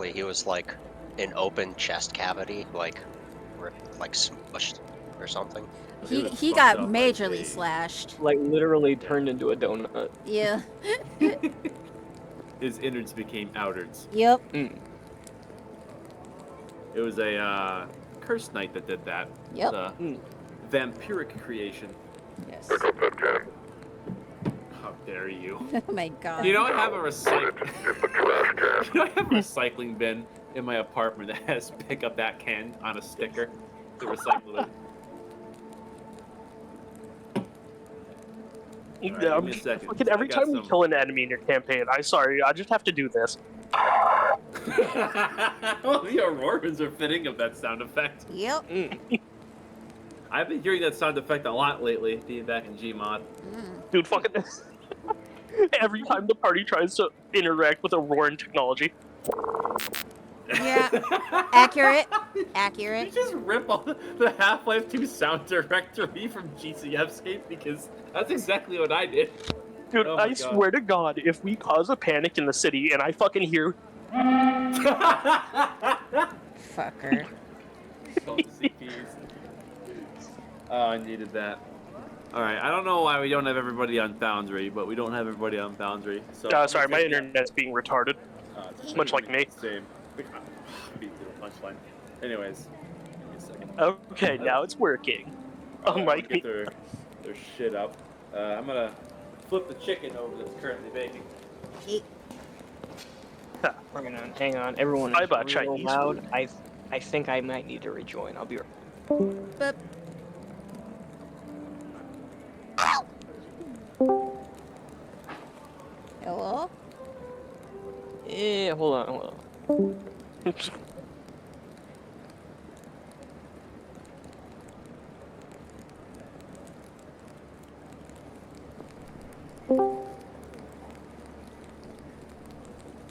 he was like an open chest cavity, like like smushed or something. He got majorly slashed. Like literally turned into a donut. Yeah. His innards became outards. Yep. Mm. It was a cursed knight that did that. Yep. It's a vampiric creation. Yes. Pick up that can. How dare you? Oh my god. You know, I have a recycling. In the trash can. You know, I have a recycling bin in my apartment that has "pick up that can" on a sticker to recycle it. Yeah, give me a second. fucking every I got time you some- kill an enemy in your campaign, I just have to do this. Well, the Aurorans are fitting of that sound effect. Yep. I've been hearing that sound effect a lot lately, being back in Gmod. Dude, fucking every time the party tries to interact with Auroran technology. Yeah. Accurate. Accurate. You just rip all the Half-Life 2 sound directory from GCFscape because that's exactly what I did. Dude, Oh my I God. swear to God, if we cause a panic in the city and I fucking hear Fucker. Call the CPs. Oh, I needed that. Alright, I don't know why we don't have everybody on Foundry, but we don't have everybody on Foundry. So sorry, my internet's being retarded. it's Much like me. Same. Beat to the punchline. Anyways, give me a second. Okay, now it's working. Alright, get their shit up. I'm gonna flip the chicken over that's currently baking. We're gonna hang on. Everyone I is bought real Chinese loud. I think I might need to rejoin. I'll be right. Boop. Hello? Hold on.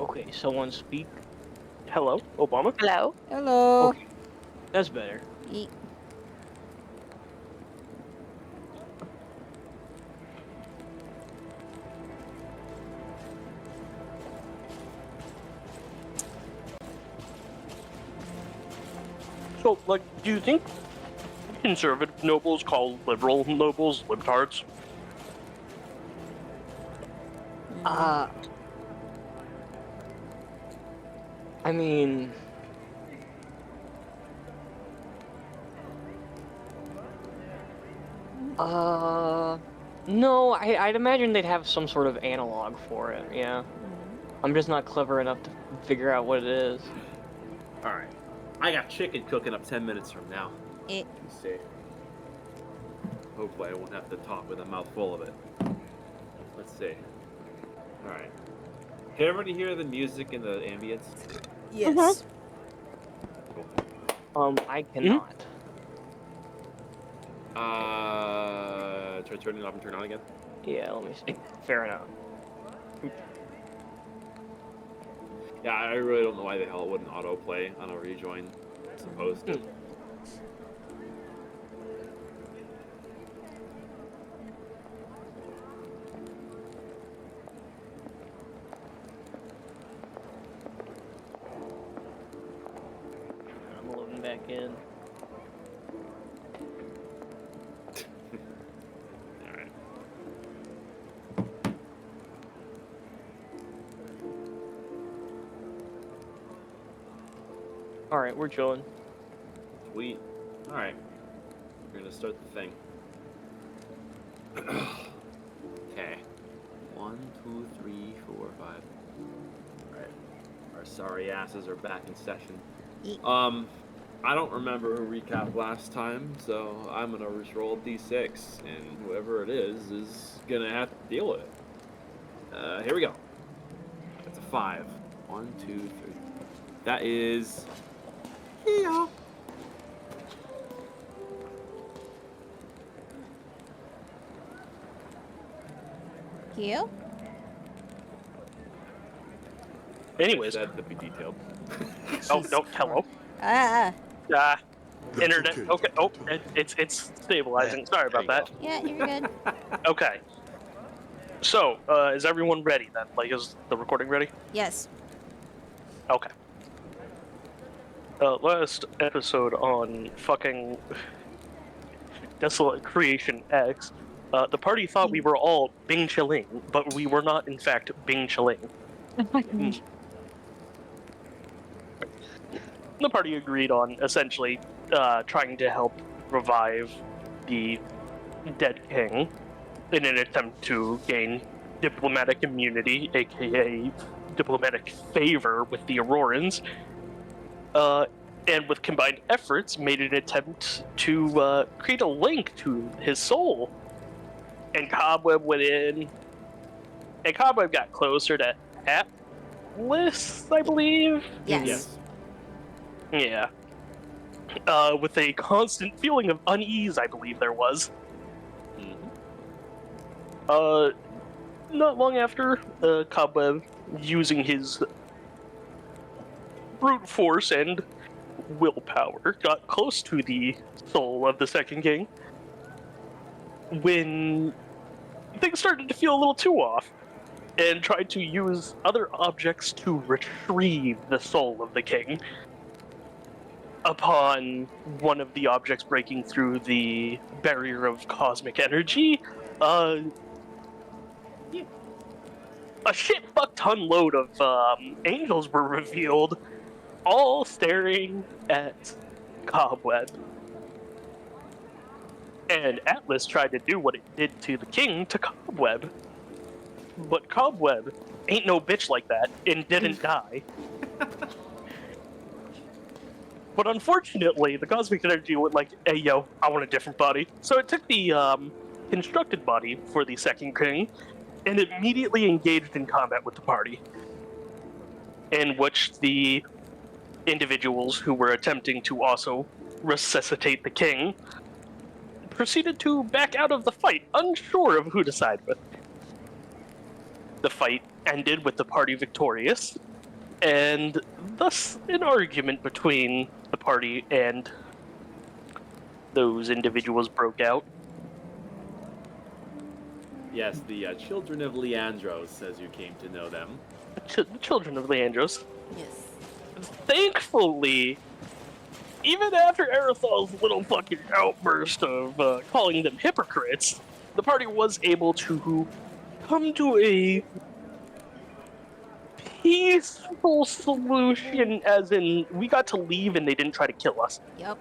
Okay, someone speak. Hello, Obama? Hello? Hello. Okay. That's better. Yeet. So, like, do you think conservative nobles call liberal nobles libtards? I mean, no, I'd imagine they'd have some sort of analog for it, yeah. I'm just not clever enough to figure out what it is. Alright. I got chicken cooking up 10 minutes from now. It. Let's see. Hopefully I won't have to talk with a mouthful of it. Let's see. Alright. Can everybody hear the music and the ambience? Yes. Cool. I cannot. Try turning it off and turn it on again? Yeah, let me see. Fair enough. Yeah, I really don't know why the hell it wouldn't autoplay on a rejoin. It's supposed to. I'm loading back in. Alright. Alright, we're chilling. Sweet. Alright. We're gonna start the thing. Okay. 1, 2, 3, 4, 5. Alright. Our sorry asses are back in session. I don't remember who recapped last time, so I'm gonna just roll a d6, and whoever it is gonna have to deal with it. Here we go. That's a 5. 1, 2, 3. That is... Yeah. You? Anyways. That to be detailed. Oh, no, hello. Internet. Okay. Oh, it's stabilizing. Sorry about that. Yeah, you're good. Okay. So, is everyone ready then? Like, is the recording ready? Yes. Okay. last episode on fucking Desolate Creation X, the party thought we were all Bing Chilling, but we were not, in fact, Bing Chilling. The party agreed on essentially trying to help revive the dead king in an attempt to gain diplomatic immunity, aka diplomatic favor with the Aurorans, and with combined efforts made an attempt to create a link to his soul. And Cobweb went in, and Cobweb got closer to Atlas, I believe? Yes. Yeah. With a constant feeling of unease, I believe there was. Not long after, Cobweb, using his brute force and willpower, got close to the soul of the Second King, when things started to feel a little too off, and tried to use other objects to retrieve the soul of the king. Upon one of the objects breaking through the barrier of cosmic energy, a shit fuck ton load of angels were revealed, all staring at Cobweb. And Atlas tried to do what it did to the king to Cobweb. But Cobweb ain't no bitch like that and didn't die. But unfortunately, the cosmic energy went like, hey yo, I want a different body. So it took the constructed body for the Second King and immediately engaged in combat with the party, in which the individuals who were attempting to also resuscitate the king proceeded to back out of the fight, unsure of who to side with. The fight ended with the party victorious, and thus an argument between the party and those individuals broke out. Yes, the children of Leandros, as you came to know them. The children of Leandros. Yes. Thankfully, even after Arethal's little fucking outburst of calling them hypocrites, the party was able to come to a peaceful solution, as in, we got to leave and they didn't try to kill us. Yep.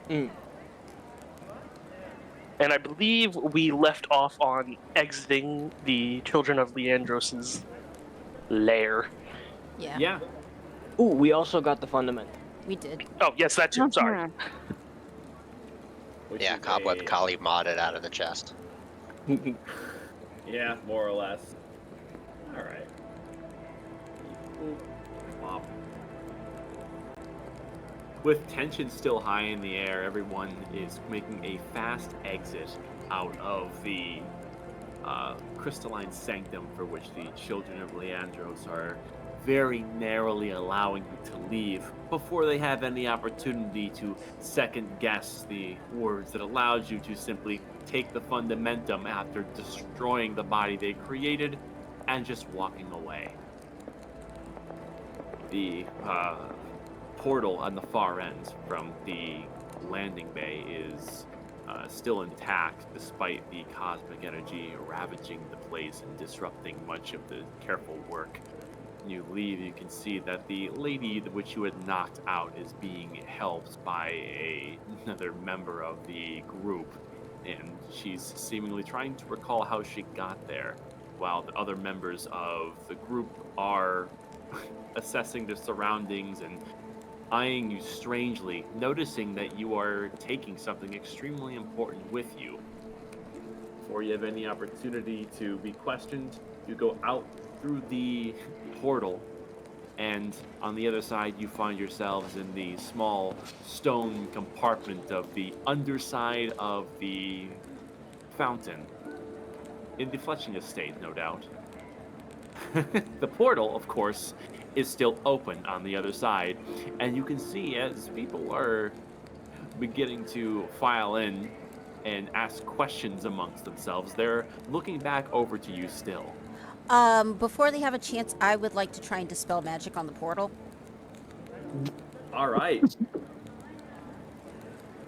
And I believe we left off on exiting the Children of Leandros' lair. Yeah. Yeah. Ooh, we also got the fundament. We did. Oh, yes, that too, sorry. Which Yeah, is Cobweb Kali modded out of the chest. Yeah, more or less. Alright. Wow. With tension still high in the air, everyone is making a fast exit out of the crystalline sanctum for which the children of Leandros are very narrowly allowing you to leave before they have any opportunity to second guess the words that allowed you to simply take the fundamentum after destroying the body they created and just walking away. The portal on the far end from the landing bay is still intact despite the cosmic energy ravaging the place and disrupting much of the careful work. When you leave, you can see that the lady which you had knocked out is being helped by another member of the group, and she's seemingly trying to recall how she got there, while the other members of the group are assessing the surroundings and eyeing you strangely, noticing that you are taking something extremely important with you. Before you have any opportunity to be questioned, you go out through the portal, and on the other side you find yourselves in the small stone compartment of the underside of the fountain. In the Fletching estate, no doubt. The portal, of course, is still open on the other side, and you can see as people are beginning to file in and ask questions amongst themselves, they're looking back over to you still. Before they have a chance, I would like to try and dispel magic on the portal. All right.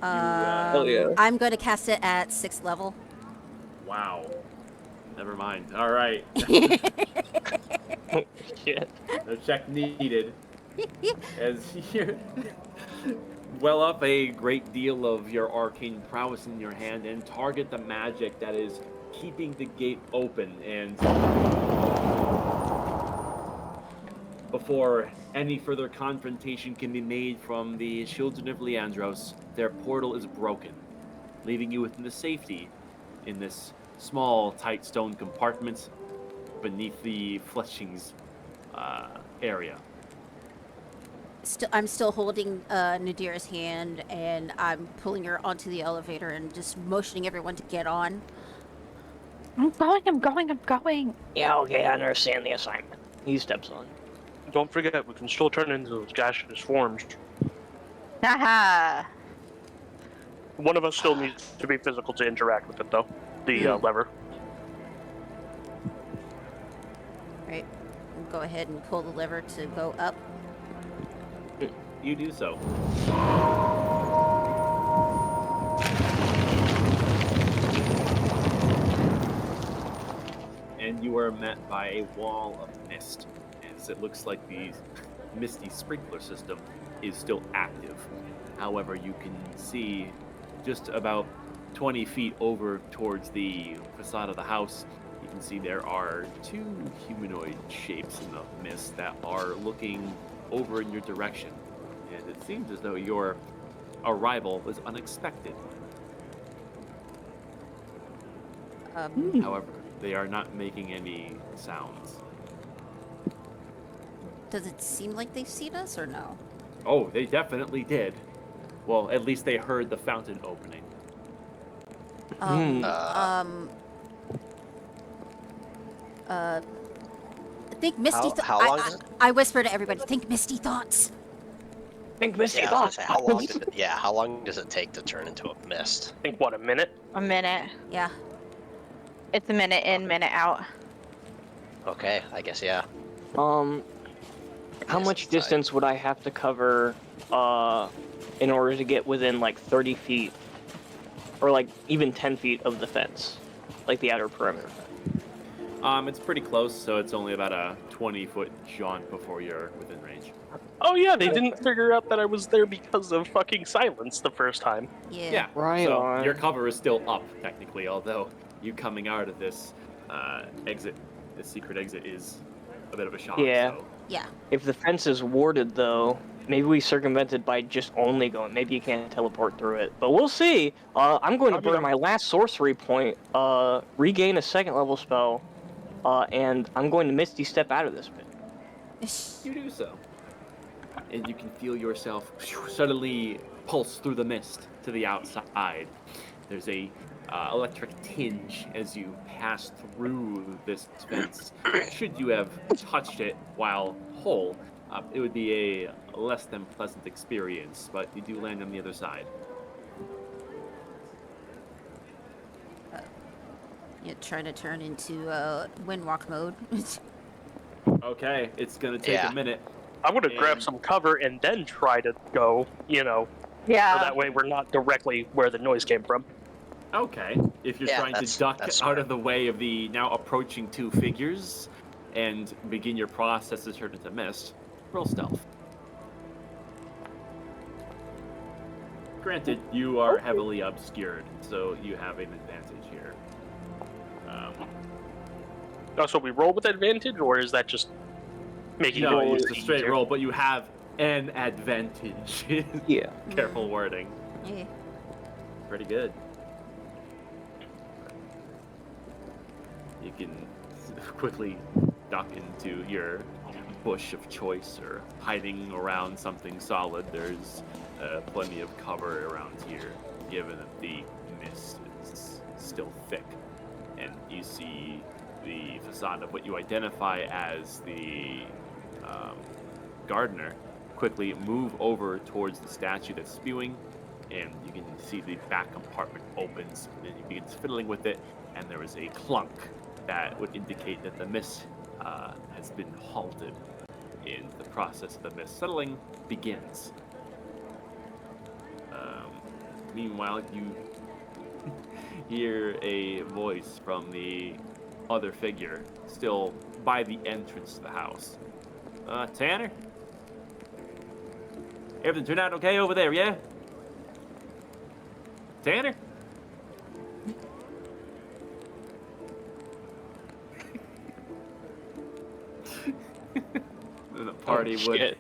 Hell yeah. I'm going to cast it at 6th level. Wow. Never mind. All right. Shit. No check needed. As you well up a great deal of your arcane prowess in your hand and target the magic that is keeping the gate open. And before any further confrontation can be made from the children of Leandros, their portal is broken, leaving you within the safety in this small, tight stone compartment beneath the Fletchings area. I'm still holding Nadira's hand, and I'm pulling her onto the elevator and just motioning everyone to get on. I'm going. Yeah, okay, I understand the assignment. He steps on. Don't forget, we can still turn into those gaseous forms. Haha. One of us still needs to be physical to interact with it, though. The lever. Right. Go ahead and pull the lever to go up. You do so. And you are met by a wall of mist, as it looks like the misty sprinkler system is still active. However, you can see just about 20 feet over towards the facade of the house, you can see there are two humanoid shapes in the mist that are looking over in your direction. And it seems as though your arrival was unexpected. However, they are not making any sounds. Does it seem like they've seen us or no? Oh, they definitely did. Well, at least they heard the fountain opening. Think misty. How long does it? I whisper to everybody. Think misty thoughts. Think Misty Yeah, I was thoughts. gonna say, how long does it take to turn into a mist? I think, what, a minute? A minute. Yeah. It's a minute in, minute out. Okay, I guess yeah. How Yes, much it's distance would I have to cover in order to get within like 30 feet or like even 10 feet of the fence, like the outer perimeter? It's pretty close, so it's only about a 20-foot jaunt before you're within range. Oh yeah, they didn't figure out that I was there because of fucking silence the first time. Yeah. Yeah, Right so on. your cover is still up, technically, although you coming out of this exit, this secret exit, is a bit of a shock. Yeah. So. Yeah. If the fence is warded, though, maybe we circumvent it by just only going. Maybe you can't teleport through it, but we'll see. I'm going to burn my last sorcery point, regain a 2nd level spell, and I'm going to Misty Step out of this bit. You do so. And you can feel yourself suddenly pulse through the mist to the outside. There's a electric tinge as you pass through this fence. Should you have touched it while whole, it would be a less than pleasant experience, but you do land on the other side. Yeah, trying to turn into windwalk mode. Okay, it's gonna take Yeah. a minute. I'm gonna grab And- some cover and then try to go, so Yeah. that way we're not directly where the noise came from. Okay, if you're Yeah, trying to that's duck out smart. of the way of the now approaching two figures and begin your process to turn into mist, roll stealth. Granted, you are heavily obscured, so you have an advantage here. Oh, so we roll with advantage, or is that just making No, it it's a straight easier? roll, but you have an advantage. Yeah. Careful wording. Yeah. Pretty good. You can quickly duck into your bush of choice or hiding around something solid. There's plenty of cover around here, given that the mist is still thick. And you see the facade of what you identify as the gardener quickly move over towards the statue that's spewing, and you can see the back compartment opens, and he begins fiddling with it, and there is a clunk that would indicate that the mist has been halted, and the process of the mist settling begins. Meanwhile, you hear a voice from the other figure, still by the entrance to the house. Tanner? Everything turned out okay over there, yeah? Tanner? And the party would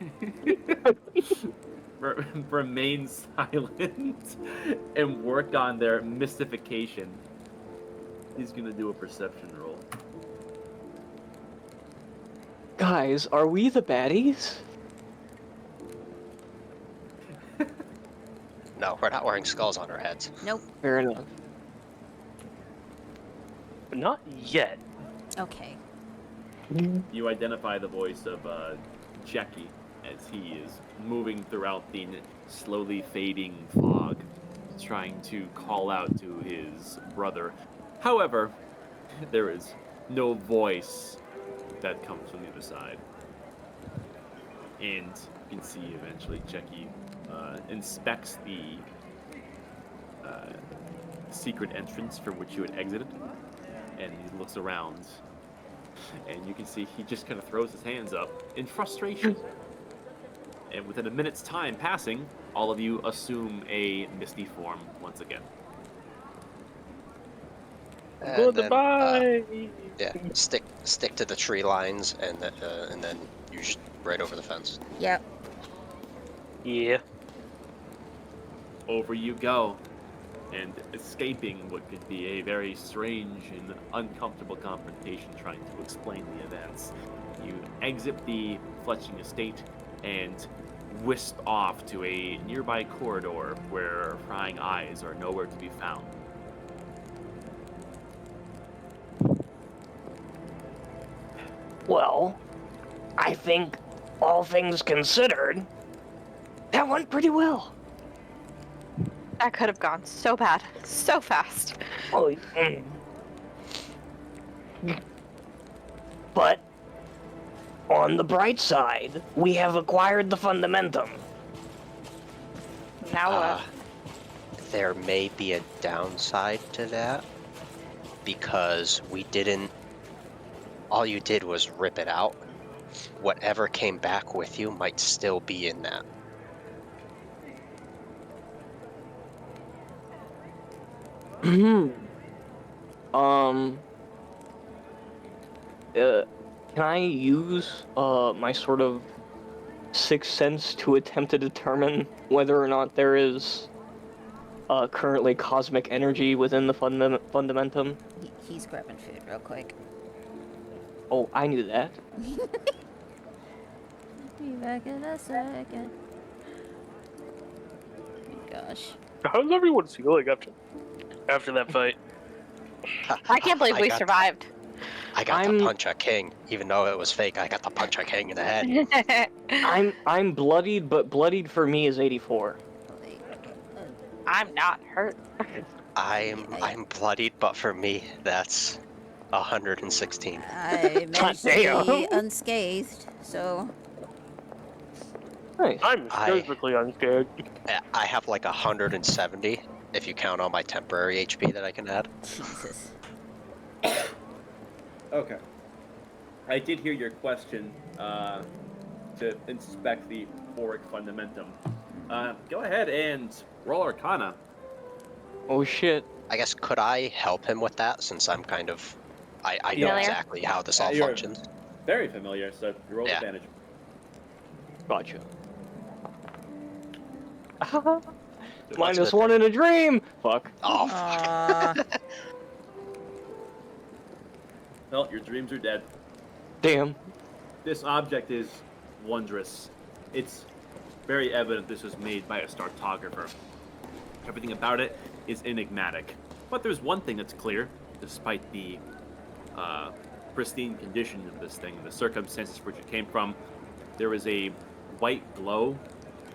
remain silent and work on their mystification. He's gonna do a perception roll. Guys, are we the baddies? No, we're not wearing skulls on our heads. Nope. Fair enough. Not yet. Okay. You identify the voice of Jackie as he is moving throughout the slowly fading fog, trying to call out to his brother. However, there is no voice that comes from the other side. And you can see eventually Jackie inspects the secret entrance from which you had exited, and he looks around. And you can see he just kind of throws his hands up in frustration. And within a minute's time passing, all of you assume a misty form once again. And then, Goodbye. yeah, stick to the tree lines, and then you just right over the fence. Yep. Yeah. Over you go, and escaping what could be a very strange and uncomfortable confrontation trying to explain the events. You exit the Fletching estate and wisp off to a nearby corridor where prying eyes are nowhere to be found. Well, I think, all things considered, that went pretty well. That could have gone so bad, so fast. Oh, But, on the bright side, we have acquired the fundamentum. Now what? There may be a downside to that, because we didn't. All you did was rip it out. Whatever came back with you might still be in that. Can I use my sort of sixth sense to attempt to determine whether or not there is currently cosmic energy within the fundamentum? He's grabbing food real quick. Oh, I knew that. Be back in a second. Oh gosh. How's everyone feeling after that fight? I can't believe we survived. I got to punch a king, even though it was fake. I got to punch a king in the head. I'm bloodied, but bloodied for me is 84. I'm not hurt. I'm bloodied, but for me, that's 116. I managed to be unscathed, so Nice. I'm physically unscared. I have like 170 if you count all my temporary HP that I can add. Jesus. Okay. I did hear your question to inspect the auric fundamentum. Go ahead and roll Arcana. Oh shit. I guess, could I help him with that, since I'm kind of... I know Familiar? exactly how this all You're functions. very familiar, so you roll Yeah. advantage. Gotcha. What's Minus good? one in a dream! Fuck. Oh, fuck. Well, your dreams are dead. Damn. This object is wondrous. It's very evident this was made by a startographer. Everything about it is enigmatic. But there's one thing that's clear, despite the pristine condition of this thing, the circumstances which it came from. There is a white glow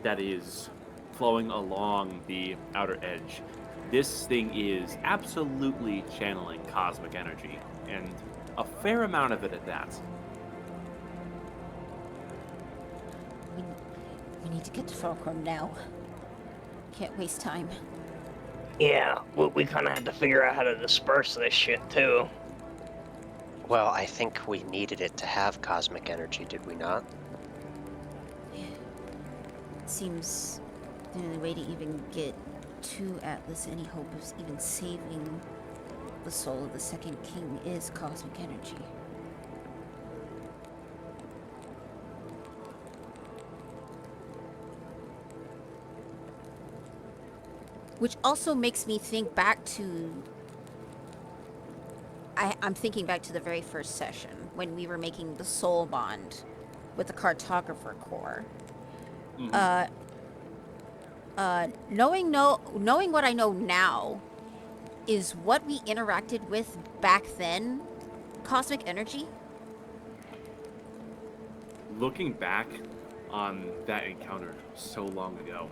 that is flowing along the outer edge. This thing is absolutely channeling cosmic energy, and a fair amount of it at that. We need to get to Fulcrum now. Can't waste time. Yeah, we kind of had to figure out how to disperse this shit too. Well, I think we needed it to have cosmic energy, did we not? It seems the only way to even get to Atlas, any hope of even saving the soul of the Second King, is cosmic energy. Which also makes me think back to... I'm thinking back to the very first session, when we were making the soul bond with the cartographer core. Mhm. Knowing what I know now, is what we interacted with back then cosmic energy? Looking back on that encounter so long ago,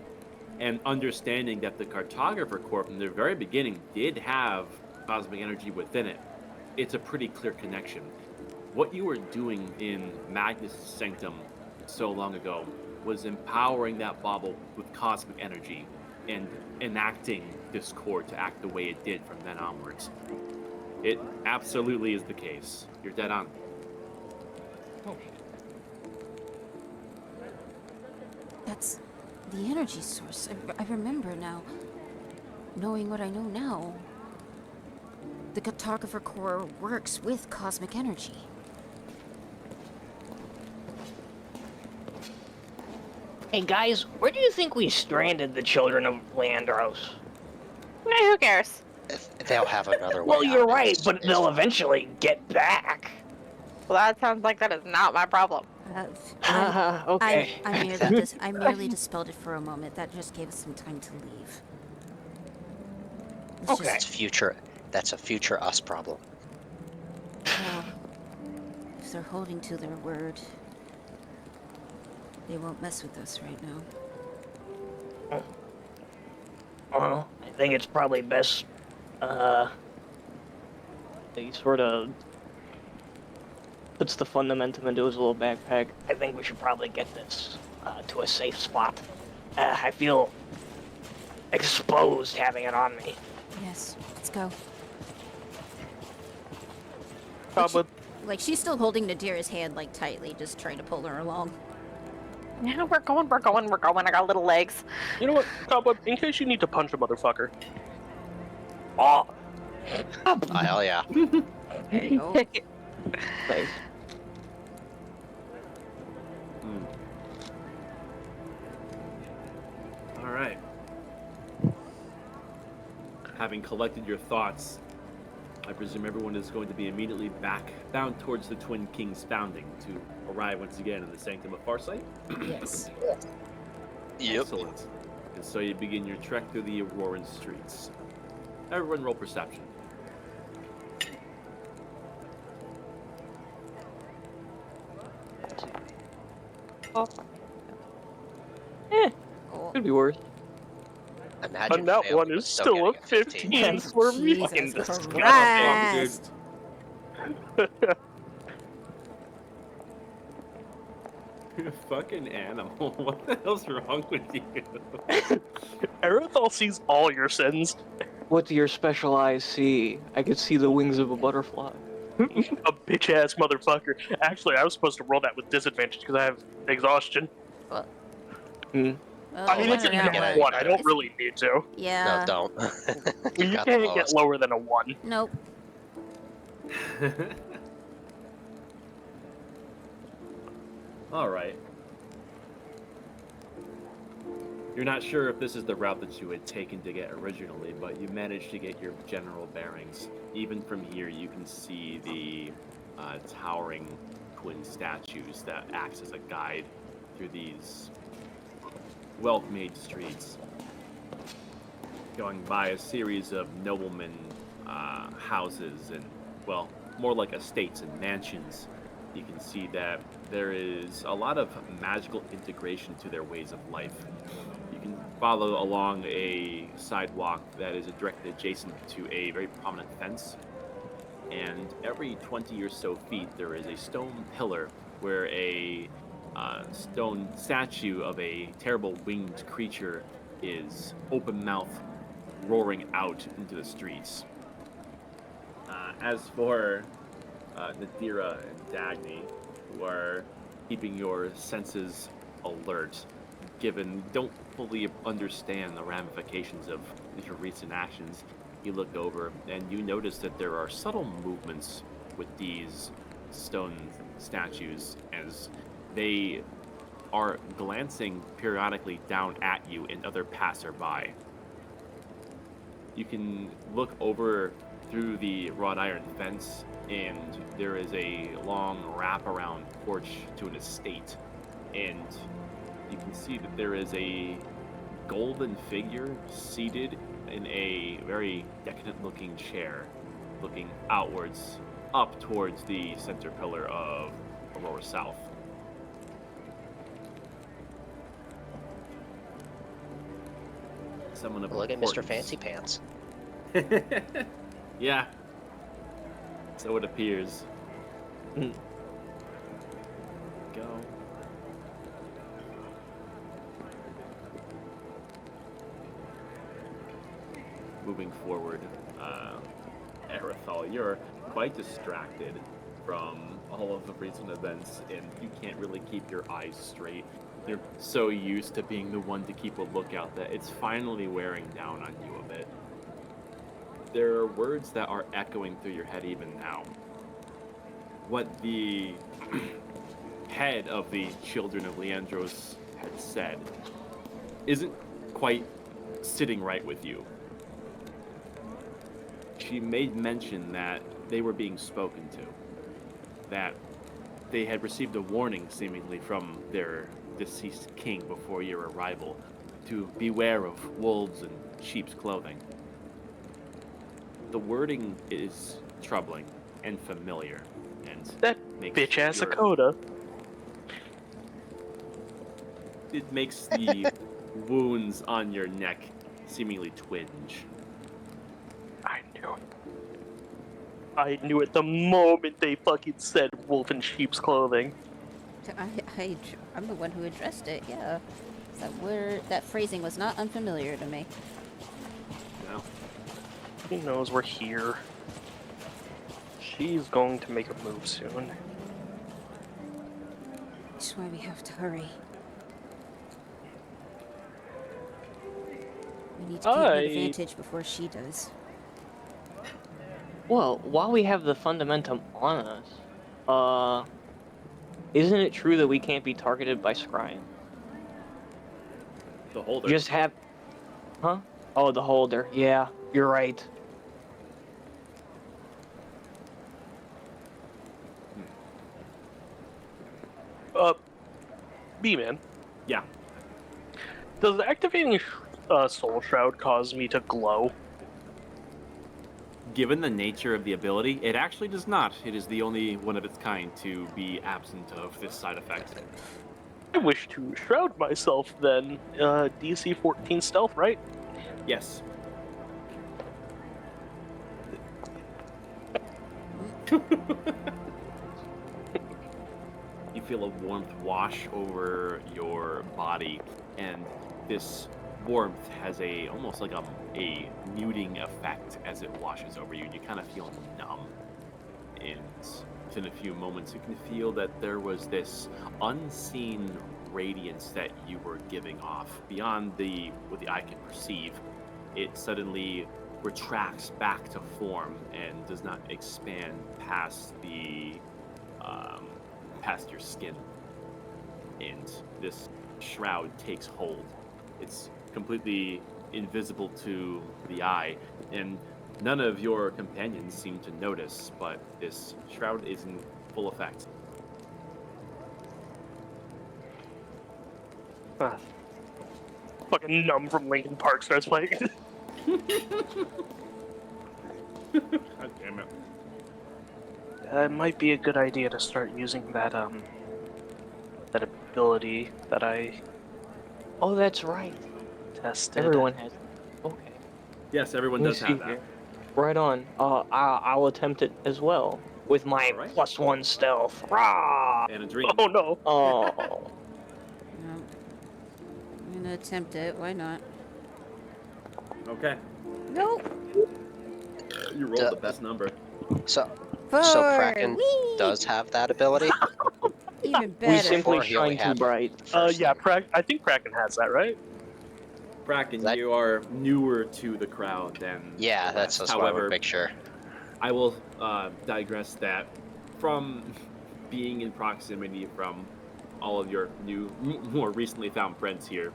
and understanding that the cartographer core from the very beginning did have cosmic energy within it, it's a pretty clear connection. What you were doing in Magnus' Sanctum so long ago was empowering that bauble with cosmic energy and enacting this core to act the way it did from then onwards. It absolutely is the case. You're dead on. That's the energy source. I remember now. Knowing what I know now, the cartographer core works with cosmic energy. Hey guys, where do you think we stranded the children of Leandros? Eh, who cares? They'll have another way Well, out. you're right, but It's they'll fine. eventually get back. Well, that sounds like that is not my problem. Okay. I merely dispelled it for a moment. That just gave us some time to leave. It's Okay. It's future. That's a future us problem. Well, if they're holding to their word, they won't mess with us right now. Well, I think it's probably best, he sort of puts the fundamentum into his little backpack. I think we should probably get this to a safe spot. I feel exposed having it on me. Yes, let's go. Cobweb, Like, she's still holding Nadira's hand, like, tightly, just trying to pull her along. Yeah, we're going. I got little legs. you know what, Cobweb, in case you need to punch a motherfucker. Oh, Hell yeah. There you go. thanks. All right. Having collected your thoughts, I presume everyone is going to be immediately back bound towards the Twin Kings' founding to arrive once again in the Sanctum of Farsight. Yes. Yep. Excellent. And so you begin your trek through the Auroran streets. Everyone roll perception. Oh, Could be worse. Imagine And that failing, one but is still getting a 15 Yes. for me. Fucking Jesus disgusting. Christ! You're a fucking animal. What the hell's wrong with you? Aerithal sees all your sins. What do your special eyes see? I could see the wings of a butterfly. A bitch ass motherfucker. Actually, I was supposed to roll that with disadvantage because I have exhaustion. Well, Hmm. well, I mean, one it's or a that get nat any one. one. I don't better. really need to. Yeah. No, don't. You got the can't get lowest. lower than a 1. Nope. All right. You're not sure if this is the route that you had taken to get originally, but you managed to get your general bearings. Even from here, you can see the towering twin statues that acts as a guide through these well-made streets, going by a series of noblemen houses and, well, more like estates and mansions. You can see that there is a lot of magical integration to their ways of life. You can follow along a sidewalk that is directly adjacent to a very prominent fence. And every 20 or so feet, there is a stone pillar where a stone statue of a terrible winged creature is open mouth, roaring out into the streets. As for Nadira and Dagny, who are keeping your senses alert, given you don't fully understand the ramifications of your recent actions, you look over and you notice that there are subtle movements with these stone statues as they are glancing periodically down at you and other passerby. You can look over through the wrought iron fence, and there is a long wraparound porch to an estate. And you can see that there is a golden figure seated in a very decadent looking chair, looking outwards, up towards the center pillar of Aurora South. Someone of Look at Mr. importance. Fancy Pants. Yeah. So it appears. Go. Moving forward, Arathal, you're quite distracted from all of the recent events, and you can't really keep your eyes straight. You're so used to being the one to keep a lookout that it's finally wearing down on you a bit. There are words that are echoing through your head even now. What the head of the Children of Leandros had said isn't quite sitting right with you. She made mention that they were being spoken to, that they had received a warning seemingly from their deceased king before your arrival to beware of wolves in sheep's clothing. The wording is troubling and familiar, and That makes bitch ass your- Akota. It makes the wounds on your neck seemingly twinge. I knew it. I knew it the moment they fucking said wolf in sheep's clothing. I'm the one who addressed it, yeah. That phrasing was not unfamiliar to me. No. He knows we're here. She's going to make a move soon. That's why we have to hurry. We need to gain an advantage before she does. Well, while we have the fundamentum on us, isn't it true that we can't be targeted by scrying? The holder. Just have... Huh? Oh, the holder. Yeah, you're right. B-Man, Yeah. does activating Soul Shroud cause me to glow? Given the nature of the ability, it actually does not. It is the only one of its kind to be absent of this side effect. I wish to shroud myself then. DC 14 stealth, right? Yes. You feel a warmth wash over your body, and this warmth has almost like a muting effect as it washes over you. You kind of feel numb, and within a few moments, you can feel that there was this unseen radiance that you were giving off beyond what the eye can perceive. It suddenly retracts back to form and does not expand past past your skin, and this shroud takes hold. It's completely invisible to the eye, and none of your companions seem to notice, but this shroud is in full effect. Fucking numb from Linkin Park starts playing. God damn it. It might be a good idea to start using that that ability that I Oh, that's right. tested. Everyone has... Okay. Yes, everyone Let me does see have that. here. Right on. I'll attempt it as well with my Alright. +1 stealth. Rah! And a dream. Oh no. Oh. No. I'm gonna attempt it, why not? Okay. Nope. You rolled the best number. So, 4. so Kraken Whee! does have that ability. Even We better. simply Before he only shine too had bright. the first Yeah, thing. I think Kraken has that, right? Bracken, That- you are newer to the crowd than Yeah, the rest. that's why I would However, make sure. I will digress that from being in proximity from all of your more recently found friends here,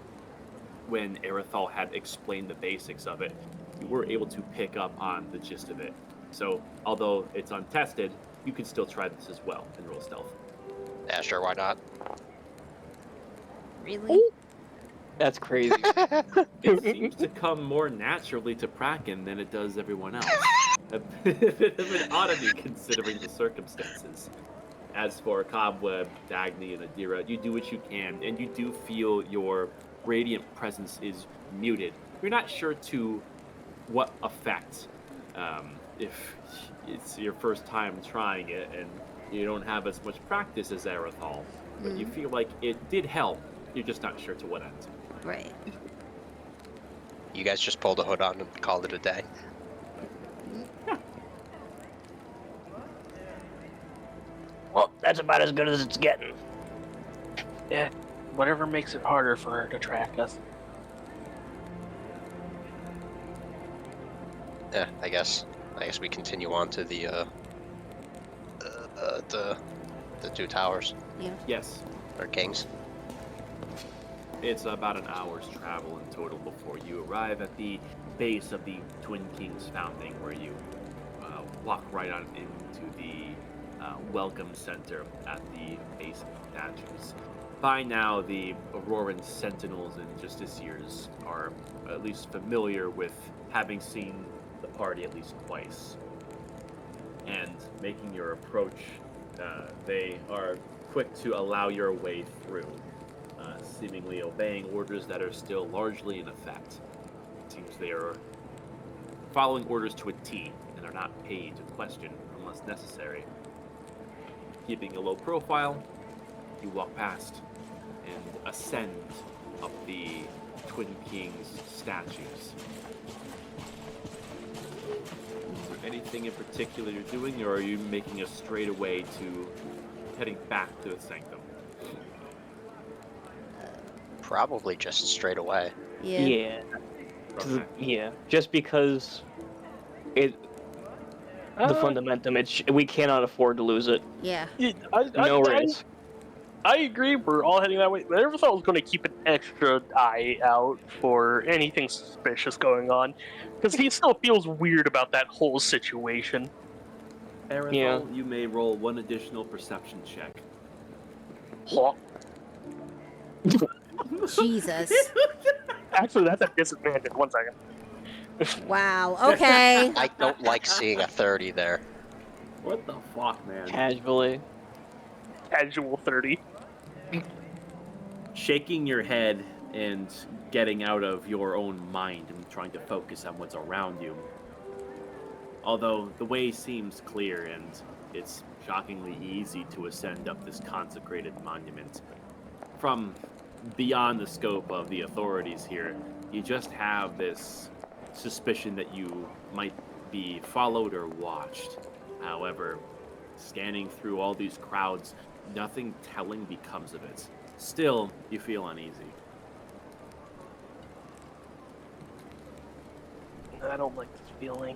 when Erithal had explained the basics of it, you were able to pick up on the gist of it. So, although it's untested, you can still try this as well and roll stealth. Yeah, sure, why not? Really? That's crazy. It seems to come more naturally to Bracken than it does everyone else. A bit of an oddity considering the circumstances. As for Cobweb, Dagny, and Adira, you do what you can, and you do feel your radiant presence is muted. You're not sure to what effect, if it's your first time trying it and you don't have as much practice as Erithal, but you feel like it did help. You're just not sure to what end. Right. You guys just pulled a hood on and called it a day. Well, that's about as good as it's getting. Yeah. Whatever makes it harder for her to track us. Yeah, I guess we continue on to the two towers Yeah. Yes, or kings. it's about an hour's travel in total before you arrive at the base of the Twin Kings founding, where you walk right on into the welcome center at the base of the statues. By now, the Auroran Sentinels and Justiciars are at least familiar with having seen the party at least twice. And making your approach, they are quick to allow your way through, seemingly obeying orders that are still largely in effect. It seems they are following orders to a T and are not paid to question unless necessary. Keeping a low profile, you walk past and ascend up the Twin Kings statues. Is there anything in particular you're doing, or are you making a straightaway to heading back to the sanctum? Probably just straight away. Yeah. Yeah. Okay. Yeah. Just because it the fundamentum, we cannot afford to lose it. Yeah. No risk. I agree. We're all heading that way. But I never thought I was going to keep an extra eye out for anything suspicious going on, because he still feels weird about that whole situation. Erithal, you may roll one additional perception check. Huh. Jesus. Actually, that's a disadvantage. 1 second. Wow. Okay. I don't like seeing a 30 there. What the fuck, man? Casually. Casual 30. Shaking your head and getting out of your own mind and trying to focus on what's around you. Although the way seems clear and it's shockingly easy to ascend up this consecrated monument, from beyond the scope of the authorities here, you just have this suspicion that you might be followed or watched. However, scanning through all these crowds, nothing telling becomes of it. Still, you feel uneasy. I don't like this feeling.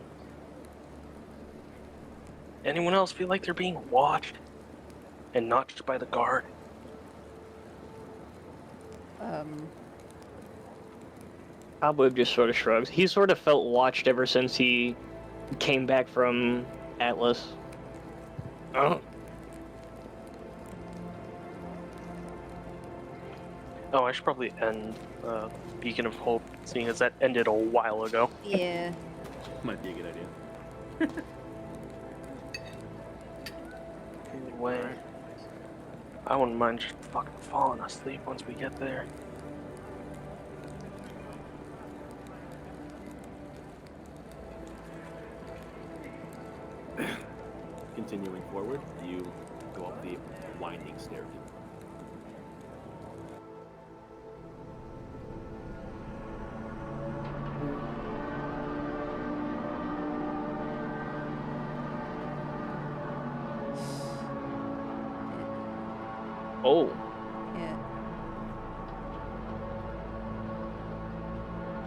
Anyone else feel like they're being watched and not just by the guard? Cobweb just sort of shrugs. He sort of felt watched ever since he came back from Atlas. Oh. Oh, I should probably end Beacon of Hope, seeing as that ended a while ago. Yeah. Might be a good idea. Anyway, I wouldn't mind just fucking falling asleep once we get there. Continuing forward, you go up the winding staircase. Oh. Yeah.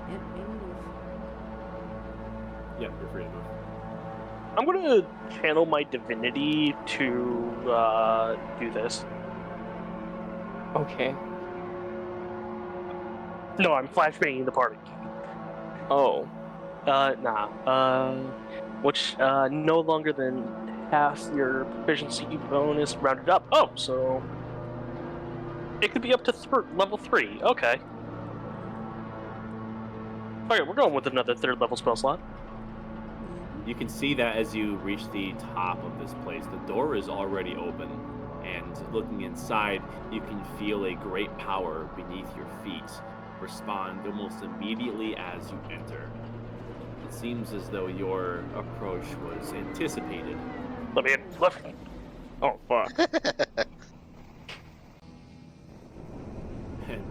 Yep, maybe move. Yep, you're free to move. I'm gonna channel my divinity to do this. Okay. No, I'm flashbanging the party. Oh. Which no longer than half your proficiency bonus rounded up. Oh, so it could be up to level 3. Okay. Okay, we're going with another 3rd level spell slot. You can see that as you reach the top of this place, the door is already open, and looking inside, you can feel a great power beneath your feet respond almost immediately as you enter. It seems as though your approach was anticipated. Let me in. Left. Oh, fuck. And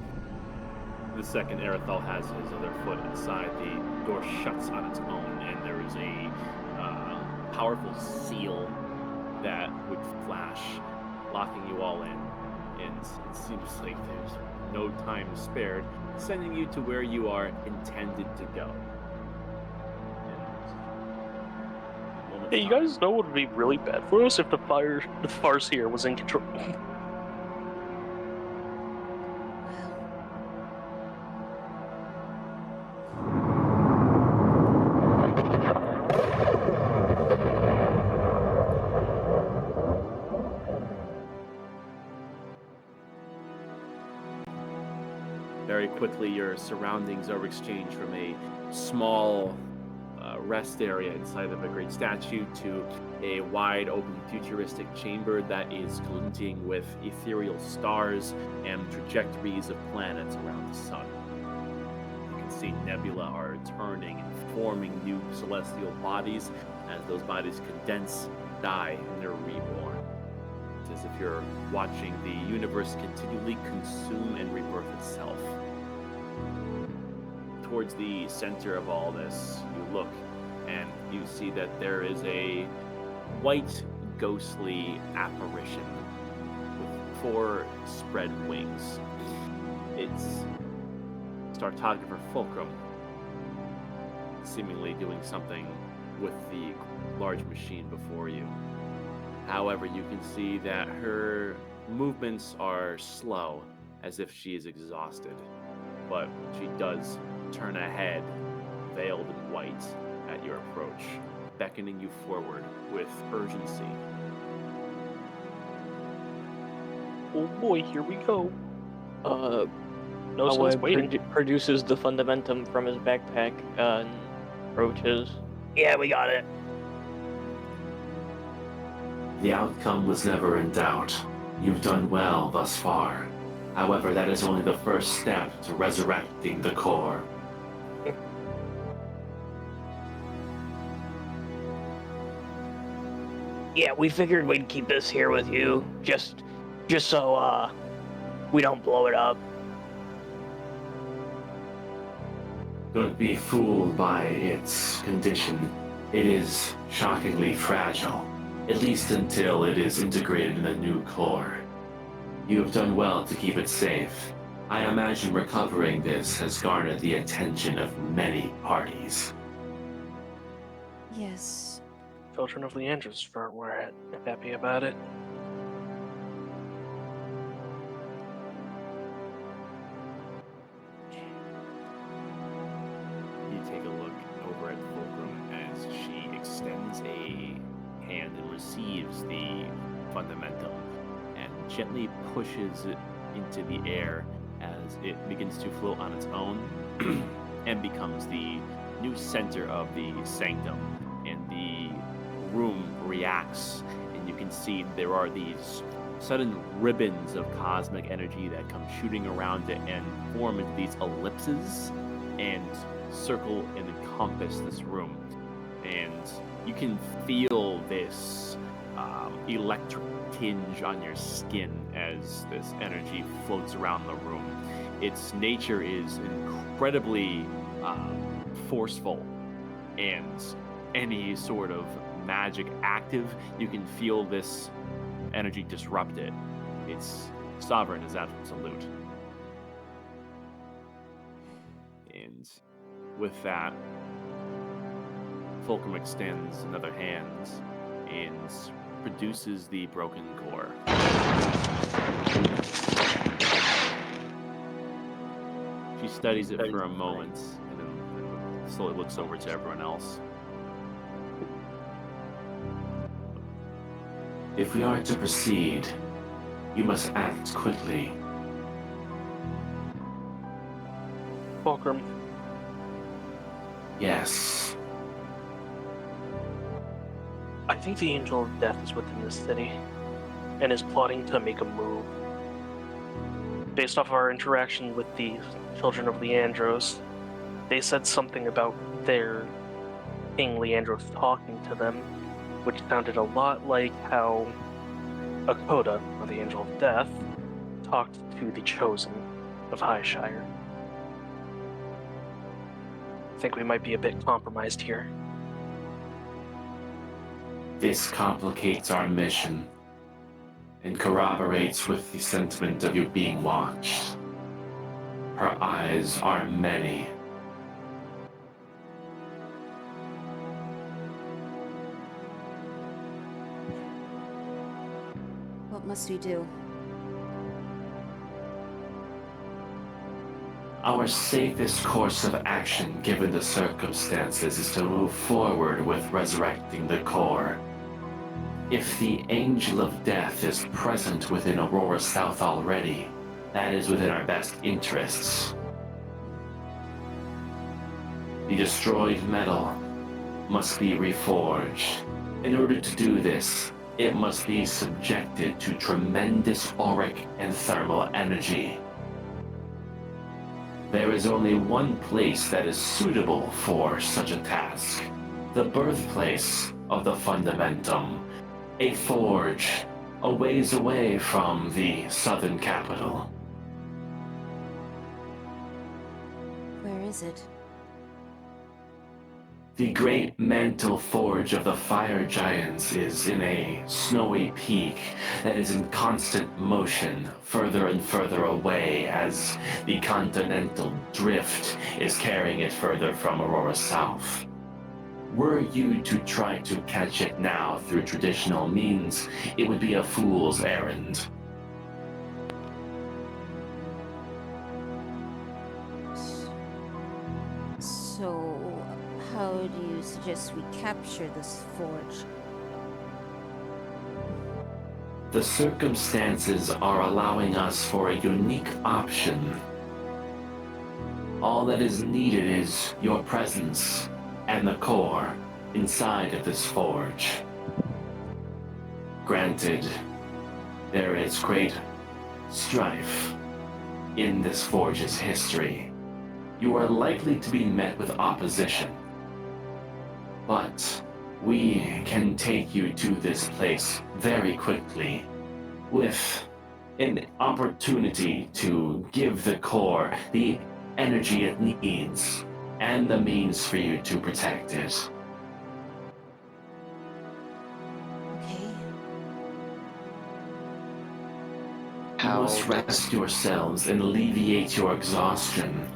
the second Erethal has his other foot inside, the door shuts on its own, and there is a powerful seal that would flash, locking you all in. And it seems like there's no time spared, sending you to where you are intended to go. Hey, you guys know what would be really bad for us if the farce here was in control. Very quickly, your surroundings are exchanged from a small rest area inside of a great statue to a wide open futuristic chamber that is glinting with ethereal stars and trajectories of planets around the sun. You can see nebula are turning and forming new celestial bodies. As those bodies condense, die, and they're reborn. It's as if you're watching the universe continually consume and rebirth itself. Towards the center of all this, you look and you see that there is a white, ghostly apparition with 4 spread wings. It's Startographer Fulcrum, seemingly doing something with the large machine before you. However, you can see that her movements are slow, as if she is exhausted. But she does turn ahead, veiled in white, at your approach, beckoning you forward with urgency. Oh boy, here we go. No Away sense waiting. produces the fundamentum from his backpack and approaches. Yeah, we got it. The outcome was never in doubt. You've done well thus far. However, that is only the first step to resurrecting the core. Yeah, we figured we'd keep this here with you, just so we don't blow it up. Don't be fooled by its condition. It is shockingly fragile, at least until it is integrated in the new core. You have done well to keep it safe. I imagine recovering this has garnered the attention of many parties. Yes. Children of Leandros weren't happy about it. You take a look over at Fulcrum as she extends a hand and receives the fundamentum and gently pushes it into the air as it begins to float on its own and becomes the new center of the sanctum. And the room reacts, and you can see there are these sudden ribbons of cosmic energy that come shooting around it and form into these ellipses and circle and encompass this room. And you can feel this electric tinge on your skin as this energy floats around the room. Its nature is incredibly forceful, and any sort of magic active, you can feel this energy disrupt it. It's Sovereign is absolute. And with that, Fulcrum extends another hand and produces the broken core. She studies it for a moment and then slowly looks over to everyone else. If we are to proceed, you must act quickly. Fulcrum, Yes. I think the Angel of Death is within this city and is plotting to make a move. Based off our interaction with the Children of Leandros, they said something about their King Leandros talking to them, which sounded a lot like how Akoda, or the Angel of Death, talked to the Chosen of Highshire. I think we might be a bit compromised here. This complicates our mission and corroborates with the sentiment of you being watched. Her eyes are many. What must we do? Our safest course of action given the circumstances is to move forward with resurrecting the core. If the Angel of Death is present within Aurora South already, that is within our best interests. The destroyed metal must be reforged. In order to do this, it must be subjected to tremendous auric and thermal energy. There is only one place that is suitable for such a task. The birthplace of the Fundamentum. A forge, a ways away from the southern capital. Where is it? The great mantle forge of the fire giants is in a snowy peak that is in constant motion, further and further away as the continental drift is carrying it further from Aurora South. Were you to try to catch it now through traditional means, it would be a fool's errand. So, how do you suggest we capture this forge? The circumstances are allowing us for a unique option. All that is needed is your presence and the core inside of this forge. Granted, there is great strife in this forge's history. You are likely to be met with opposition. But we can take you to this place very quickly with an opportunity to give the core the energy it needs and the means for you to protect it. Okay. You must rest yourselves and alleviate your exhaustion.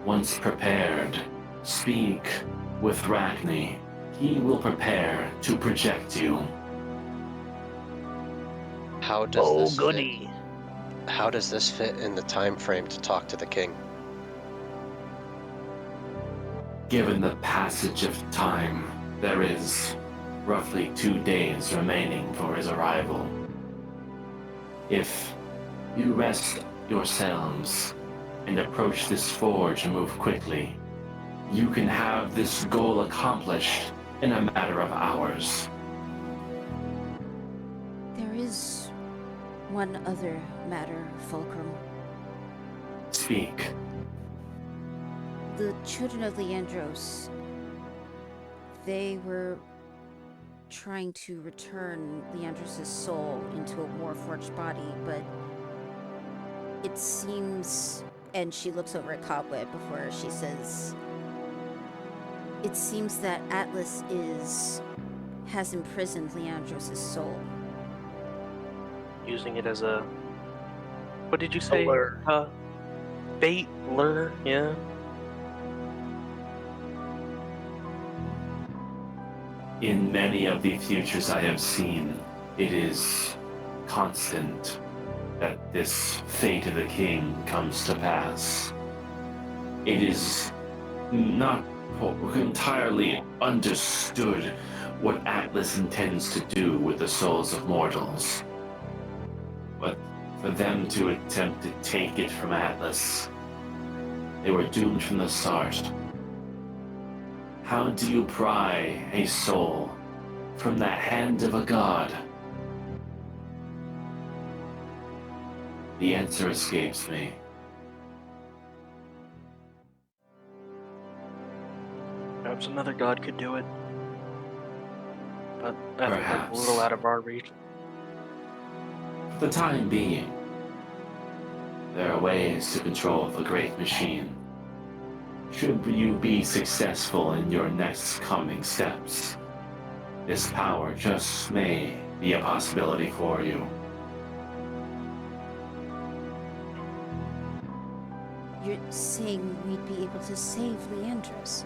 Once prepared, speak with Ragni. He will prepare to project you. How does this goody. fit? How does this fit in the time frame to talk to the king? Given the passage of time, there is roughly 2 days remaining for his arrival. If you rest yourselves and approach this forge and move quickly, you can have this goal accomplished in a matter of hours. There is one other matter, Fulcrum. Speak. The Children of Leandros, they were trying to return Leandros' soul into a warforged body, but it seems, and she looks over at Cobweb before she says, it seems that Atlas has imprisoned Leandros' soul. Using it as a What did you say? Lure. Bait, lure, yeah. In many of the futures I have seen, it is constant that this fate of the king comes to pass. It is not entirely understood what Atlas intends to do with the souls of mortals. But for them to attempt to take it from Atlas, they were doomed from the start. How do you pry a soul from the hand of a god? The answer escapes me. Perhaps another god could do it. But I think that's a Perhaps. little out of our reach. For the time being, there are ways to control the great machine. Should you be successful in your next coming steps, this power just may be a possibility for you. You're saying we'd be able to save Leandros?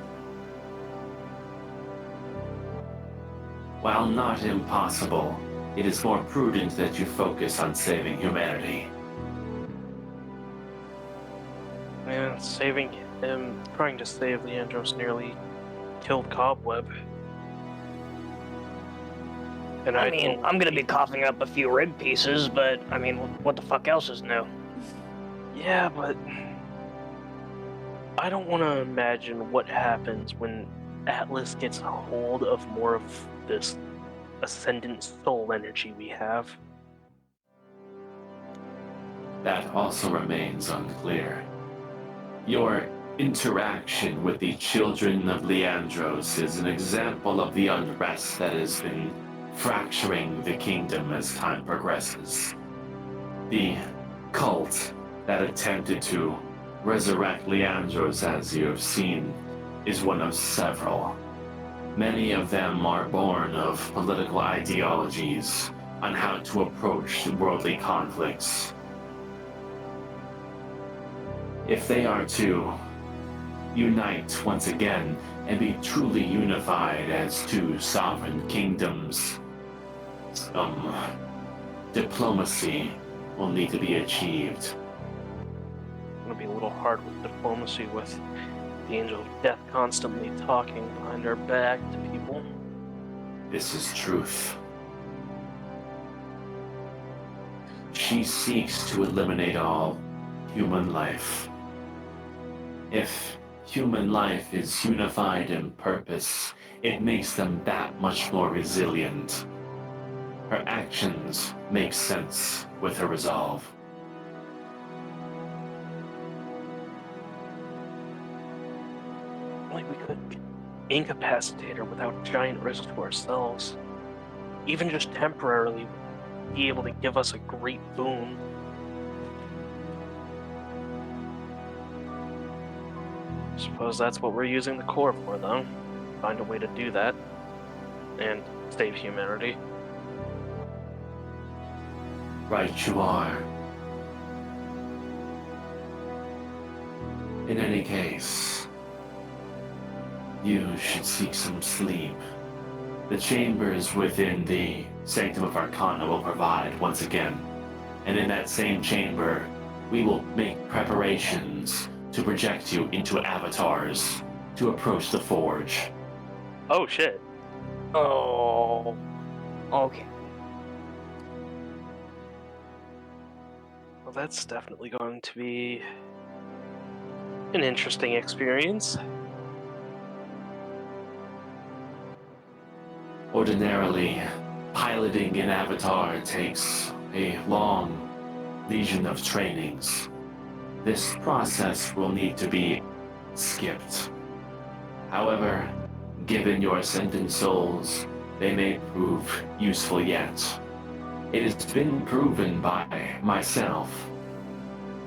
While not impossible, it is more prudent that you focus on saving humanity. Yeah, saving him, trying to save Leandros nearly killed Cobweb. And I mean, I'm gonna be coughing up a few rib pieces, but I mean, what the fuck else is new? Yeah, but I don't want to imagine what happens when Atlas gets a hold of more of this ascendant soul energy we have. That also remains unclear. Your interaction with the children of Leandros is an example of the unrest that has been fracturing the kingdom as time progresses. The cult that attempted to resurrect Leandros, as you have seen, is one of several. Many of them are born of political ideologies on how to approach worldly conflicts. If they are to unite once again and be truly unified as two sovereign kingdoms, some diplomacy will need to be achieved. It's gonna be a little hard with diplomacy with the Angel of Death constantly talking behind our back to people. This is truth. She seeks to eliminate all human life. If human life is unified in purpose, it makes them that much more resilient. Her actions make sense with her resolve. Like we could incapacitate her without giant risk to ourselves. Even just temporarily be able to give us a great boon. Suppose that's what we're using the core for, though. Find a way to do that. And save humanity. Right you are. In any case, you should seek some sleep. The chambers within the Sanctum of Arcana will provide once again. And in that same chamber, we will make preparations to project you into avatars to approach the Forge. Oh shit. Oh, okay. Well, that's definitely going to be an interesting experience. Ordinarily, piloting an avatar takes a long legion of trainings. This process will need to be skipped. However, given your ascendant souls, they may prove useful yet. It has been proven by myself,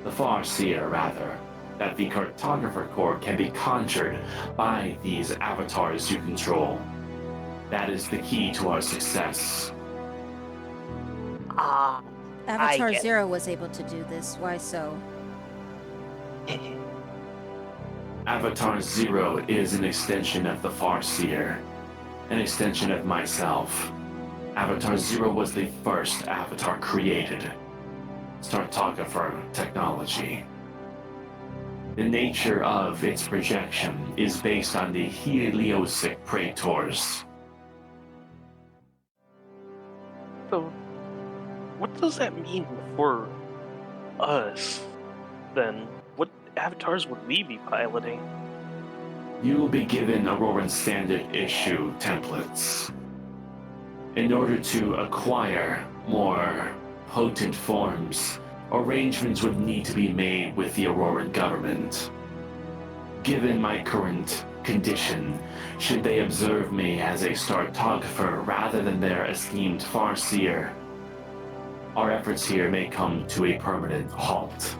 the Farseer rather, that the Cartographer Core can be conjured by these avatars you control. That is the key to our success. Avatar get- Zero was able to do this. Why so? Avatar Zero is an extension of the Farseer, an extension of myself. Avatar Zero was the first avatar created. Startographer technology. The nature of its projection is based on the heliosic praetors. So, what does that mean for us, then? What avatars would we be piloting? You will be given Auroran Standard issue templates. In order to acquire more potent forms, arrangements would need to be made with the Auroran government. Given my current condition, should they observe me as a startographer rather than their esteemed Farseer, our efforts here may come to a permanent halt.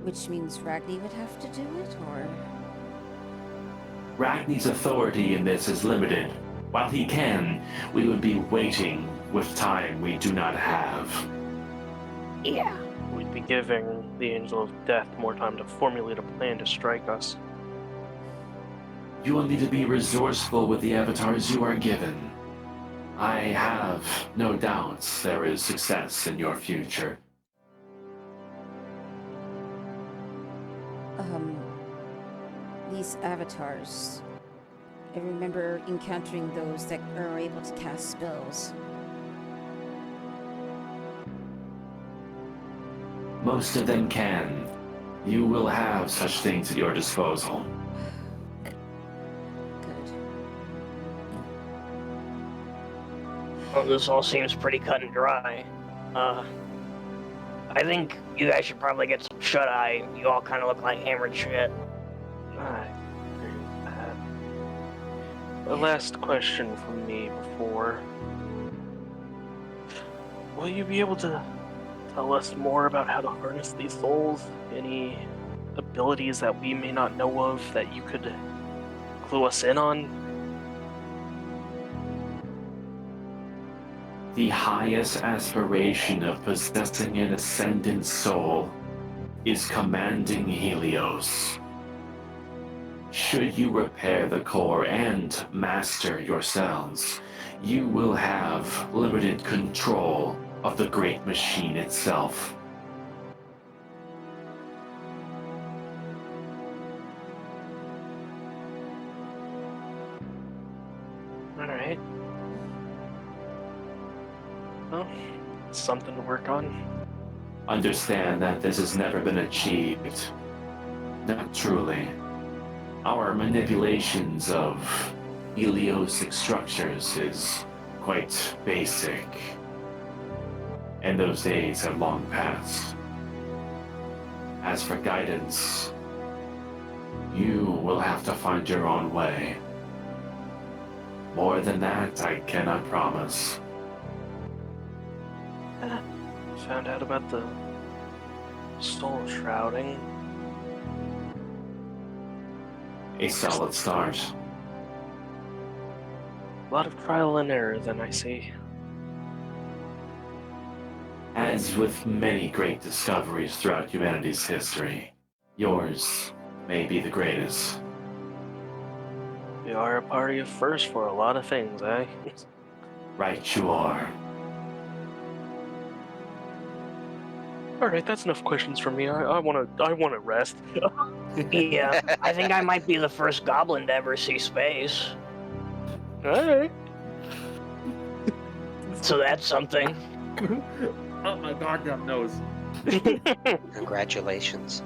Which means Ragni would have to do it, or? Ragni's authority in this is limited. While he can, we would be waiting with time we do not have. Yeah. We'd be giving the Angel of Death more time to formulate a plan to strike us. You will need to be resourceful with the avatars you are given. I have no doubts there is success in your future. These avatars. I remember encountering those that are able to cast spells. Most of them can. You will have such things at your disposal. Good. Well, this all seems pretty cut and dry. I think you guys should probably get some shut-eye. You all kind of look like hammered shit. I agree with that. The last question from me before. Will you be able to tell us more about how to harness these souls? Any abilities that we may not know of that you could clue us in on? The highest aspiration of possessing an ascendant soul is commanding Helios. Should you repair the core and master yourselves, you will have limited control of the great machine itself. Alright. Well, it's something to work on. Understand that this has never been achieved. Not truly. Our manipulations of heliosic structures is quite basic. And those days have long passed. As for guidance, you will have to find your own way. More than that, I cannot promise. Found out about the soul shrouding. A solid start. A lot of trial and error, then I see. As with many great discoveries throughout humanity's history, yours may be the greatest. We are a party of firsts for a lot of things, eh? Right you are. Alright, that's enough questions from me. I wanna rest. Yeah, I think I might be the first goblin to ever see space. Alright. So that's something. Oh my goddamn nose. Congratulations.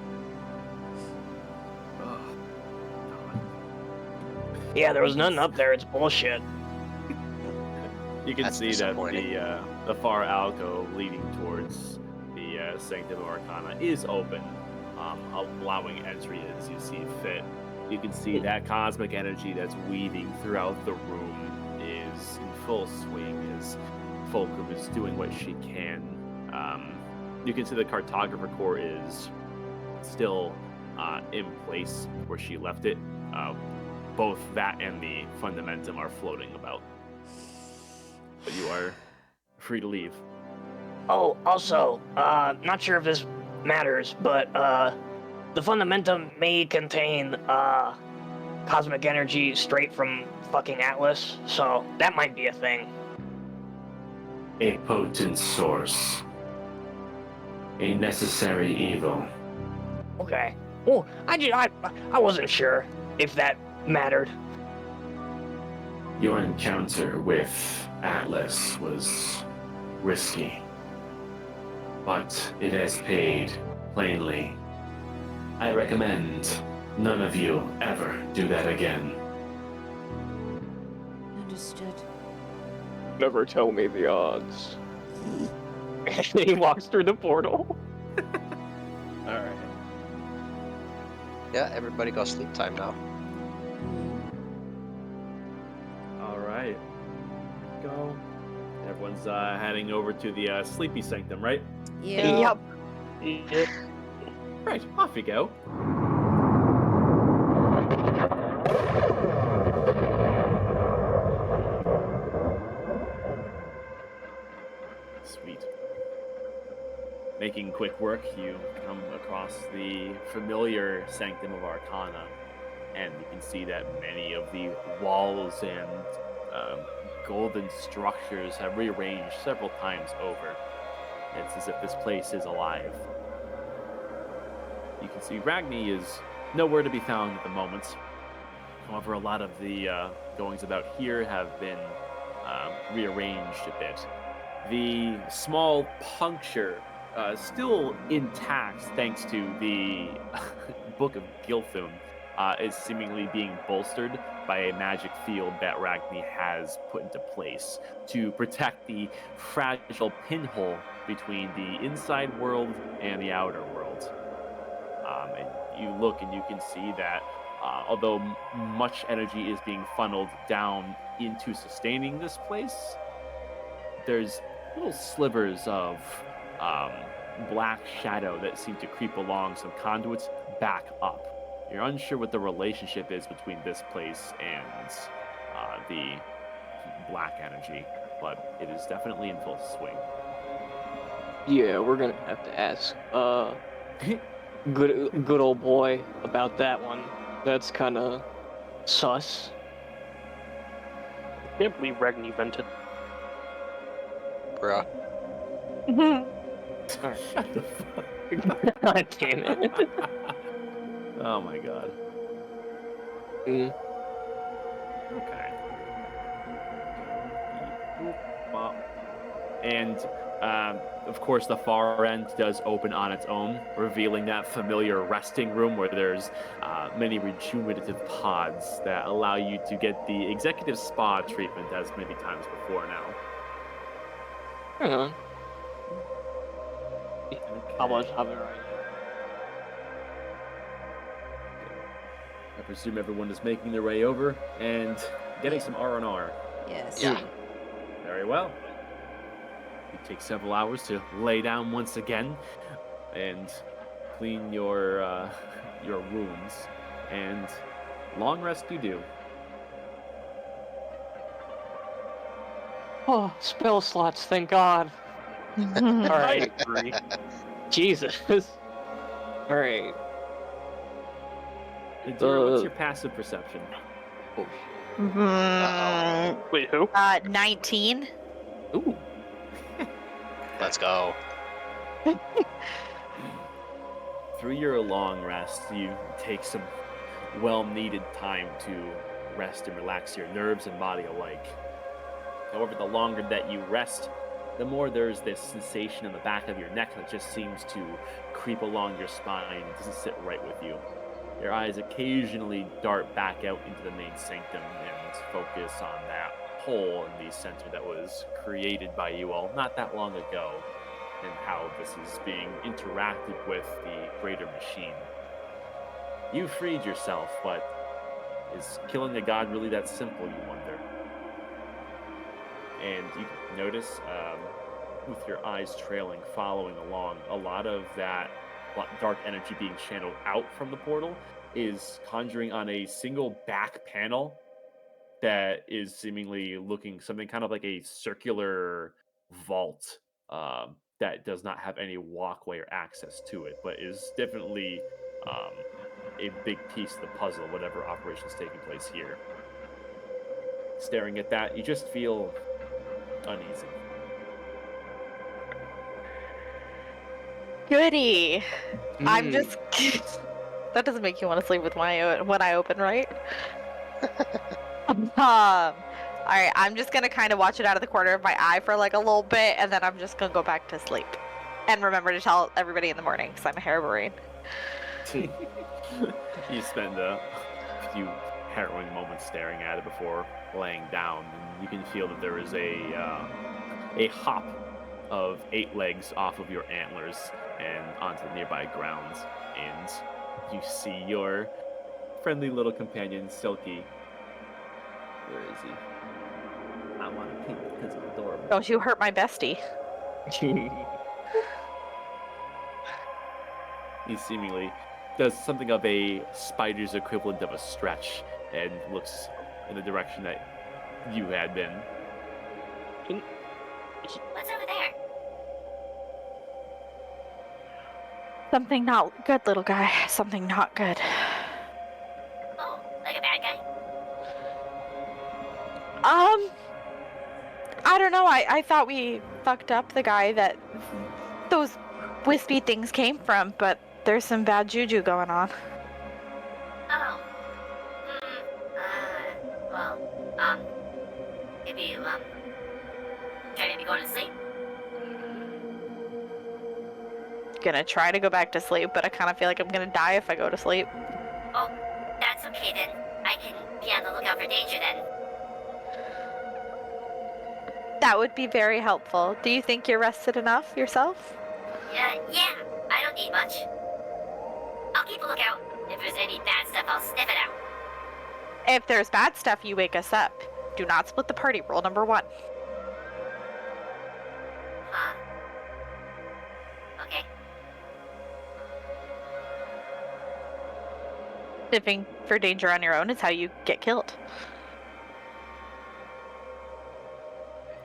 Oh, Yeah, there was nothing up there. It's bullshit. you can That's see that disappointing. the far alcove leading towards the Sanctum of Arcana is open, allowing entry as you see fit. You can see that cosmic energy that's weaving throughout the room is in full swing as Fulcrum is doing what she can. You can see the cartographer core is still in place where she left it. Both that and the fundamentum are floating about. but you are free to leave. Oh, also, not sure if this matters, but the Fundamentum may contain cosmic energy straight from fucking Atlas, so that might be a thing. A potent source. A necessary evil. Okay. Well, I wasn't sure if that mattered. Your encounter with Atlas was risky, but it has paid plainly. I recommend none of you ever do that again. Understood. Never tell me the odds. And he walks through the portal. All right. Yeah, everybody go sleep time now. All right. Go. Everyone's heading over to the Sleepy Sanctum, right? Yeah. Yep. Right. Off you go. Sweet. Making quick work, you come across the familiar Sanctum of Arcana, and you can see that many of the walls and golden structures have rearranged several times over. It's as if this place is alive. You can see Ragni is nowhere to be found at the moment. However, a lot of the goings about here have been rearranged a bit. The small puncture still intact thanks to the Book of Gilthum is seemingly being bolstered by a magic field that Ragni has put into place to protect the fragile pinhole between the inside world and the outer world. And you look and you can see that although much energy is being funneled down into sustaining this place, there's little slivers of black shadow that seem to creep along some conduits back up. You're unsure what the relationship is between this place and the black energy, but it is definitely in full swing. Yeah, we're gonna have to ask good old boy about that one. That's kind of sus. I can't believe Ragni vented. Bruh. Shut the fuck. God damn it. Oh my god. Mm. Okay. And of course, the far end does open on its own, revealing that familiar resting room where there's many rejuvenative pods that allow you to get the executive spa treatment as many times before now. Hang on. Okay. How much have it right I presume everyone is making their way over and getting some R&R. Yes. Yeah. Very well. You take several hours to lay down once again and clean your wounds, and long rest you do. Oh, spell slots, thank God. Alright. I agree. Jesus. Alright. Adira, what's your passive perception? Oh, Wait, who? 19. ooh. Let's go. Through your long rest, you take some well-needed time to rest and relax your nerves and body alike. However, the longer that you rest, the more there's this sensation in the back of your neck that just seems to creep along your spine. It doesn't sit right with you. Your eyes occasionally dart back out into the main sanctum and focus on that hole in the center that was created by you all not that long ago, and how this is being interacted with the greater machine. You freed yourself, but is killing a god really that simple, you wonder? And you notice, with your eyes trailing, following along, a lot of that dark energy being channeled out from the portal is conjuring on a single back panel that is seemingly looking something kind of like a circular vault that does not have any walkway or access to it, but is definitely um, a big piece of the puzzle, whatever operation is taking place here. Staring at that, you just feel uneasy. Goody. I'm Mm. just. That doesn't make you want to sleep with one eye open, right? All right. I'm just gonna kind of watch it out of the corner of my eye for like a little bit, and then I'm just gonna go back to sleep. And remember to tell everybody in the morning, because I'm a harebrain. You spend a few harrowing moments staring at it before laying down, and you can feel that there is a hop of 8 legs off of your antlers and onto the nearby grounds, and you see your friendly little companion, Silky. Where is he? I want a pink because it's adorable. Don't you hurt my bestie. He seemingly does something of a spider's equivalent of a stretch and looks in the direction that you had been. What's over there? Something not good, little guy. Something not good. Oh, like a bad guy? I don't know. I thought we fucked up the guy that those wispy things came from, but there's some bad juju going on. Oh. Well, if you, trying to be going to sleep? Gonna try to go back to sleep, but I kind of feel like I'm gonna die if I go to sleep. Oh, that's okay then. I can be on the lookout for danger then. That would be very helpful. Do you think you're rested enough yourself? Yeah, I don't need much. I'll keep a lookout. If there's any bad stuff, I'll sniff it out. If there's bad stuff, you wake us up. Do not split the party. Rule number 1. Huh. Okay. Sniffing for danger on your own is how you get killed.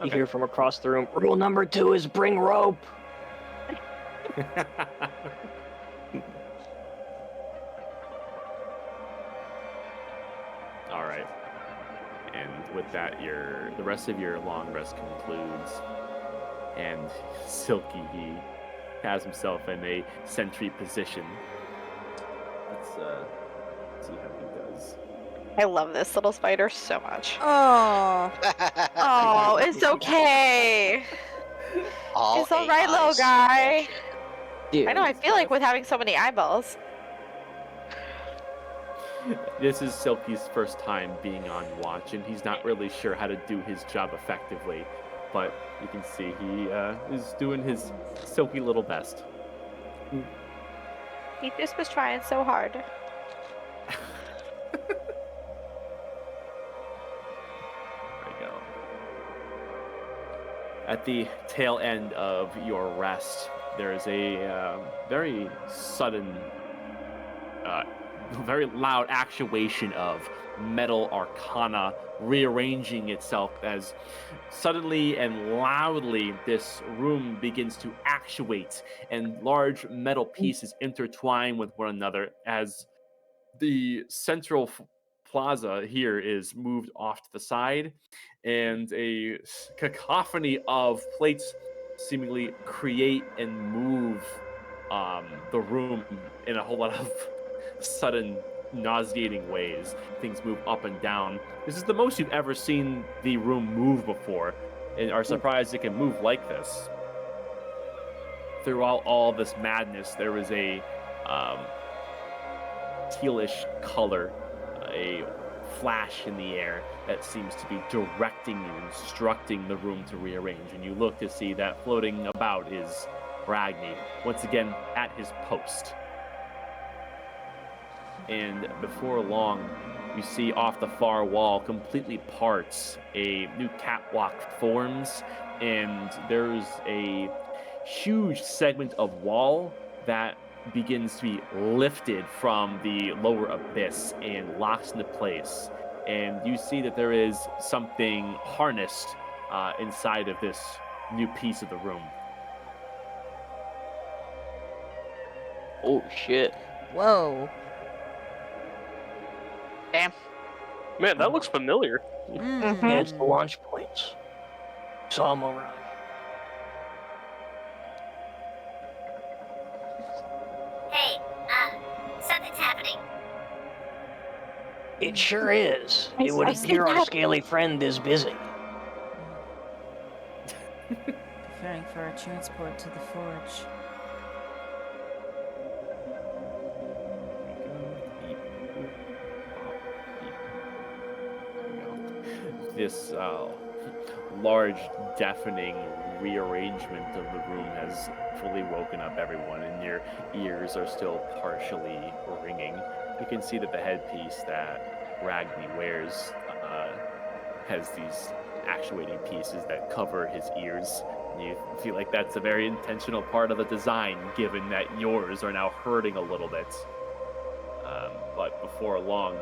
You hear from across the room, rule number 2 is bring rope. All right. And with that, the rest of your long rest concludes. And Silky, he has himself in a sentry position. Let's see how he does. I love this little spider so much. Oh. Oh, it's okay. All It's all 8 right, little eyes guy. watching. Yeah. I know, I feel like with having so many eyeballs. This is Silky's first time being on watch, and he's not really sure how to do his job effectively. But you can see he is doing his Silky little best. He just was trying so hard. There we go. At the tail end of your rest, there is a very sudden, very loud actuation of metal arcana rearranging itself as suddenly and loudly this room begins to actuate and large metal pieces intertwine with one another as the central plaza here is moved off to the side and a cacophony of plates seemingly create and move the room in a whole lot of sudden nauseating ways. Things move up and down. This is the most you've ever seen the room move before and are surprised it can move like this. Throughout all this madness, there is a tealish color, a flash in the air that seems to be directing you, instructing the room to rearrange. And you look to see that floating about is Ragni, once again at his post. And before long, you see off the far wall completely parts, a new catwalk forms, and there's a huge segment of wall that begins to be lifted from the lower abyss and locks into place. and you see that there is something harnessed inside of this new piece of the room. Oh shit. Whoa. Damn. Man, that looks familiar. Mm. Yeah, it's the launch points. Saw them around. Hey, something's happening. It sure is. It would I appear see our that. scaly friend is busy. Preparing for our transport to the forge. This large, deafening rearrangement of the room has fully woken up everyone, and your ears are still partially ringing. You can see that the headpiece that Ragni wears has these actuating pieces that cover his ears. You feel like that's a very intentional part of the design, given that yours are now hurting a little bit. But before long,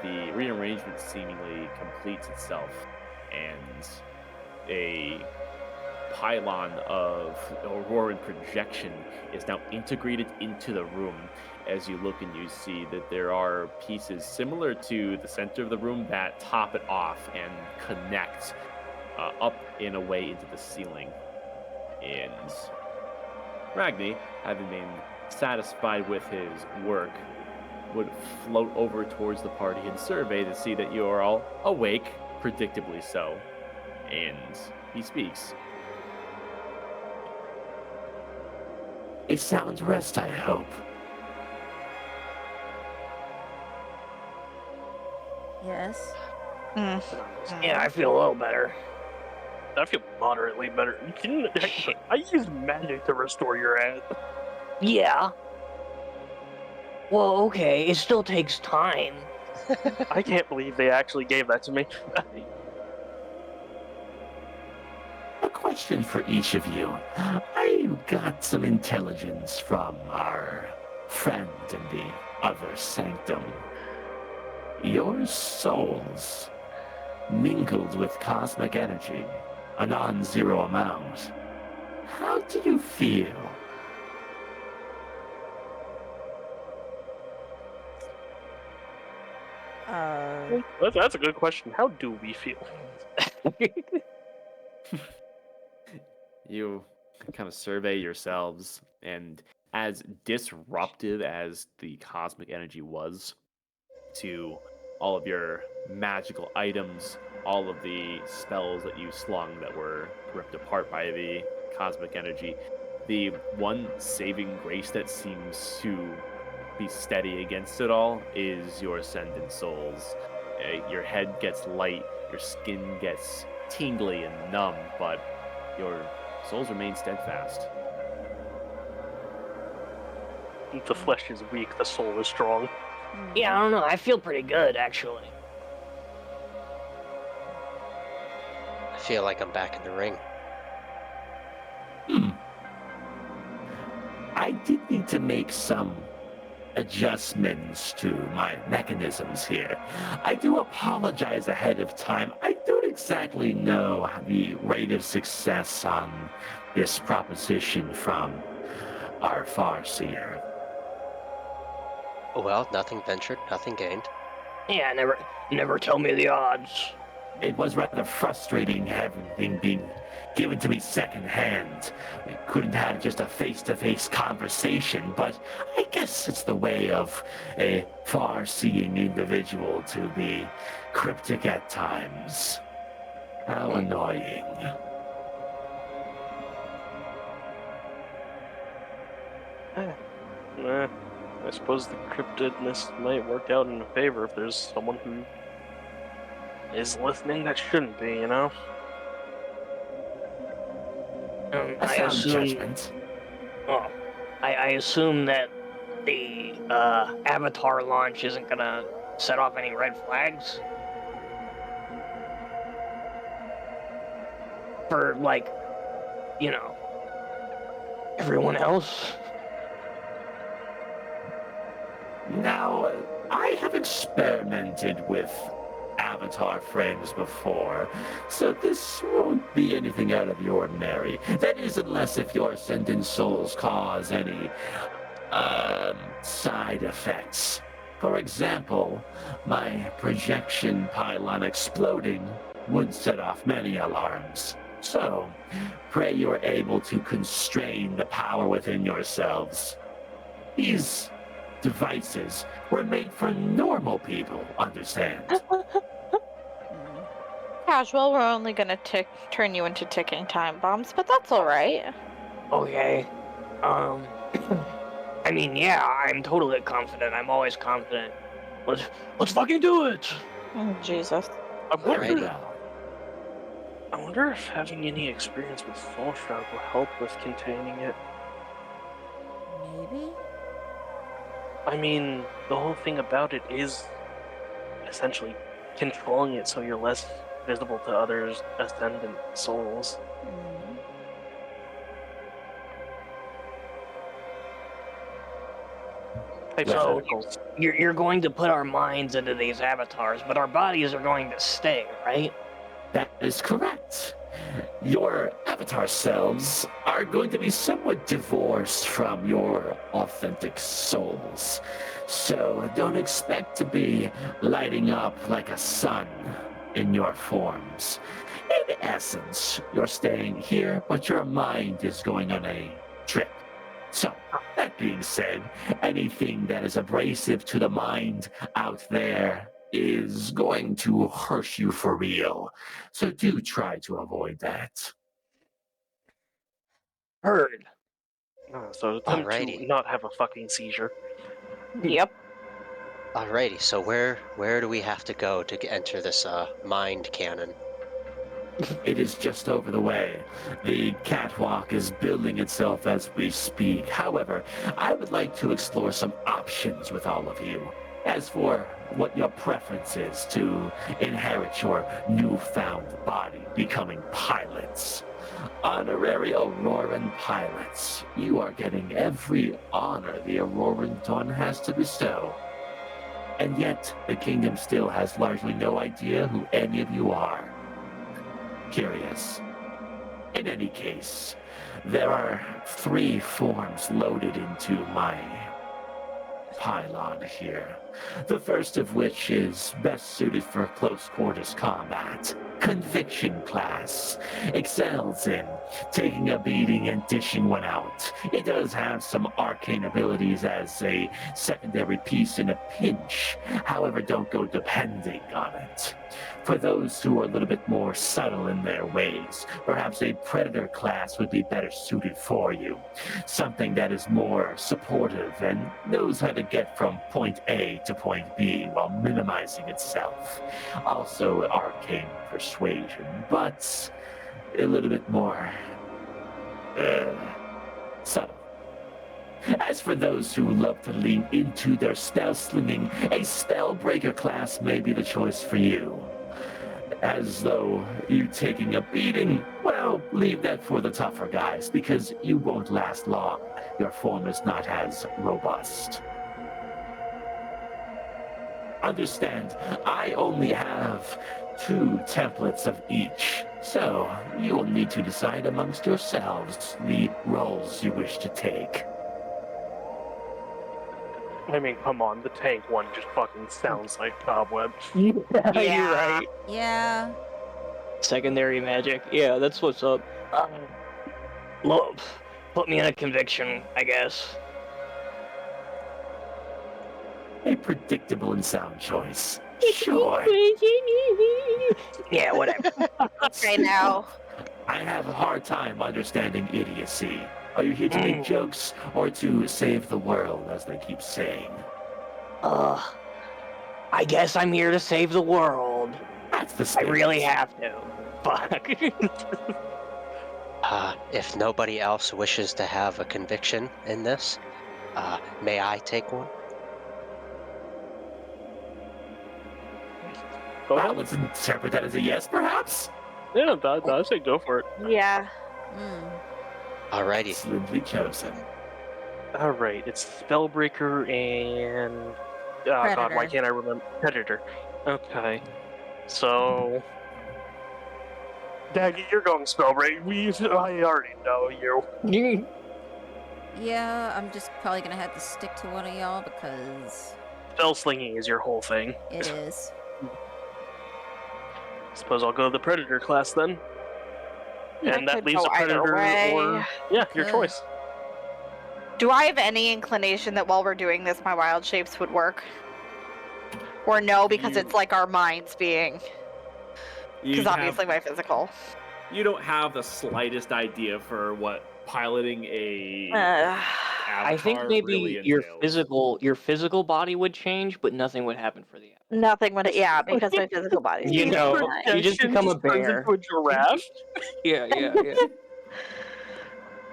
the rearrangement seemingly completes itself, and a pylon of auroran projection is now integrated into the room. As you look and you see that there are pieces similar to the center of the room that top it off and connect up in a way into the ceiling. And Ragni, having been satisfied with his work, would float over towards the party and survey to see that you are all awake, predictably so. And he speaks. A sound rest, I hope. Yes. Yeah, I feel a little better. I feel moderately better. I used magic to restore your ad. Yeah. Well, okay, it still takes time. I can't believe they actually gave that to me. A question for each of you. I got some intelligence from our friend in the other sanctum. Your souls mingled with cosmic energy, a non-zero amount. How do you feel? That's a good question. How do we feel? You kind of survey yourselves, and as disruptive as the cosmic energy was to all of your magical items, all of the spells that you slung that were ripped apart by the cosmic energy, the one saving grace that seems to be steady against it all is your ascendant souls. Your head gets light, your skin gets tingly and numb, but your souls remain steadfast. If the flesh is weak, the soul is strong. Yeah, I don't know. I feel pretty good, actually. I feel like I'm back in the ring. I did need to make some adjustments to my mechanisms here. I do apologize ahead of time. I don't exactly know the rate of success on this proposition from our Farseer. Well, nothing ventured, nothing gained. Yeah, never tell me the odds. It was rather frustrating everything being given to me secondhand. We couldn't have just a face-to-face conversation, but I guess it's the way of a far-seeing individual to be cryptic at times. How annoying. I suppose the cryptidness might work out in favor if there's someone who is listening that shouldn't be, you know? A I sound assume. judgment. Oh, I assume that the Avatar launch isn't gonna set off any red flags for, like, you know, everyone else. Now, I have experimented with avatar frames before, so this won't be anything out of the ordinary. That is, unless if your ascendant souls cause any side effects. For example, my projection pylon exploding would set off many alarms. So, pray you're able to constrain the power within yourselves. These devices were made for normal people, understand? Casual, we're only gonna turn you into ticking time bombs, but that's alright. Okay. I mean, yeah, I'm totally confident. I'm always confident. Let's fucking do it. Oh, Jesus. Alrighty. I wonder if having any experience with Soul Shroud will help with containing it. Maybe? I mean, the whole thing about it is essentially controlling it so you're less visible to others' ascendant souls. Mm. So Hypotheticals. you're going to put our minds into these avatars, but our bodies are going to stay, right? That is correct. Your avatar selves are going to be somewhat divorced from your authentic souls. So don't expect to be lighting up like a sun in your forms. In essence, you're staying here, but your mind is going on a trip. So, that being said, anything that is abrasive to the mind out there is going to hurt you for real. So do try to avoid that. Heard. So attempt to Alrighty. not have a fucking seizure. Yep. Alrighty, so where do we have to go to enter this mind cannon? It is just over the way. The catwalk is building itself as we speak. However, I would like to explore some options with all of you. As for what your preference is to inherit your newfound body, becoming pilots. Honorary Auroran pilots, you are getting every honor the Auroran Dawn has to bestow. And yet, the kingdom still has largely no idea who any of you are. Curious. In any case, there are 3 forms loaded into my pylon here. The first of which is best suited for close quarters combat. Conviction class. Excels in taking a beating and dishing one out. It does have some arcane abilities as a secondary piece in a pinch. However, don't go depending on it. For those who are a little bit more subtle in their ways, perhaps a predator class would be better suited for you. Something that is more supportive and knows how to get from point A to point B while minimizing itself. Also arcane persuasion, but a little bit more subtle. As for those who love to lean into their spell slinging, a spellbreaker class may be the choice for you. As though you taking a beating, well, leave that for the tougher guys, because you won't last long. Your form is not as robust. Understand, I only have 2 templates of each, so you will need to decide amongst yourselves the roles you wish to take. I mean, come on, the tank one just fucking sounds like Cobweb. Yeah, Yeah. you're right. Yeah. Secondary magic. Yeah, that's what's up. Look, put me in a conviction, I guess. A predictable and sound choice. Sure. Yeah, whatever. Okay, now. I have a hard time understanding idiocy. Are you here to make jokes or to save the world, as they keep saying? I guess I'm here to save the world. That's the I spirit. really have to. Fuck. If nobody else wishes to have a conviction in this, may I take one? Go Well, ahead. let's interpret that as a yes, perhaps? Yeah, I say go for it. Yeah. Mm. Alrighty. Excellently chosen. Alright, it's Spellbreaker and... Oh god, why Predator. can't I remember? Predator. Okay. So, Daggy, you're going spell break. I already know you. Yeah, I'm just probably gonna have to stick to one of y'all because Spell slinging is your whole thing. it is. Suppose I'll go to the Predator class then. And I that could leaves go a either Predator way. or... Yeah, your Good. choice. Do I have any inclination that while we're doing this, my wild shapes would work? Or no, because it's like our minds being. Because obviously my physical. You don't have the slightest idea for what piloting a I think avatar maybe really entails. your physical body would change, but nothing would happen for the app. Nothing would. Yeah, because my physical body's You know, you just Projection become a turns bear. into a giraffe. Yeah.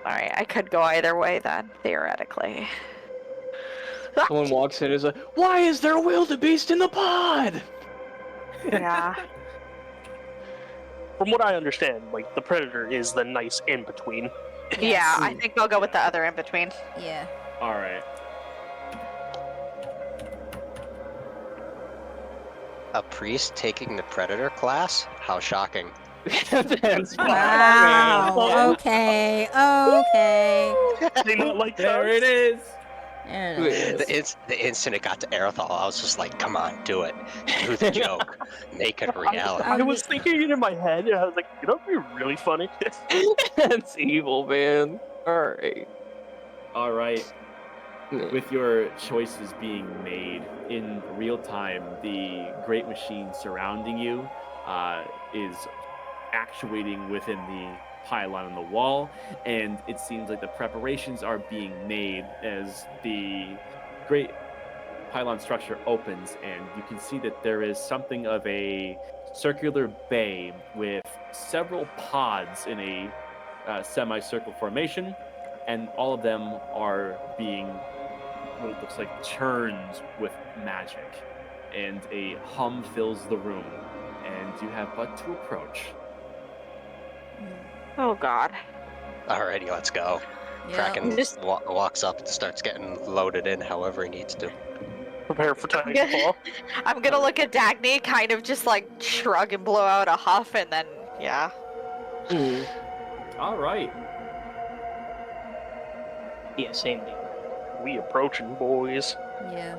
All right, I could go either way then, theoretically. Someone walks in and is like, "Why is there a wildebeest in the pod?" Yeah. From what I understand, like, the Predator is the nice in-between. Yes. Yeah, I think I'll go with the other in between. Yeah. All right. A priest taking the predator class? How shocking. That's Wow. Okay. Okay. They not like There thugs? it is. There it is. The instant it got to Aerothal, I was just like, come on, do it. Do the joke. Make it reality. I was thinking it in my head, and I was like, you know, it'd be really funny. That's evil, man. Alright. All right. With your choices being made in real time, the great machine surrounding you is actuating within the pylon on the wall, and it seems like the preparations are being made as the great pylon structure opens, and you can see that there is something of a circular bay with several pods in a semicircle formation, and all of them are being what it looks like churned with magic, and a hum fills the room, and you have but to approach. Oh God. Alrighty, let's go. Yeah. Kraken walks up and starts getting loaded in however he needs to. Prepare for Titanfall. I'm gonna look at Dagny, kind of just like shrug and blow out a huff, and then yeah. All right. Yeah, same deal. We approaching, boys. Yeah.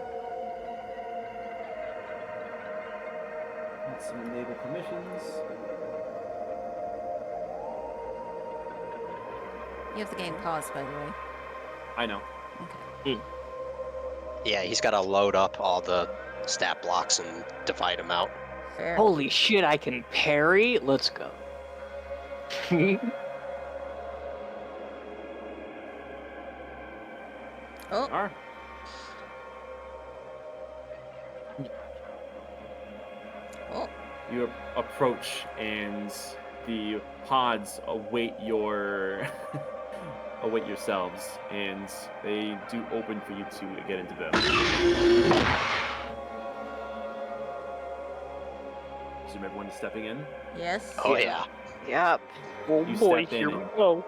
Let's enable permissions. You have the game paused, by the way. I know. Okay. Yeah, he's got to load up all the stat blocks and divide them out. Fair. Holy shit, I can parry? Let's go. Oh. All right. Oh. You approach, and the pods await your yourselves, and they do open for you to get into them. Assume everyone's stepping in. Yes. Oh, yeah. Yep. Oh You boy, step in here we and- go.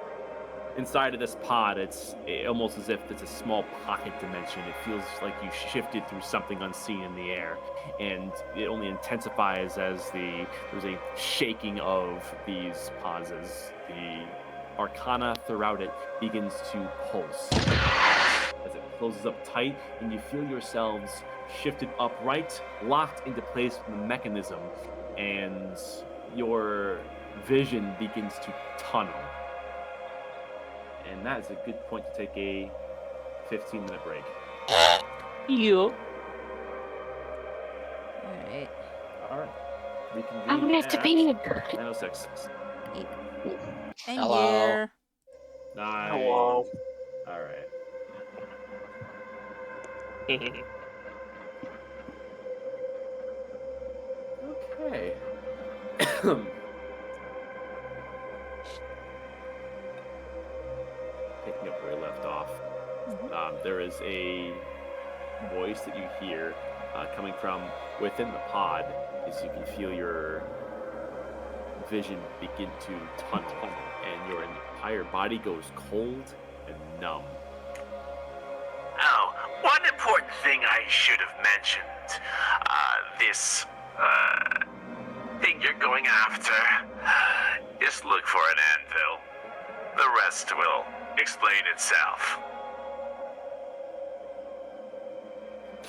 Inside of this pod, it's almost as if it's a small pocket dimension. It feels like you shifted through something unseen in the air, and it only intensifies as there's a shaking of these pods as the arcana throughout it begins to pulse. As it closes up tight, and you feel yourselves shifted upright, locked into place from the mechanism, and your vision begins to tunnel. And that is a good point to take a 15-minute break. Yeah. Alright. All right. Reconvene I'm gonna have to at pee. 9:06. And Hello. here. Nice. Hello. All right. Okay. Picking up where we left off. There is a voice that you hear coming from within the pod as you can feel your vision begin to tunnel and your entire body goes cold and numb. Oh, one important thing I should have mentioned. thing you're going after? Just look for an anvil. The rest will explain itself.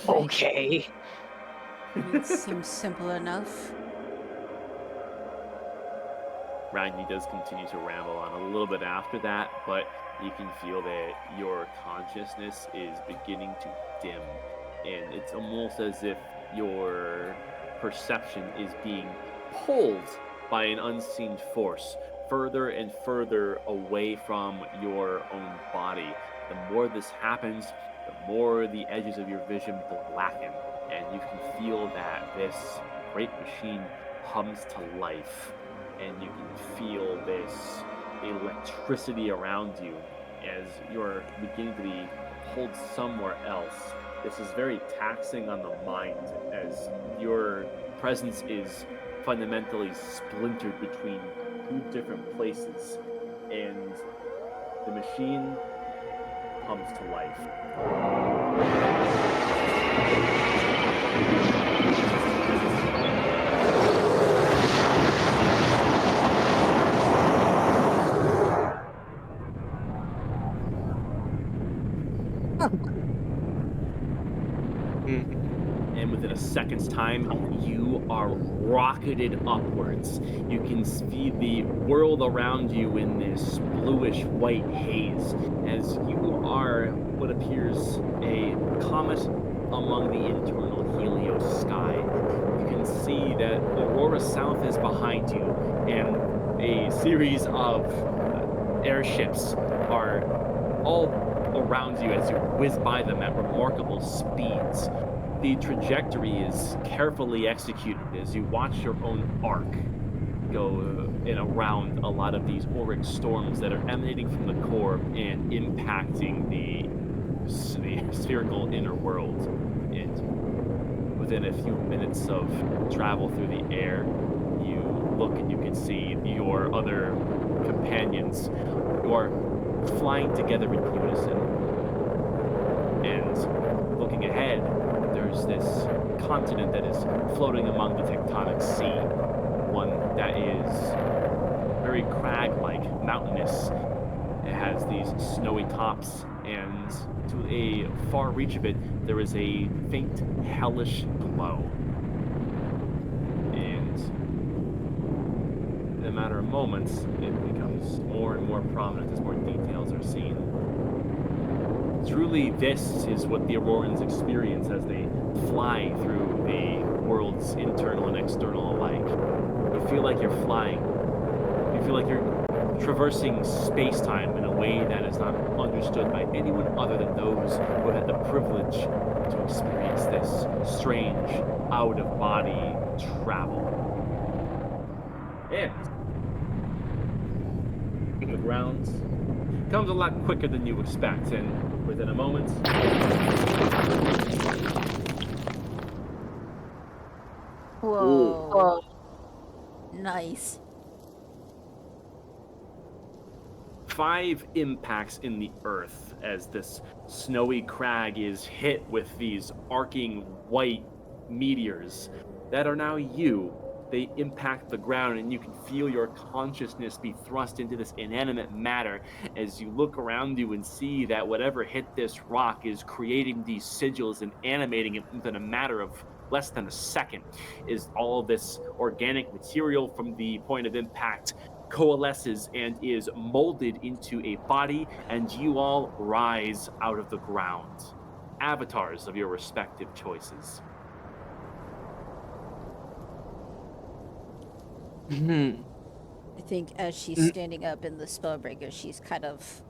Okay. It seems simple enough. Ragni does continue to ramble on a little bit after that, but you can feel that your consciousness is beginning to dim, and it's almost as if your perception is being pulled by an unseen force further and further away from your own body. The more this happens, the more the edges of your vision blacken, and you can feel that this great machine hums to life, and you can feel this electricity around you as you're beginning to be pulled somewhere else. This is very taxing on the mind, as your presence is fundamentally splintered between two different places, and the machine comes to life. And within a second's time, you are rocketed upwards. You can see the world around you in this bluish white haze, as you are what appears a comet among the internal Helios sky. You can see that Aurora South is behind you, and a series of airships are all around you as you whiz by them at remarkable speeds. The trajectory is carefully executed as you watch your own arc go in around a lot of these auric storms that are emanating from the core and impacting the spherical inner world. And within a few minutes of travel through the air, you look and you can see your other companions who are flying together in unison. And looking ahead, there's this continent that is floating among the tectonic sea, one that is very crag-like, mountainous. It has these snowy tops, and to a far reach of it, there is a faint, hellish glow. And in a matter of moments, it becomes more and more prominent as more details are seen. Truly, this is what the Aurorans experience as they fly through the world's internal and external alike. You feel like you're flying. You feel like you're traversing space-time in a way that is not understood by anyone other than those who had the privilege to experience this strange, out-of-body travel. And the ground comes a lot quicker than you expect, and within a moment, Whoa. Nice. 5 impacts in the earth as this snowy crag is hit with these arcing white meteors that are now you. They impact the ground, and you can feel your consciousness be thrust into this inanimate matter as you look around you and see that whatever hit this rock is creating these sigils and animating it within a matter of less than a second. Is all this organic material from the point of impact coalesces and is molded into a body, and you all rise out of the ground. Avatars of your respective choices. I think as she's standing up in the Spellbreaker, she's kind of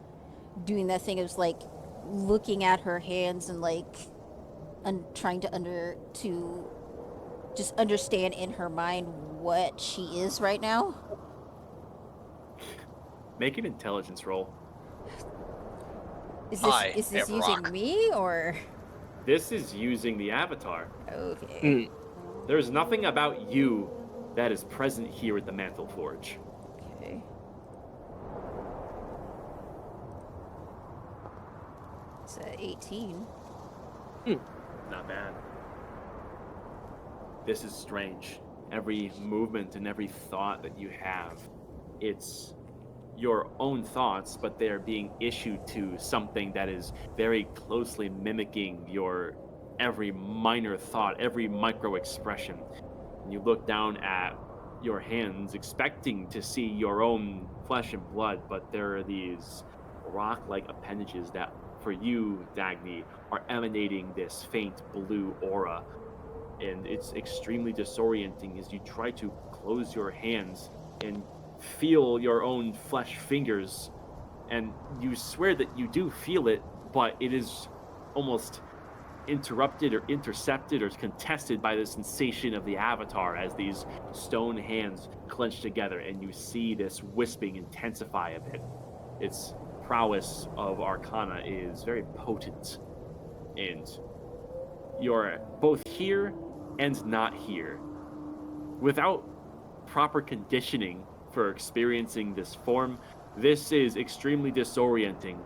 doing that thing of like looking at her hands and like trying to just understand in her mind what she is right now. Make an intelligence roll. Is I this am using rock. me or? This is using the avatar. Okay. There's nothing about you that is present here at the Mantle Forge. Okay. It's 18. Not bad. This is strange. every movement and every thought that you have, it's your own thoughts, but they're being issued to something that is very closely mimicking your every minor thought, every micro expression. And you look down at your hands, expecting to see your own flesh and blood, but there are these rock like appendages that, for you, Dagny, are emanating this faint blue aura. And it's extremely disorienting as you try to close your hands and feel your own flesh fingers, and you swear that you do feel it, but it is almost interrupted or intercepted or contested by the sensation of the avatar as these stone hands clench together, and you see this wisping intensify a bit. Its prowess of arcana is very potent, and you're both here and not here. Without proper conditioning for experiencing this form, this is extremely disorienting.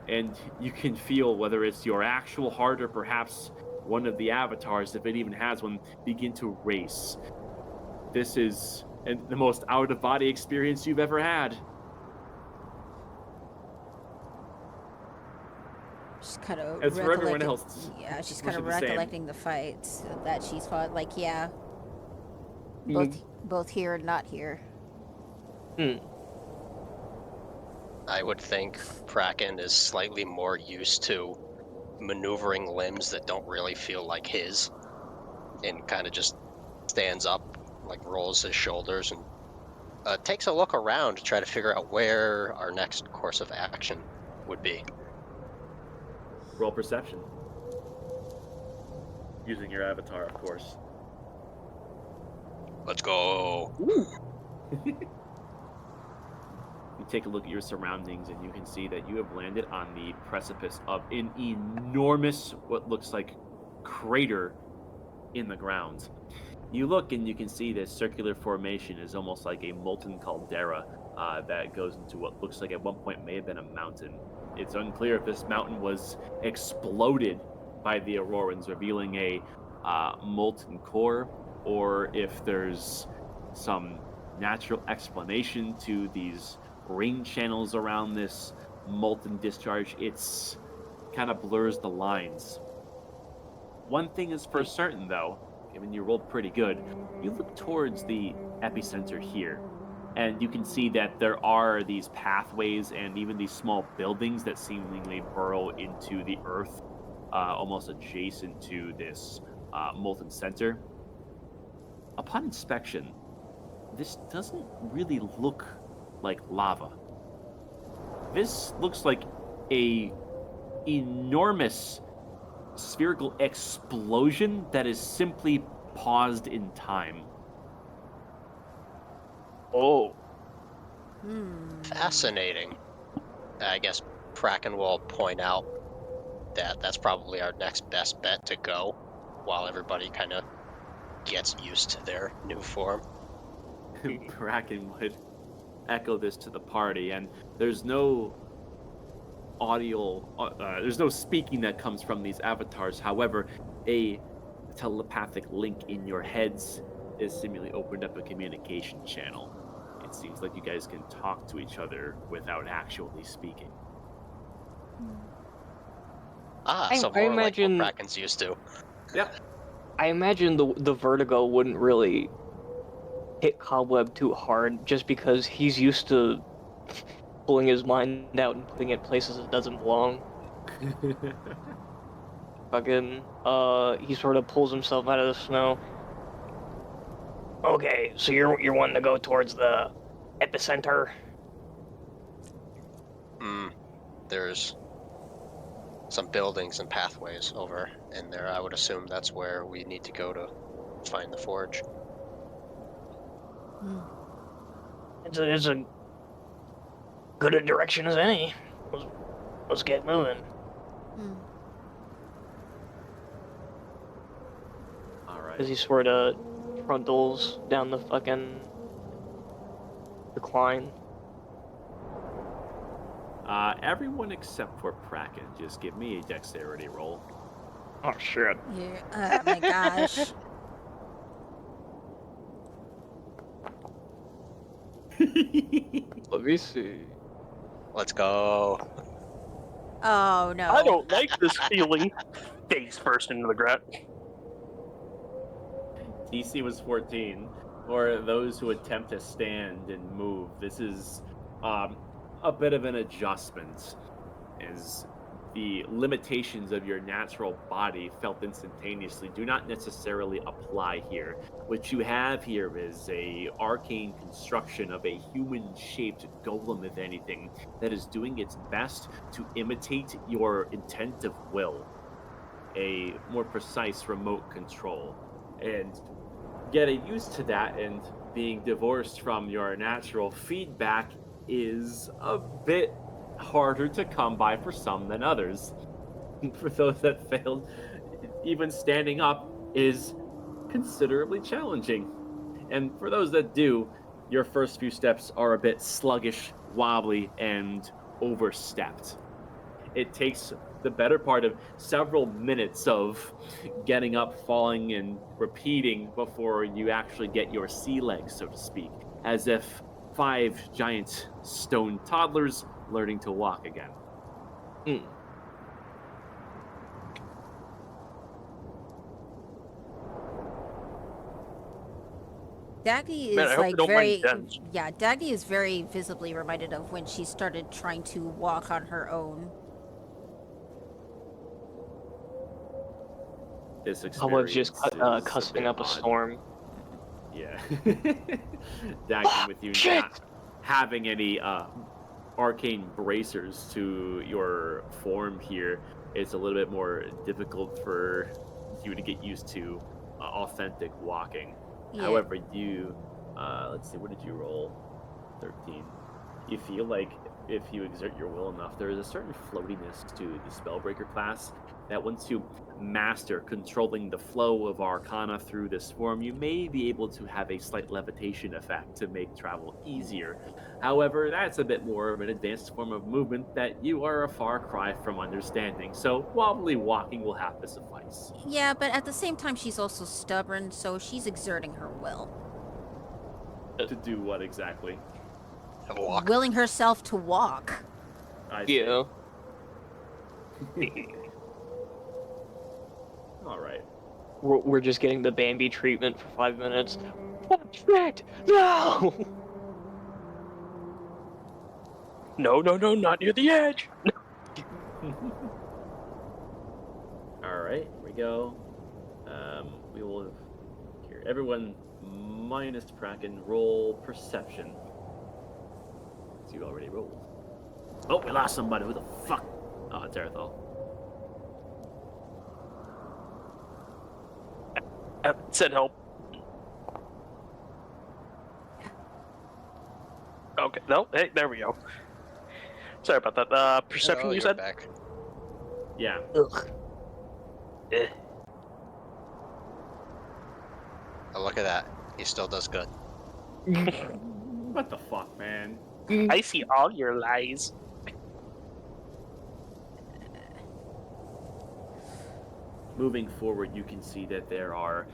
And you can feel whether it's your actual heart or perhaps one of the avatars, if it even has one, begin to race. This is the most out-of-body experience you've ever had. She's kind of As for everyone else, yeah, she's much kind of of the same. recollecting the fights that she's fought. Like, yeah, Mm. both here and not here. I would think Kraken is slightly more used to maneuvering limbs that don't really feel like his, and kind of just stands up, like rolls his shoulders, and takes a look around to try to figure out where our next course of action would be. Roll perception. Using your avatar, of course. Let's go. You take a look at your surroundings and you can see that you have landed on the precipice of an enormous, what looks like crater in the ground. You look and you can see this circular formation is almost like a molten caldera that goes into what looks like at one point may have been a mountain. It's unclear if this mountain was exploded by the Aurorans, revealing a molten core, or if there's some natural explanation to these rain channels around this molten discharge. It's kind of blurs the lines. One thing is for certain, though, given you rolled pretty good, you look towards the epicenter here, and you can see that there are these pathways and even these small buildings that seemingly burrow into the earth, almost adjacent to this molten center. Upon inspection, this doesn't really look like lava. This looks like a enormous spherical explosion that is simply paused in time. Oh. Fascinating. I guess Kraken will point out that that's probably our next best bet to go, while everybody kind of gets used to their new form. Kraken would echo this to the party, and there's no audio, there's no speaking that comes from these avatars. However, a telepathic link in your heads is seemingly opened up a communication channel. It seems like you guys can talk to each other without actually speaking. So I more imagine- like what Kraken's used to. Yep. I imagine the vertigo wouldn't really hit Cobweb too hard, just because he's used to pulling his mind out and putting it places it doesn't belong. Fucking, he sort of pulls himself out of the snow. Okay, so you're wanting to go towards the epicenter? There's some buildings and pathways over in there. I would assume that's where we need to go to find the forge. It's a good a direction as any. Let's get moving. All As he right. sort of frontals down the fucking decline. Everyone except for Kraken, just give me a dexterity roll. Oh shit. Yeah. Oh my gosh. Let me see. Let's go. Oh no. I don't like this feeling. Face first into the ground. DC was 14. For those who attempt to stand and move, this is a bit of an adjustment, as the limitations of your natural body felt instantaneously do not necessarily apply here. What you have here is a arcane construction of a human-shaped golem, if anything, that is doing its best to imitate your intent of will, a more precise remote control. And getting used to that and being divorced from your natural feedback is a bit harder to come by for some than others. For those that failed, even standing up is considerably challenging. And for those that do, your first few steps are a bit sluggish, wobbly, and overstepped. It takes the better part of several minutes of getting up, falling, and repeating before you actually get your sea legs, so to speak, as if 5 giant stone toddlers learning to walk again. Mm. Dagny Man, is I hope you like don't mind very, dents. yeah. Dagny is very visibly reminded of when she started trying to walk on her own. This Someone's experience just is a cussing bit up a odd. storm. Yeah. Dagging with you Shit! not having any arcane bracers to your form here, it's a little bit more difficult for you to get used to authentic walking. Yeah. However, you, let's see, what did you roll? 13. You feel like if you exert your will enough, there is a certain floatiness to the Spellbreaker class that once you master controlling the flow of Arcana through this form, you may be able to have a slight levitation effect to make travel easier. However, that's a bit more of an advanced form of movement that you are a far cry from understanding, so wobbly walking will have to suffice. Yeah, but at the same time, she's also stubborn, so she's exerting her will. To do what exactly? Walk. Willing herself to walk. I see. Yeah. All right. We're just getting the Bambi treatment for 5 minutes. Watch that! No! No, not near the edge. All right, here we go. We will here. Everyone minus Kraken roll perception. So you already rolled. Oh, we lost somebody. Who the fuck? Oh, it's Erthal. Said help. Okay, no, hey, there we go. Sorry about that. Perception, Oh, you you're said? back. Yeah. Ugh. Oh, look at that. He still does good. What the fuck, man? I see all your lies. Moving forward, you can see that there are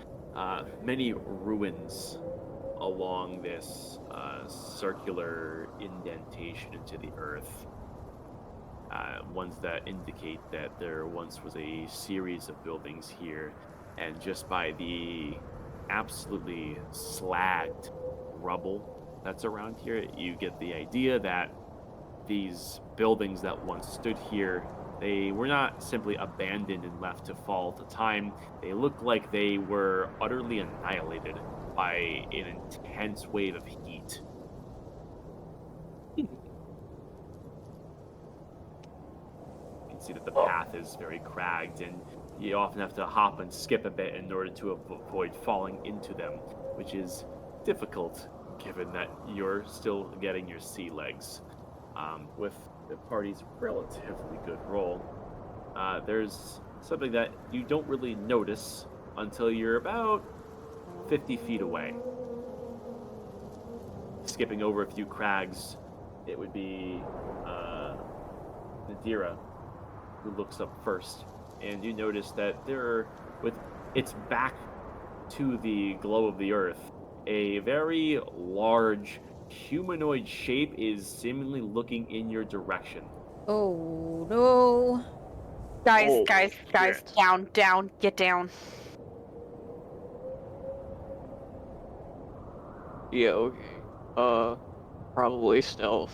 many ruins along this circular indentation into the earth. Ones that indicate that there once was a series of buildings here, and just by the absolutely slagged rubble that's around here, you get the idea that these buildings that once stood here, they were not simply abandoned and left to fall to time. They look like they were utterly annihilated by an intense wave of heat. You can see that the path is very cragged, and you often have to hop and skip a bit in order to avoid falling into them, which is difficult given that you're still getting your sea legs. With the party's relatively good roll, there's something that you don't really notice until you're about 50 feet away. Skipping over a few crags, it would be Nadira who looks up first, and you notice that there are, with its back to the glow of the earth, a very large humanoid shape is seemingly looking in your direction. Oh no. Guys, Holy guys, shit. down, get down. Yeah, okay. Probably stealth.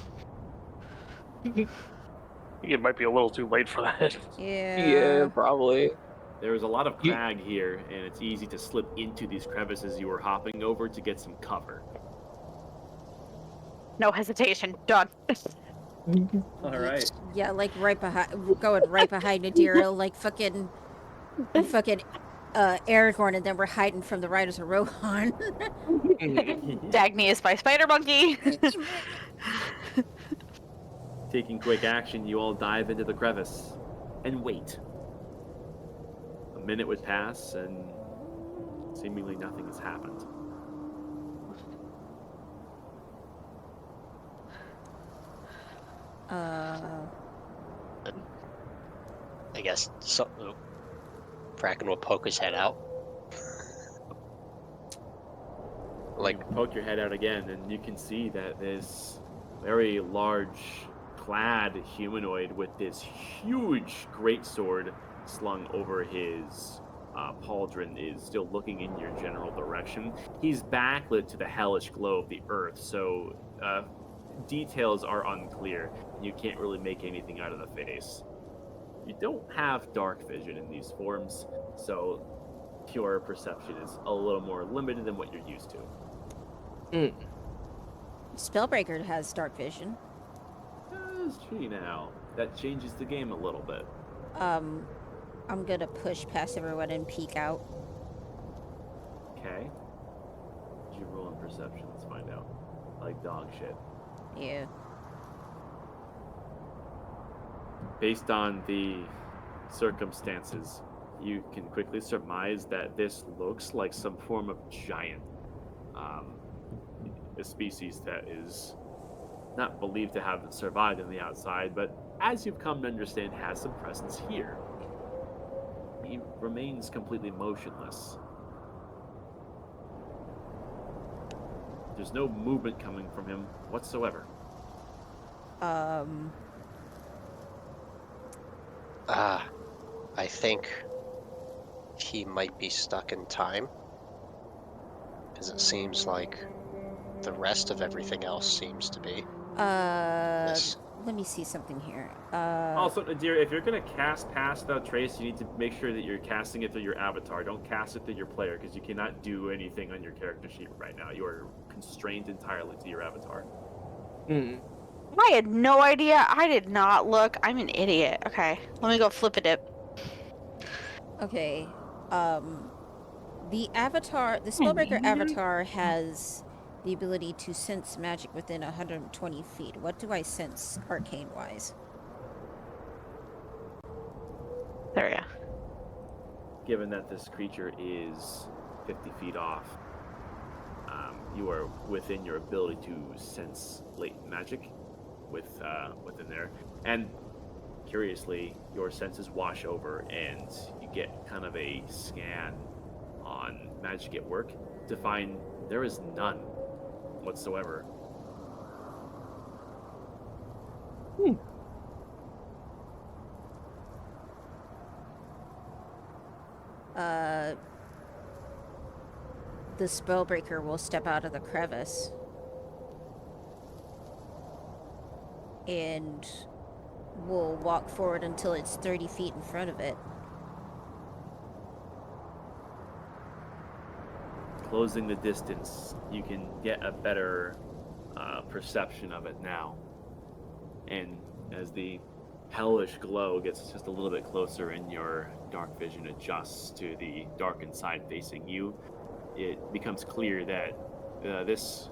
It might be a little too late for that. Yeah, Yeah. probably. There is a lot of You, crag here, and it's easy to slip into these crevices you were hopping over to get some cover. No hesitation. Done. All right. Yeah, like right behind, going right behind Nadira, like fucking Aragorn, and then we're hiding from the Riders of Rohan. Dagny is my spider monkey. Taking quick action, you all dive into the crevice and wait. A minute would pass, and seemingly nothing has happened. I guess Kraken will poke his head out. Like, you poke your head out again, and you can see that this very large, clad humanoid with this huge greatsword slung over his pauldron is still looking in your general direction. He's backlit to the hellish glow of the earth, so details are unclear. You can't really make anything out of the face. You don't have dark vision in these forms, so your perception is a little more limited than what you're used to. Spellbreaker has dark vision. That's true now. That changes the game a little bit. I'm gonna push past everyone and peek out. Okay. Did you roll in perception? Let's find out. Like dog shit. Yeah. Based on the circumstances, you can quickly surmise that this looks like some form of giant. A species that is not believed to have survived on the outside, but as you've come to understand, has some presence here. He remains completely motionless. There's no movement coming from him whatsoever. I think he might be stuck in time. Because it seems like the rest of everything else seems to be. Yes. Let me see something here. Also, Nadir, if you're going to cast Pass Without Trace, you need to make sure that you're casting it through your avatar. Don't cast it through your player, because you cannot do anything on your character sheet right now. You are constrained entirely to your avatar. I had no idea. I did not look. I'm an idiot. Okay, let me go flip a dip. Okay. The Spellbreaker avatar has the ability to sense magic within 120 feet. What do I sense arcane-wise? There we go. Given that this creature is 50 feet off, you are within your ability to sense latent magic within there. And curiously, your senses wash over and you get kind of a scan on magic at work to find there is none whatsoever. The Spellbreaker will step out of the crevice and will walk forward until it's 30 feet in front of it. Closing the distance, you can get a better perception of it now. And as the hellish glow gets just a little bit closer and your dark vision adjusts to the darkened side facing you, it becomes clear that this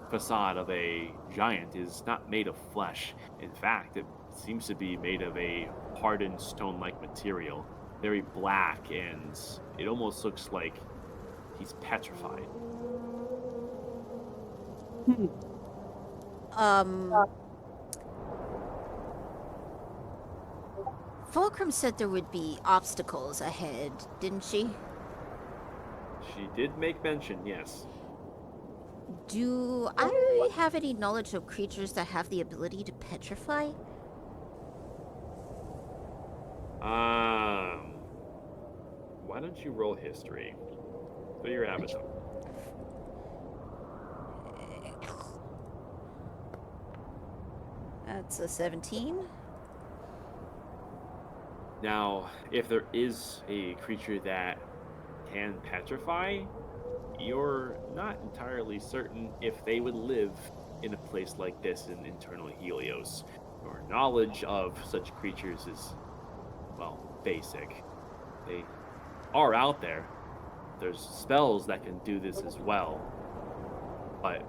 facade of a giant is not made of flesh. In fact, it seems to be made of a hardened stone-like material, very black, and it almost looks like he's petrified. Fulcrum said there would be obstacles ahead, didn't she? She did make mention, yes. Do I have any knowledge of creatures that have the ability to petrify? Why don't you roll history? So your avatar. That's a 17. Now, if there is a creature that can petrify, you're not entirely certain if they would live in a place like this in internal Helios. Your knowledge of such creatures is, well, basic. They are out there. There's spells that can do this as well. But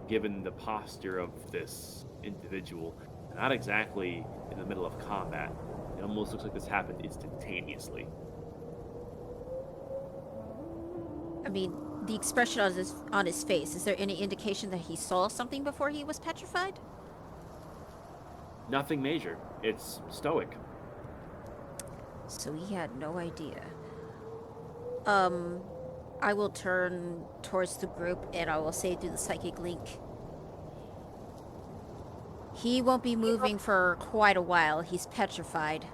given the posture of this individual, not exactly in the middle of combat, it almost looks like this happened instantaneously. I mean, the expression on his face, is there any indication that he saw something before he was petrified? Nothing major. It's stoic. So he had no idea. I will turn towards the group and I will say through the psychic link, he won't be moving for quite a while. He's petrified.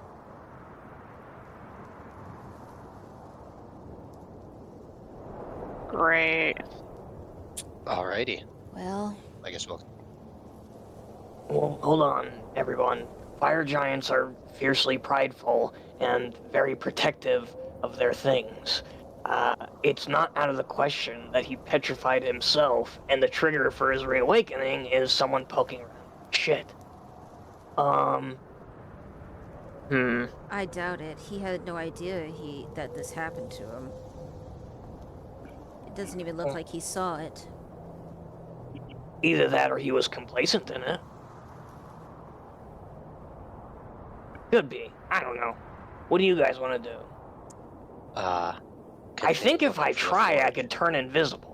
Great. Alrighty. Well, I guess we'll. Well, hold on, everyone. Fire giants are fiercely prideful and very protective of their things. It's not out of the question that he petrified himself, and the trigger for his reawakening is someone poking around. Shit. I doubt it. He had no idea that this happened to him. It doesn't even look like he saw it. Either that or he was complacent in it. Could be. I don't know. What do you guys want to do? I think if I try, I could turn invisible.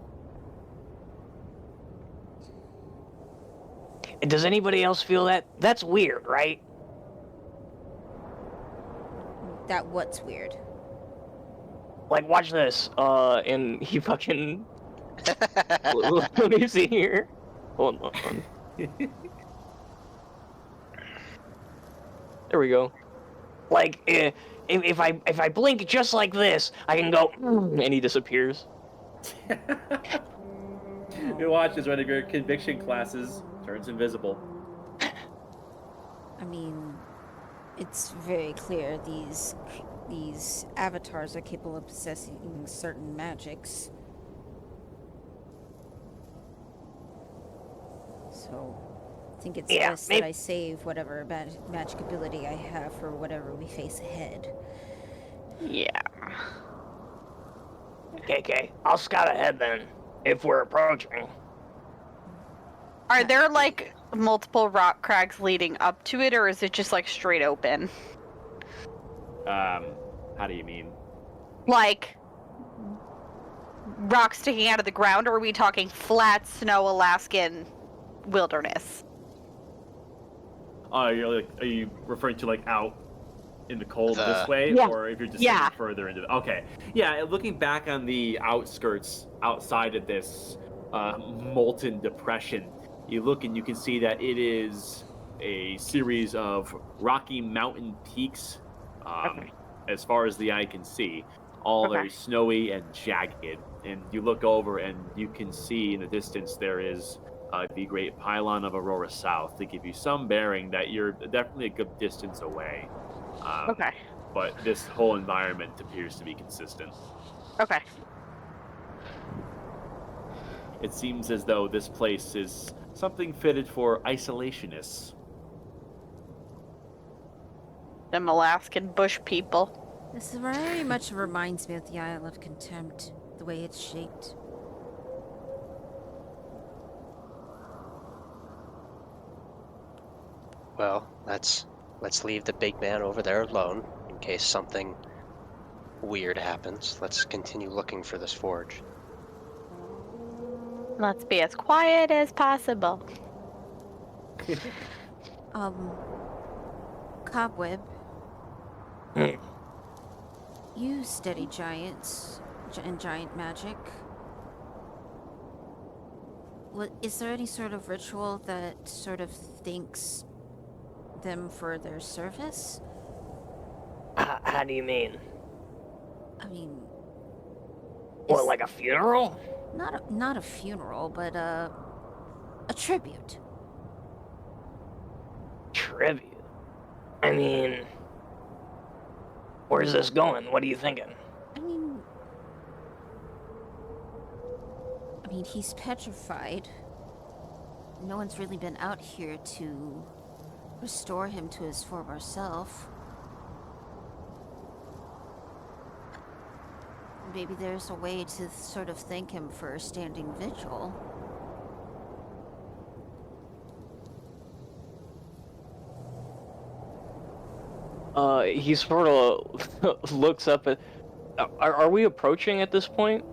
Does anybody else feel that? That's weird, right? That what's weird? Like, watch this. And he fucking... Let me see here. Hold on. There we go. Like, if I blink just like this, I can go, and he disappears. You watch as one of your conviction classes turns invisible. I mean, it's very clear these avatars are capable of possessing certain magics. So, I think it's best that I save whatever magic ability I have for whatever we face ahead. Yeah. Okay. I'll scout ahead then, if we're approaching. Are there, like, multiple rock crags leading up to it, or is it just, like, straight open? How do you mean? Like, rocks sticking out of the ground, or are we talking flat, snow, Alaskan wilderness? Are you referring to, like, out in the cold this way? Yeah. Or if you're just Yeah. further into the... Okay. Yeah, looking back on the outskirts outside of this molten depression, you look and you can see that it is a series of rocky mountain peaks as far as the eye can see, all very snowy and jagged. And you look over and you can see in the distance there is the great pylon of Aurora South to give you some bearing that you're definitely a good distance away. But this whole environment appears to be consistent. Okay. It seems as though this place is something fitted for isolationists. Them Alaskan bush people. This very much reminds me of the Isle of Contempt, the way it's shaped. Well, let's leave the big man over there alone in case something weird happens. Let's continue looking for this forge. Let's be as quiet as possible. Cobweb. You study giants and giant magic. Is there any sort of ritual that sort of thanks them for their service? How do you mean? I mean, What, like a funeral? not a funeral, but a tribute. Tribute? I mean, where's this going? What are you thinking? I mean, he's petrified. No one's really been out here to restore him to his former self. Maybe there's a way to sort of thank him for standing vigil. He sort of looks up at... Are we approaching at this point?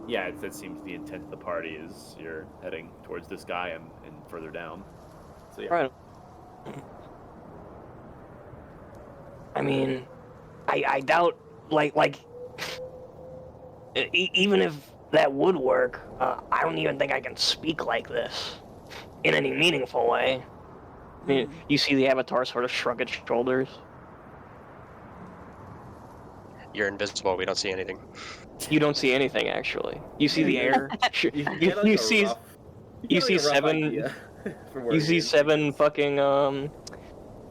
Yeah, that seems the intent of the party is you're heading towards this guy and further down. So yeah. Right. I mean, I doubt, even if that would work, I don't even think I can speak like this in any meaningful way. I mean, you see the Avatar sort of shrug its shoulders. You're invisible. We don't see anything. You don't see anything, actually. You see the air. You see seven. You see seven fucking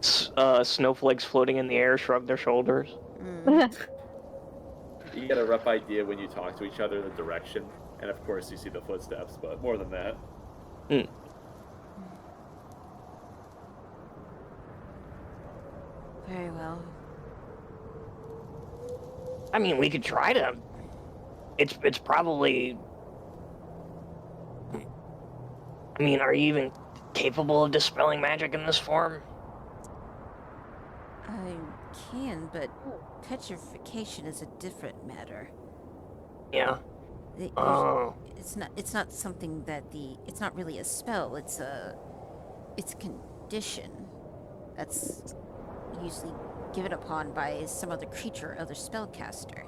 snowflakes floating in the air. Shrug their shoulders. You get a rough idea when you talk to each other the direction, and of course you see the footsteps. But more than that. Very well. I mean, we could try to. It's probably. I mean, are you even capable of dispelling magic in this form? I can, but petrification is a different matter. Yeah. It's not something that it's not really a spell. It's a condition that's usually given upon by some other creature or other spellcaster.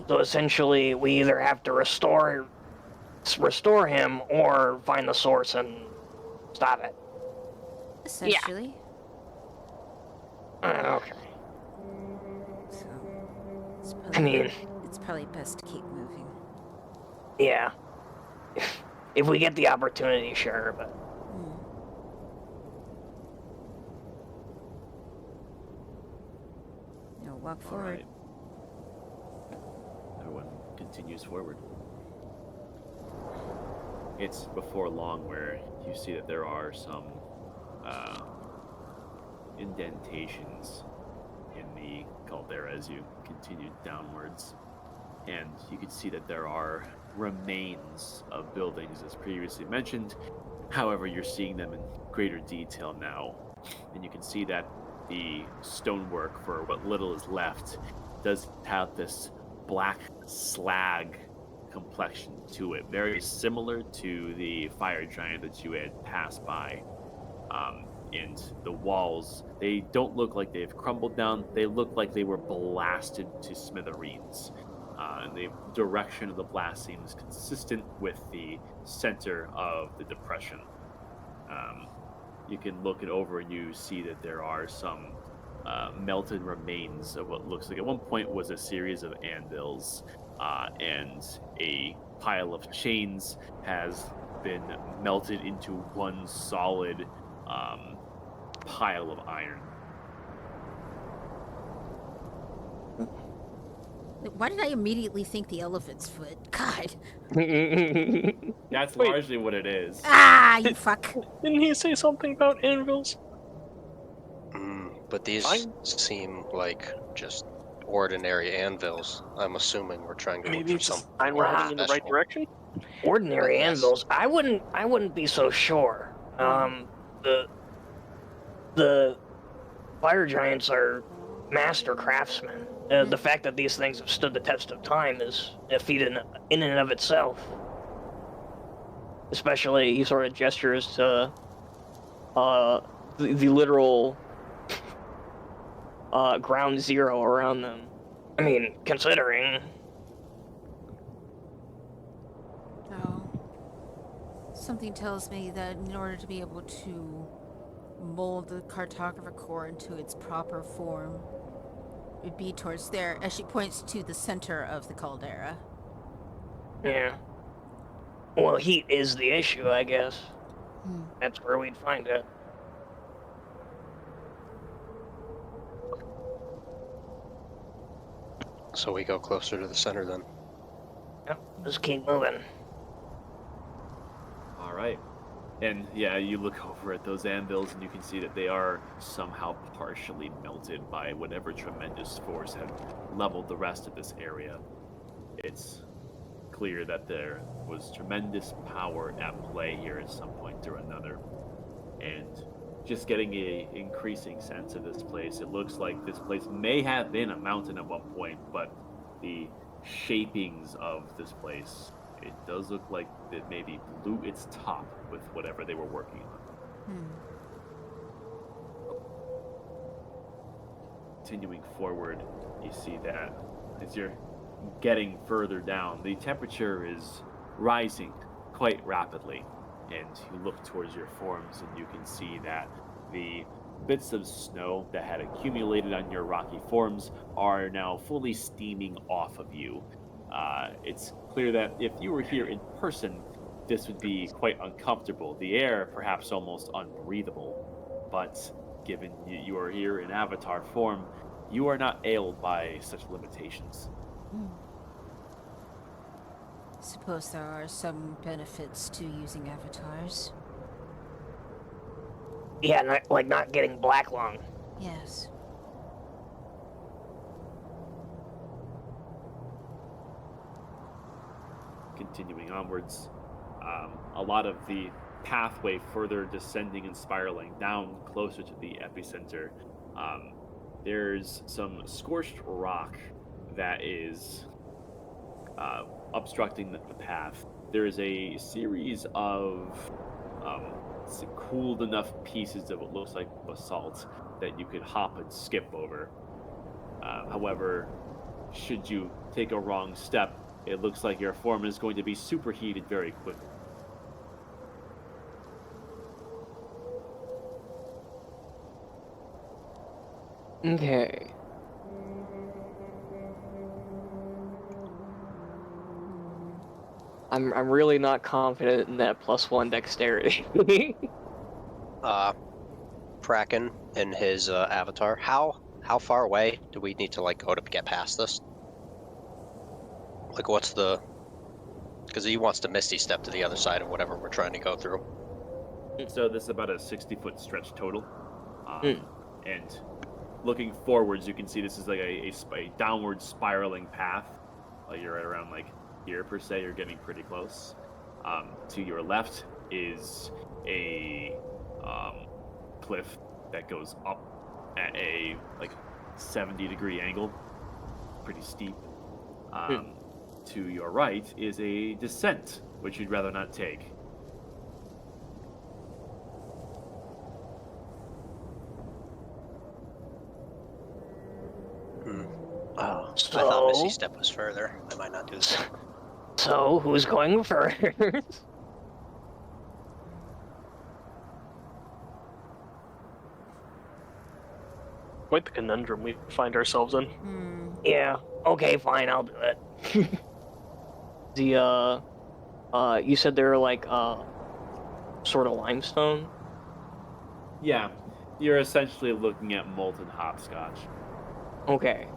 So essentially, we either have to restore him or find the source and stop it. Essentially. Yeah. Okay. So, it's probably best to keep moving. Yeah. If we get the opportunity, sure, but... Walk forward. Right. Everyone continues forward. It's before long where you see that there are some indentations in the caldera as you continue downwards. And you can see that there are remains of buildings as previously mentioned. However, you're seeing them in greater detail now. And you can see that the stonework for what little is left does have this black slag complexion to it, very similar to the fire giant that you had passed by. And the walls, they don't look like they've crumbled down, they look like they were blasted to smithereens. And the direction of the blast seems consistent with the center of the depression. You can look it over and you see that there are some melted remains of what looks like at one point was a series of anvils, and a pile of chains has been melted into one solid pile of iron. Why did I immediately think the elephant's foot? God. That's largely what it is. Ah, you fuck. Didn't he say something about anvils? But these seem like just ordinary anvils. I'm assuming we're trying to look Maybe for it's something. a sign we're heading in the right special. direction? Ordinary Yes. anvils? I wouldn't be so sure. The fire giants are master craftsmen. The fact that these things have stood the test of time is a feat in and of itself. Especially, he sort of gestures to the literal ground zero around them. I mean, considering. Oh. Something tells me that in order to be able to mold the cartographer core into its proper form, it would be towards there, as she points to the center of the caldera. Yeah. Well, heat is the issue, I guess. Hmm. That's where we'd find it. So we go closer to the center then. Yeah, just keep moving. All right. And yeah, you look over at those anvils and you can see that they are somehow partially melted by whatever tremendous force had leveled the rest of this area. It's clear that there was tremendous power at play here at some point or another. And just getting a increasing sense of this place, it looks like this place may have been a mountain at one point, but the shapings of this place, it does look like it maybe blew its top with whatever they were working on. Hmm. Continuing forward, you see that as you're getting further down, the temperature is rising quite rapidly. And you look towards your forms and you can see that the bits of snow that had accumulated on your rocky forms are now fully steaming off of you. It's clear that if you were here in person, this would be quite uncomfortable. The air, perhaps almost unbreathable. But given you are here in avatar form, you are not ailed by such limitations. Hmm. Suppose there are some benefits to using avatars. Yeah, not getting black lung. Yes. Continuing onwards, a lot of the pathway further descending and spiraling down closer to the epicenter. There's some scorched rock that is obstructing the path. There is a series of cooled enough pieces of what looks like basalt that you could hop and skip over. However, should you take a wrong step, it looks like your form is going to be superheated very quickly. Okay. I'm really not confident in that +1 dexterity. Kraken in his avatar. How far away do we need to like go to get past this? Like, what's the? Because he wants to misty step to the other side of whatever we're trying to go through. So this is about a 60-foot stretch total. And looking forwards, you can see this is like a downward spiraling path. You're at around like here per se. You're getting pretty close. To your left is a cliff that goes up at a like 70-degree angle, pretty steep. To your right is a descent, which you'd rather not take. Oh, So, I thought Missy Step was further. I might not do this. so who's going first? Quite the conundrum we find ourselves in. Hmm. Yeah. Okay, fine. I'll do it. You said they're like sort of limestone. Yeah, you're essentially looking at molten hopscotch. Okay.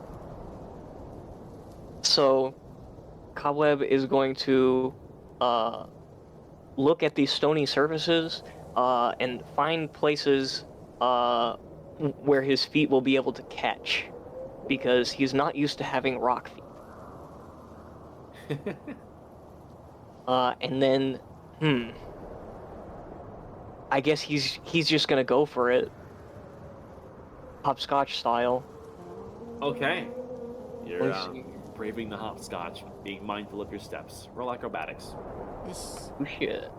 So, Cobweb is going to look at these stony surfaces and find places where his feet will be able to catch, because he's not used to having rock feet. And then, I guess he's just gonna go for it, hopscotch style. Okay. You're Let's see. braving the hopscotch, being mindful of your steps. Roll acrobatics. This. Oh shit.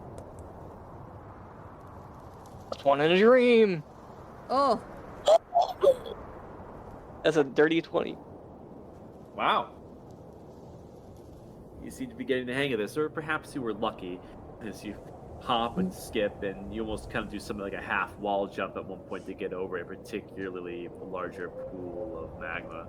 That's one in a dream. Oh. That's a dirty 20. Wow. You seem to be getting the hang of this, or perhaps you were lucky as you hop and skip and you almost kind of do something like a half wall jump at one point to get over a particularly larger pool of magma.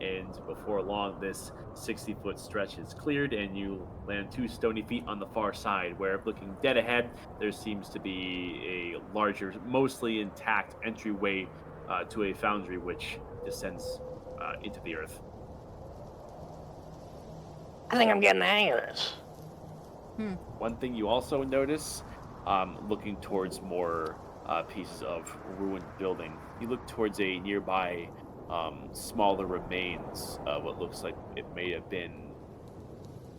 And before long, this 60-foot stretch is cleared, and you land 2 stony feet on the far side, where looking dead ahead, there seems to be a larger, mostly intact entryway to a foundry which descends into the earth. I think I'm getting the hang of this. One thing you also notice, looking towards more pieces of ruined building, you look towards a nearby smaller remains. What looks like it may have been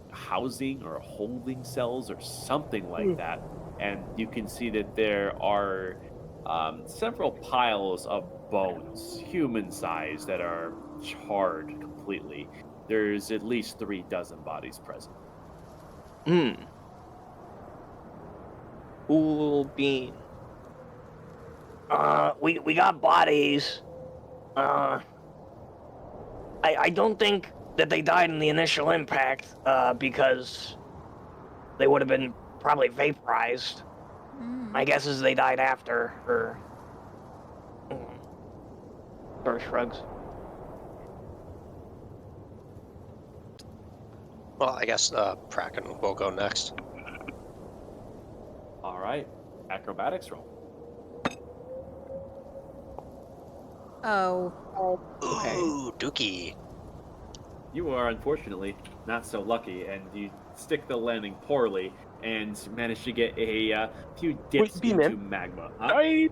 housing or holding cells or something like that. And you can see that there are several piles of bones, human size, that are charred completely. There's at least 3 dozen bodies present. Cool bean. We got bodies. I don't think that they died in the initial impact, because they would have been probably vaporized. My guess is they died after, or... Sort of shrugs. Well, I guess Kraken will go next. All right, acrobatics roll. Oh. Okay. Ooh, Dookie. You are unfortunately not so lucky, and you stick the landing poorly and manage to get a few dips Wait, into B-Man, magma. Can I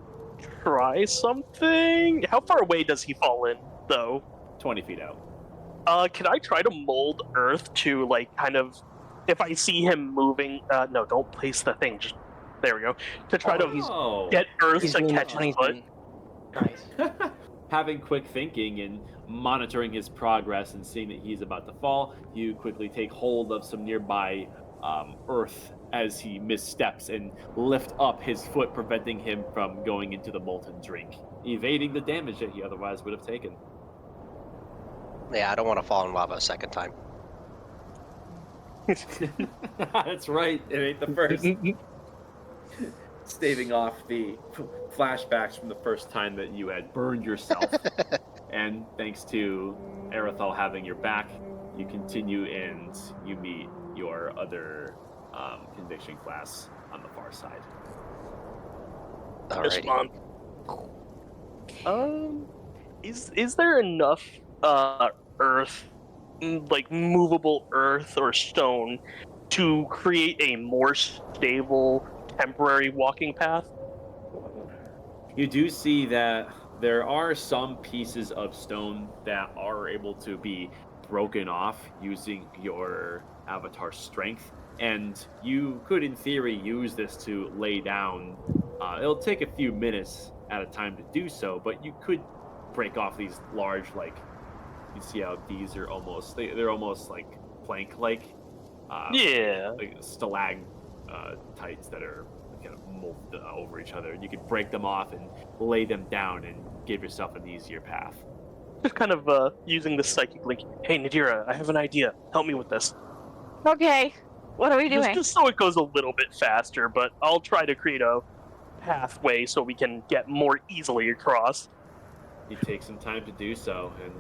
try something? How far away does he fall in, though? 20 feet out. Can I try to mold Earth to, like, kind of, if I see him moving, no, don't place the thing, just, there we go, to try to get Earth He's to doing the catch his funny foot. thing. Nice. Having quick thinking and monitoring his progress and seeing that he's about to fall, you quickly take hold of some nearby earth as he missteps and lift up his foot, preventing him from going into the molten drink, evading the damage that he otherwise would have taken. Yeah, I don't want to fall in lava a second time. That's right, it ain't the first. Staving off the flashbacks from the first time that you had burned yourself. And thanks to Arathal having your back, you continue and you meet your other conviction class on the far side. This Alrighty. month. Is there enough earth, like movable earth or stone, to create a more stable temporary walking path? You do see that there are some pieces of stone that are able to be broken off using your avatar strength, and you could, in theory, use this to lay down. It'll take a few minutes at a time to do so, but you could break off these large, like, you see how these are almost, they're almost like plank-like. Yeah. Like stalagmites that are kind of moved over each other. You could break them off and lay them down and give yourself an easier path. Just kind of using the psychic link. Hey, Nadira, I have an idea. Help me with this. Okay. What are we doing? Just so it goes a little bit faster, but I'll try to create a pathway so we can get more easily across. You take some time to do so, and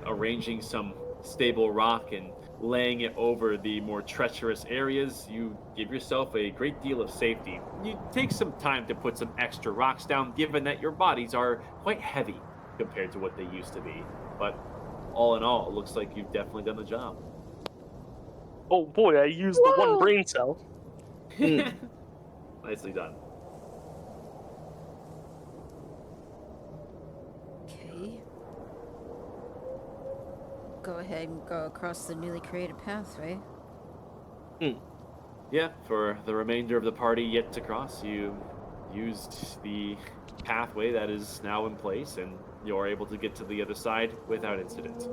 arranging some stable rock and laying it over the more treacherous areas, you give yourself a great deal of safety. You take some time to put some extra rocks down, given that your bodies are quite heavy compared to what they used to be. But all in all, it looks like you've definitely done the job. Oh boy, I used the one brain cell. Nicely done. Okay. Go ahead and go across the newly created pathway. Yeah, for the remainder of the party yet to cross, you used the pathway that is now in place, and you're able to get to the other side without incident.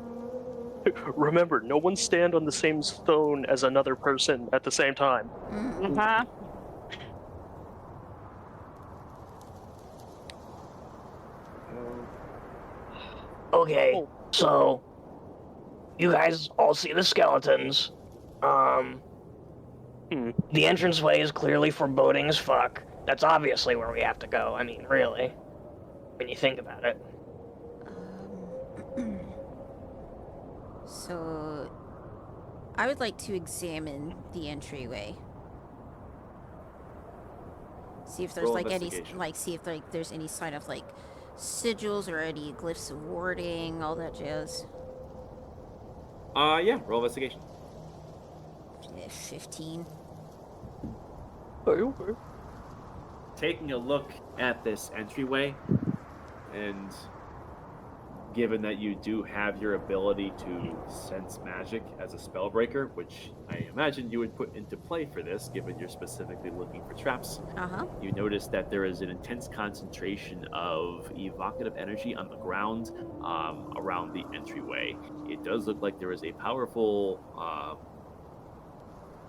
Remember, no one stand on the same stone as another person at the same time. Uh-huh. Okay, so you guys all see the skeletons. The entranceway is clearly foreboding as fuck. That's obviously where we have to go. I mean, really, when you think about it. So, I would like to examine the entryway. See if there's Roll like any, investigation. see if like there's any sign of like sigils or any glyphs of warding, all that jazz. Yeah, roll investigation. 15. Okay. Taking a look at this entryway, and given that you do have your ability to sense magic as a spellbreaker, which I imagine you would put into play for this, given you're specifically looking for traps, you notice that there is an intense concentration of evocative energy on the ground around the entryway. It does look like there is a powerful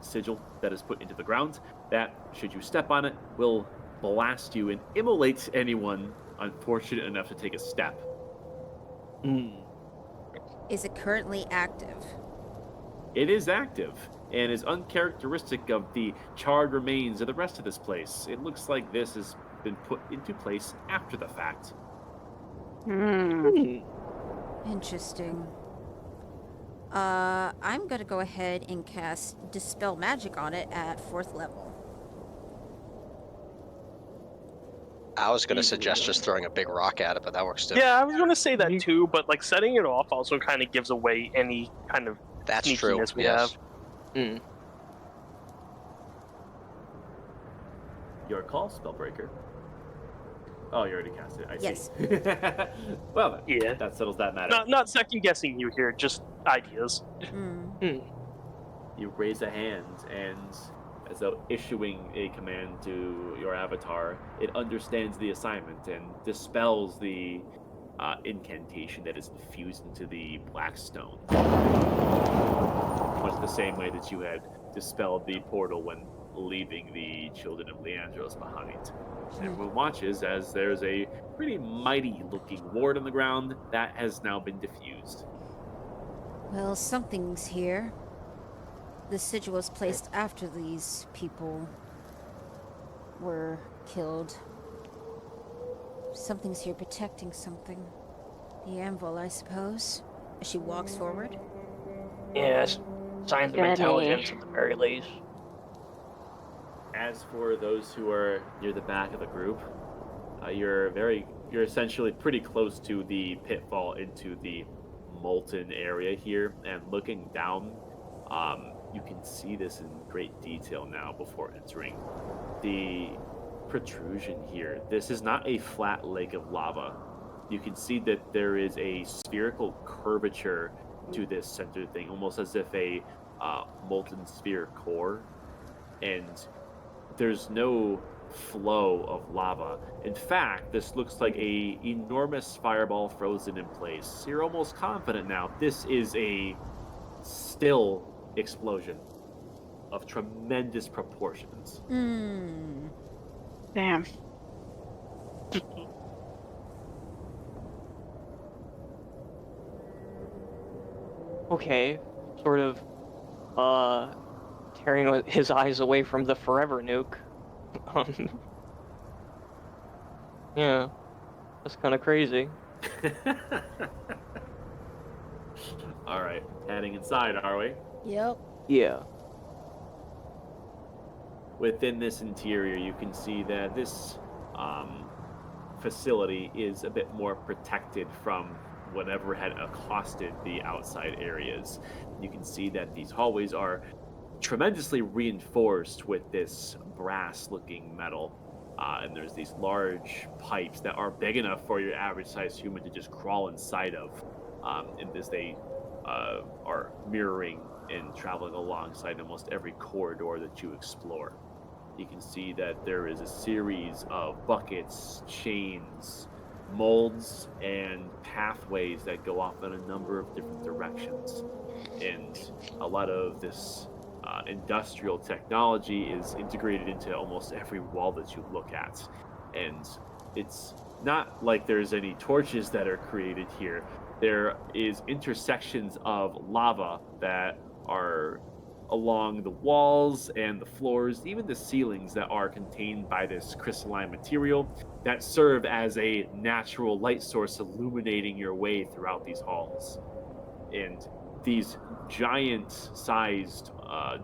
sigil that is put into the ground that, should you step on it, will blast you and immolate anyone unfortunate enough to take a step. Is it currently active? It is active and is uncharacteristic of the charred remains of the rest of this place. It looks like this has been put into place after the fact. Interesting. I'm gonna go ahead and cast Dispel Magic on it at 4th level. I was going to suggest just throwing a big rock at it, but that works too. Yeah, I was going to say that too, but like setting it off also kind of gives away any kind of That's true. sneakiness we Yes. have. Your call, Spellbreaker. Oh, you already cast it. I Yes. see. Well, then, Yeah. that settles that matter. Not second guessing you here, just ideas. You raise a hand, and as though issuing a command to your avatar, it understands the assignment and dispels the incantation that is infused into the black stone. Much the same way that you had dispelled the portal when leaving the children of Leandros behind. Everyone watches as there's a pretty mighty looking ward on the ground that has now been diffused. Well, something's here. The sigil was placed after these people were killed. Something's here protecting something. The anvil, I suppose. As she walks forward. Yes, signs of intelligence at the very least. As for those who are near the back of the group, you're essentially pretty close to the pitfall into the molten area here, and looking down, you can see this in great detail now before entering. The protrusion here, this is not a flat lake of lava. You can see that there is a spherical curvature to this center thing, almost as if a molten sphere core, and there's no flow of lava. In fact, this looks like a enormous fireball frozen in place. You're almost confident now this is a still explosion of tremendous proportions. Damn. Okay, sort of tearing his eyes away from the forever nuke. Yeah, that's kind of crazy. All right, heading inside, are we? Yep. Yeah. Within this interior, you can see that this facility is a bit more protected from whatever had accosted the outside areas. You can see that these hallways are tremendously reinforced with this brass-looking metal, and there's these large pipes that are big enough for your average-sized human to just crawl inside of, and as they are mirroring and traveling alongside almost every corridor that you explore. You can see that there is a series of buckets, chains, molds, and pathways that go off in a number of different directions. And a lot of this industrial technology is integrated into almost every wall that you look at. And it's not like there's any torches that are created here. there is intersections of lava that are along the walls and the floors, even the ceilings that are contained by this crystalline material that serve as a natural light source illuminating your way throughout these halls. And these giant sized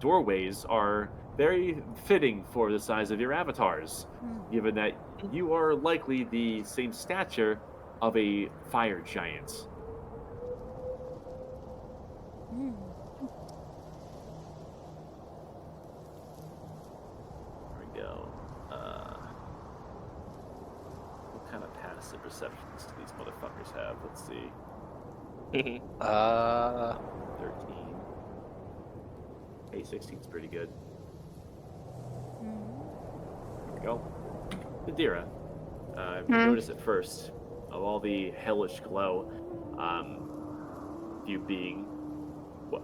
doorways are very fitting for the size of your avatars, given that you are likely the same stature of a fire giant. There we go. What kind of passive perceptions do these motherfuckers have? Let's see. 13. Hey, 16's pretty good. There we go. Nadira, you notice at first, of all the hellish glow, you being,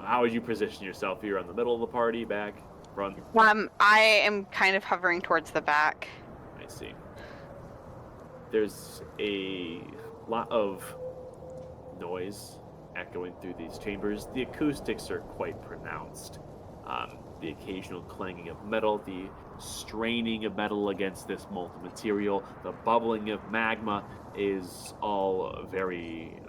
how would you position yourself? You're on the middle of the party, back, front? I am kind of hovering towards the back. I see. There's a lot of noise echoing through these chambers. The acoustics are quite pronounced. The occasional clanging of metal, the straining of metal against this molten material, the bubbling of magma is all very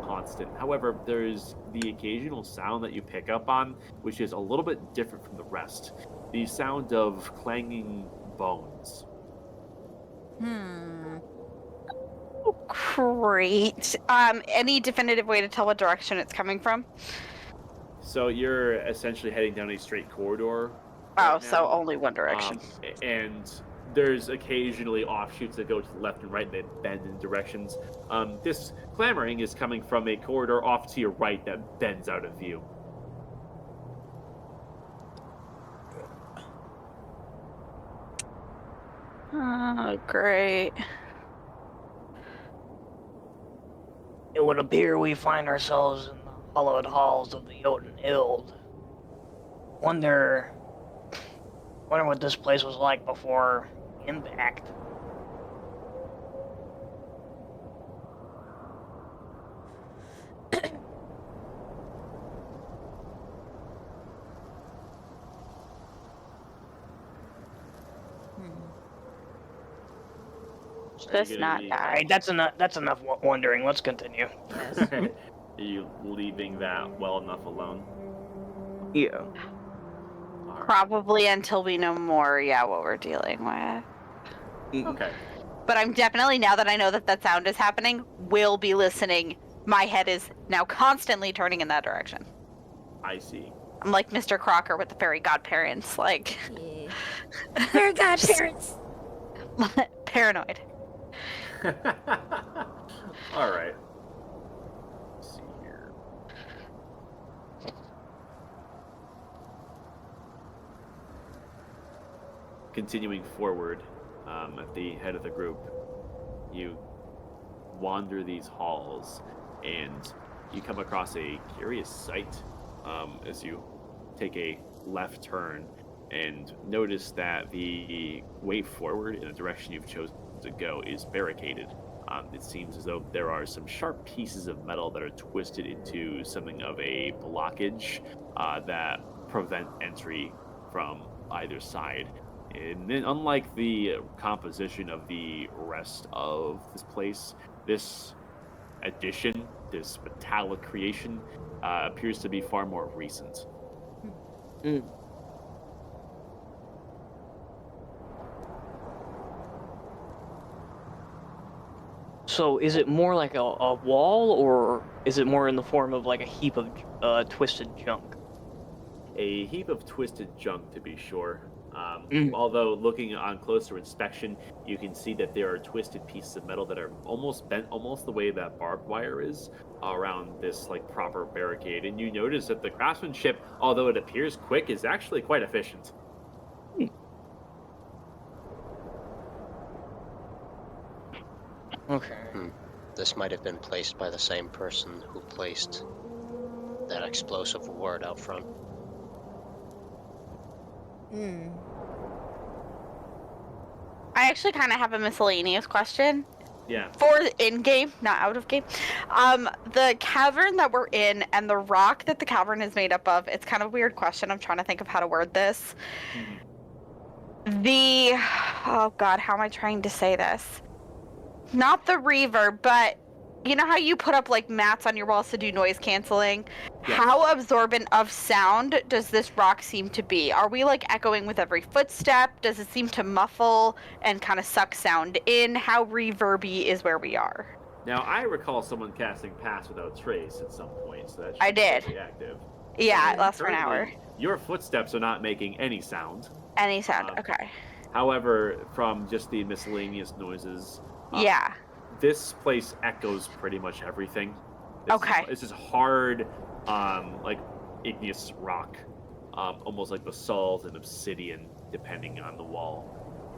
constant. However, there's the occasional sound that you pick up on, which is a little bit different from the rest. The sound of clanging bones. Great. Any definitive way to tell what direction it's coming from? So you're essentially heading down a straight corridor. Oh, so only one direction. And there's occasionally offshoots that go to the left and right and they bend in directions. This clamoring is coming from a corridor off to your right that bends out of view. Oh, great. It would appear we find ourselves in the hollowed halls of the Jotun Hild. Wonder what this place was like before impact. Just not die. Alright, that's enough wondering. Let's continue. Yes. Are you leaving that well enough alone? Yeah. All right. Probably until we know more, what we're dealing with. Okay. But I'm definitely, now that I know that that sound is happening, will be listening. My head is now constantly turning in that direction. I see. I'm like Mr. Crocker with the fairy godparents, like... Yeah. Fairy godparents! Paranoid. All right. Let's see here. Continuing forward, at the head of the group, you wander these halls and you come across a curious sight as you take a left turn and notice that the way forward in the direction you've chosen to go is barricaded. It seems as though there are some sharp pieces of metal that are twisted into something of a blockage that prevent entry from either side. And then, unlike the composition of the rest of this place, this addition, this metallic creation, appears to be far more recent. So is it more like a wall, or is it more in the form of like a heap of twisted junk? A heap of twisted junk, to be sure. Although looking on closer inspection, you can see that there are twisted pieces of metal that are almost bent, almost the way that barbed wire is around this like proper barricade. And you notice that the craftsmanship, although it appears quick, is actually quite efficient. Okay. This might have been placed by the same person who placed that explosive ward out front. I actually kind of have a miscellaneous question. Yeah. For in-game, not out of game. The cavern that we're in and the rock that the cavern is made up of, it's kind of a weird question. I'm trying to think of how to word this. Mhm. Oh God, how am I trying to say this? Not the reverb, but you know how you put up like mats on your walls to do noise canceling? Yes. How absorbent of sound does this rock seem to be? Are we like echoing with every footstep? Does it seem to muffle and kind of suck sound in? How reverby is where we are? Now, I recall someone casting Pass Without Trace at some point, so that I should did. still be active. Yeah, And it lasts for an hour. currently, your footsteps are not making any sound. Any sound, Um, okay. However, from just the miscellaneous noises, Yeah. this place echoes pretty much everything. Okay. This is hard, like igneous rock, almost like basalt and obsidian, depending on the wall.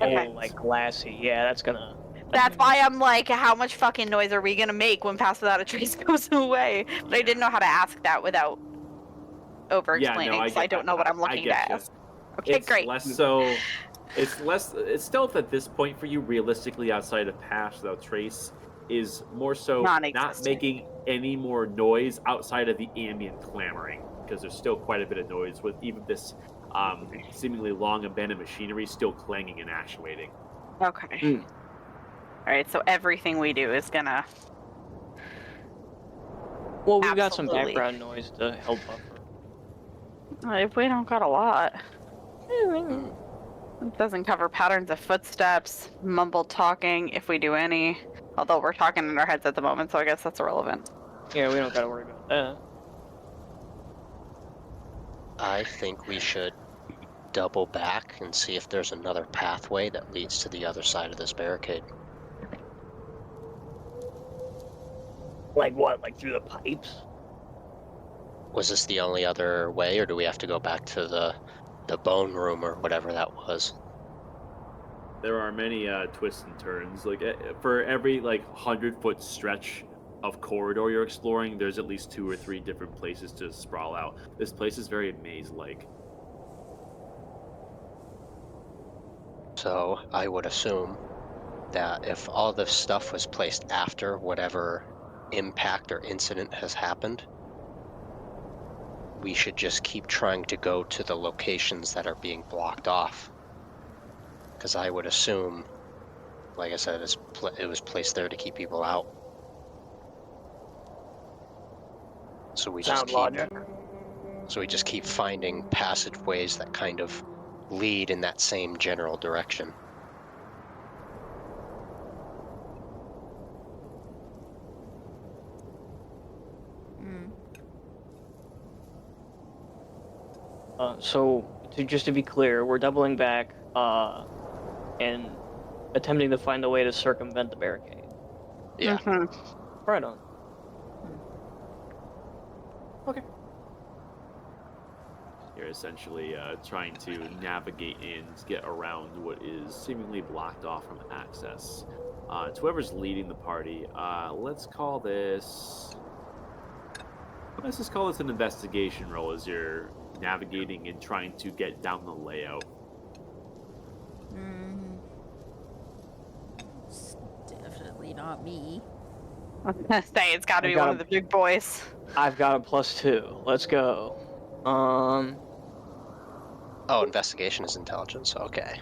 Okay. Oh, like glassy. Yeah, that's gonna. That's why I'm like, how much fucking noise are we gonna make when Pass Without a Trace goes away? But I didn't know how to ask that without over-explaining, because I don't know what I'm I looking to get you. ask. Okay, It's great. less so. It's stealth at this point for you, realistically, outside of Pass Without Trace, is more so not Non-existent. making any more noise outside of the ambient clamoring, because there's still quite a bit of noise with even this seemingly long abandoned machinery still clanging and actuating. Okay. Alright, so everything we do is gonna... Well, we've got some Absolutely. background noise to help buffer. If we don't got a lot. It doesn't cover patterns of footsteps, mumbled talking, if we do any. Although we're talking in our heads at the moment, so I guess that's irrelevant. Yeah, we don't gotta worry about that. I think we should double back and see if there's another pathway that leads to the other side of this barricade. Like what? Like through the pipes? Was this the only other way, or do we have to go back to the bone room or whatever that was? There are many twists and turns. Like for every 100-foot stretch of corridor you're exploring, there's at least 2 or 3 different places to sprawl out. This place is very maze-like. So I would assume that if all this stuff was placed after whatever impact or incident has happened, we should just keep trying to go to the locations that are being blocked off. Because I would assume, like I said, it was placed there to keep people out. So we just keep finding passageways that kind of lead in that same general direction. So, just to be clear, we're doubling back and attempting to find a way to circumvent the barricade. Yeah. Mm-hmm. Right on. Okay. You're essentially trying to navigate and get around what is seemingly blocked off from access. To whoever's leading the party, let's just call this an investigation roll as you're navigating and trying to get down the layout. It's definitely not me. I was gonna say, it's gotta be one of the big boys. I've got a +2. Let's go. Oh, investigation is intelligence. Okay.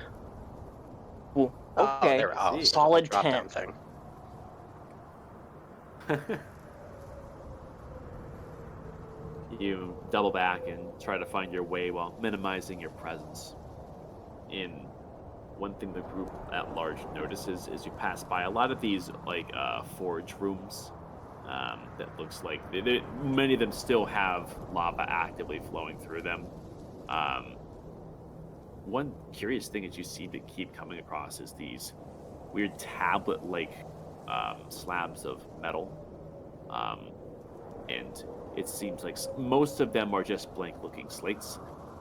Cool. Oh, Okay. Solid drop-down 10. thing. You double back and try to find your way while minimizing your presence. One thing the group at large notices is you pass by a lot of these forge rooms that looks like many of them still have lava actively flowing through them. One curious thing that you seem to keep coming across is these weird tablet-like slabs of metal, and it seems like most of them are just blank-looking slates.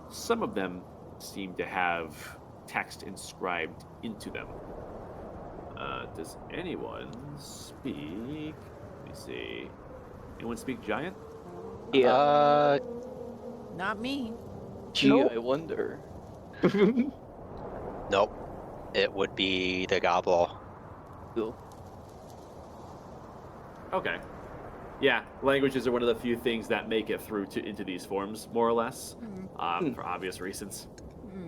Some of them seem to have text inscribed into them. Does anyone speak? Let me see. Anyone speak Giant? Yeah. Not me. Gee, Nope. I wonder. Nope. It would be the gobble. Cool. Okay. Yeah, languages are one of the few things that make it through into these forms, more or less, for obvious reasons.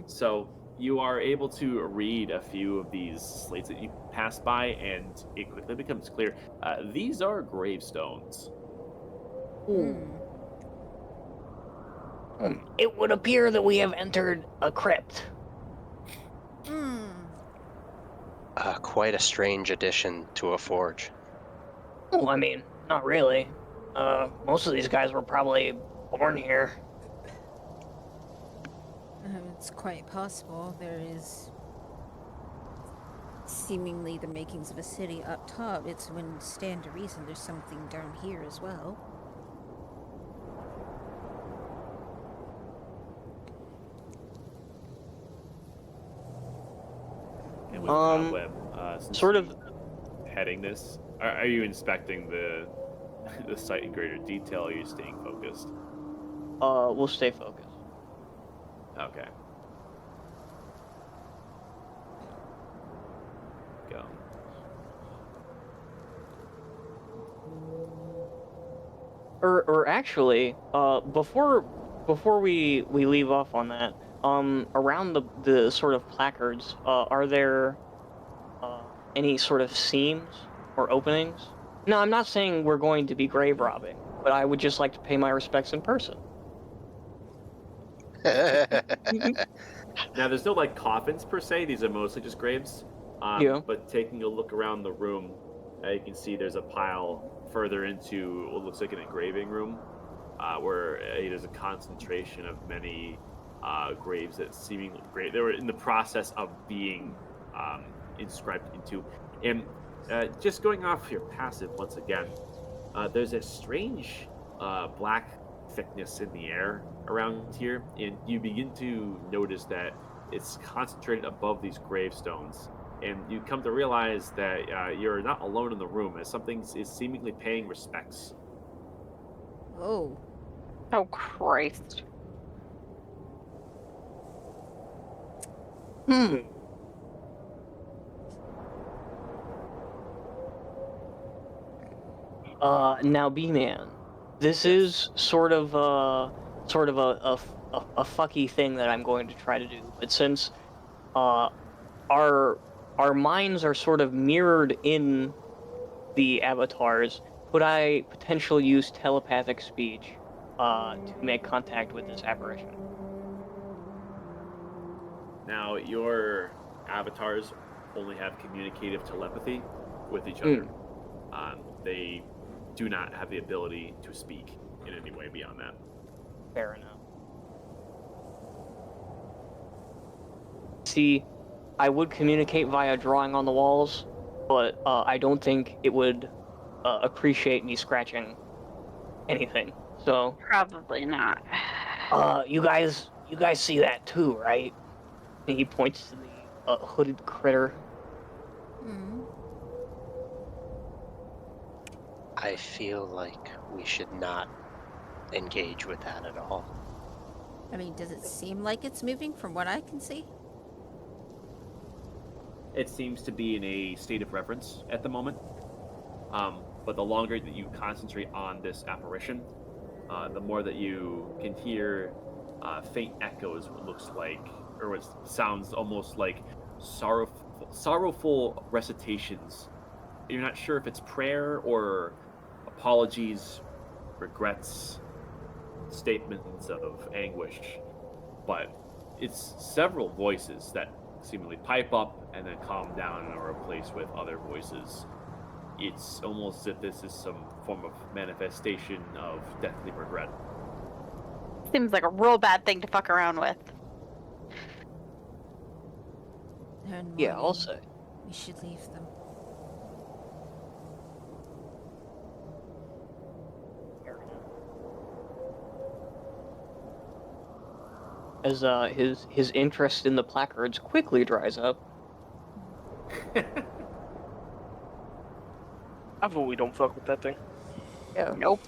So you are able to read a few of these slates that you pass by, and it quickly becomes clear. These are gravestones. It would appear that we have entered a crypt. Quite a strange addition to a forge. Well, I mean, not really. Most of these guys were probably born here. It's quite possible. There is seemingly the makings of a city up top. It's when stand to reason there's something down here as well. And with Cobweb, since sort you of. heading this, are you inspecting the the site in greater detail? Or are you staying focused? We'll stay focused. Okay. Go. Or actually, before we leave off on that, around the sort of placards, are there any sort of seams or openings? No, I'm not saying we're going to be grave robbing, but I would just like to pay my respects in person. Now, there's no like coffins per se. These are mostly just graves. Yeah. But taking a look around the room, you can see there's a pile further into what looks like an engraving room, where there's a concentration of many graves that seemingly they were in the process of being inscribed into. And just going off your passive once again, there's a strange black thickness in the air around here, and you begin to notice that it's concentrated above these gravestones. And you come to realize that you're not alone in the room, as something is seemingly paying respects. Whoa. Oh, Christ. Now, B-Man, this is sort of a fucky thing that I'm going to try to do, but since our minds are sort of mirrored in the avatars, could I potentially use telepathic speech to make contact with this apparition? Now, your avatars only have communicative telepathy with each other. They do not have the ability to speak in any way beyond that. Fair enough. See, I would communicate via drawing on the walls, but I don't think it would appreciate me scratching anything. So Probably not. you guys see that too, right? And he points to the hooded critter. I feel like we should not engage with that at all. I mean, does it seem like it's moving from what I can see? It seems to be in a state of reverence at the moment. But the longer that you concentrate on this apparition, the more that you can hear faint echoes, what looks like, or what sounds almost like sorrowful recitations. You're not sure if it's prayer or apologies, regrets, statements of anguish, but it's several voices that seemingly pipe up and then calm down and are replaced with other voices. It's almost as if this is some form of manifestation of deathly regret. Seems like a real bad thing to fuck around with. They're in Yeah, I'll mourning. say. We should leave them. As his interest in the placards quickly dries up. I vote we don't fuck with that thing. Yeah. Nope.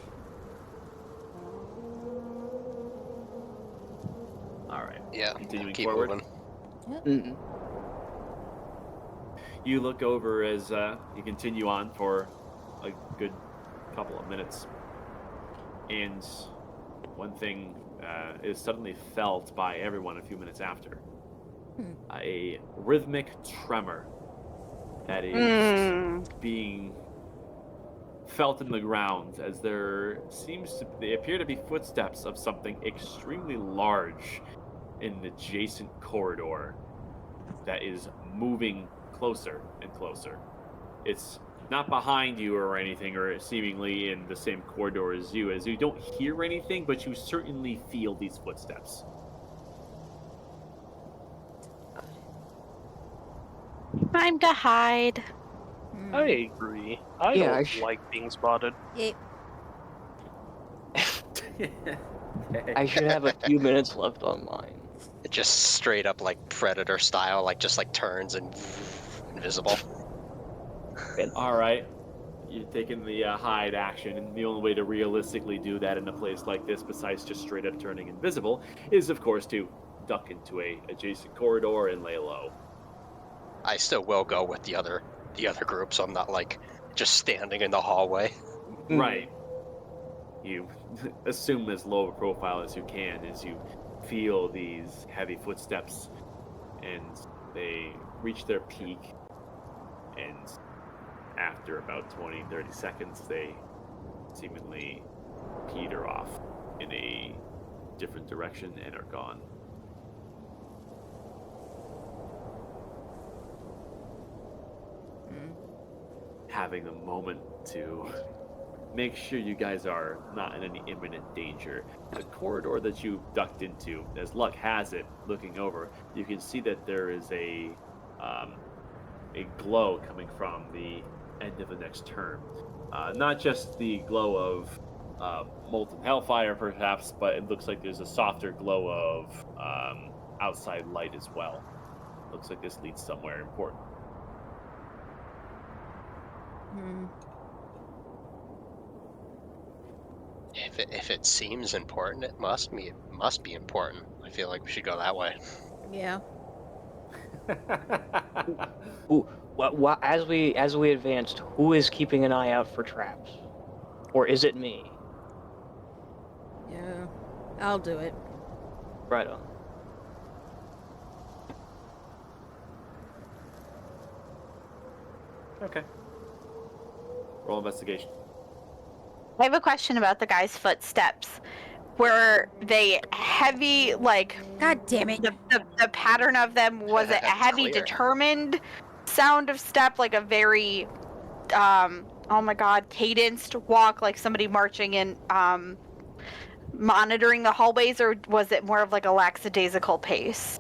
All right. Yeah, Continuing keep forward. moving. You look over as you continue on for a good couple of minutes. And one thing is suddenly felt by everyone a few minutes after. A rhythmic tremor that is being felt in the ground as they appear to be footsteps of something extremely large in an adjacent corridor that is moving closer and closer. It's not behind you or anything, or seemingly in the same corridor as you don't hear anything, but you certainly feel these footsteps. Time to hide. I agree. I Yeah, don't like being spotted. It, I should have a few minutes left on mine. It just straight up like Predator style, like just like turns and invisible. All right. You're taking the hide action, and the only way to realistically do that in a place like this, besides just straight up turning invisible, is of course to duck into a adjacent corridor and lay low. I still will go with the other group, so I'm not like just standing in the hallway. Right. You assume as low a profile as you can as you feel these heavy footsteps, and they reach their peak, and after about 20-30 seconds, they seemingly peter off in a different direction and are gone. Having a moment to make sure you guys are not in any imminent danger. The corridor that you ducked into, as luck has it, looking over, you can see that there is a glow coming from the end of the next turn. Not just the glow of molten hellfire, perhaps, but it looks like there's a softer glow of outside light as well. Looks like this leads somewhere important. If it seems important, it must be important. I feel like we should go that way. yeah. As we advanced, who is keeping an eye out for traps, or is it me? Yeah. I'll do it. Right on. Okay. Roll investigation. I have a question about the guy's footsteps. Were they heavy, like... God damn it. The pattern of them, was it a heavy, Clear. determined sound of step, like a very, oh my god, cadenced walk, like somebody marching and monitoring the hallways, or was it more of like a lackadaisical pace?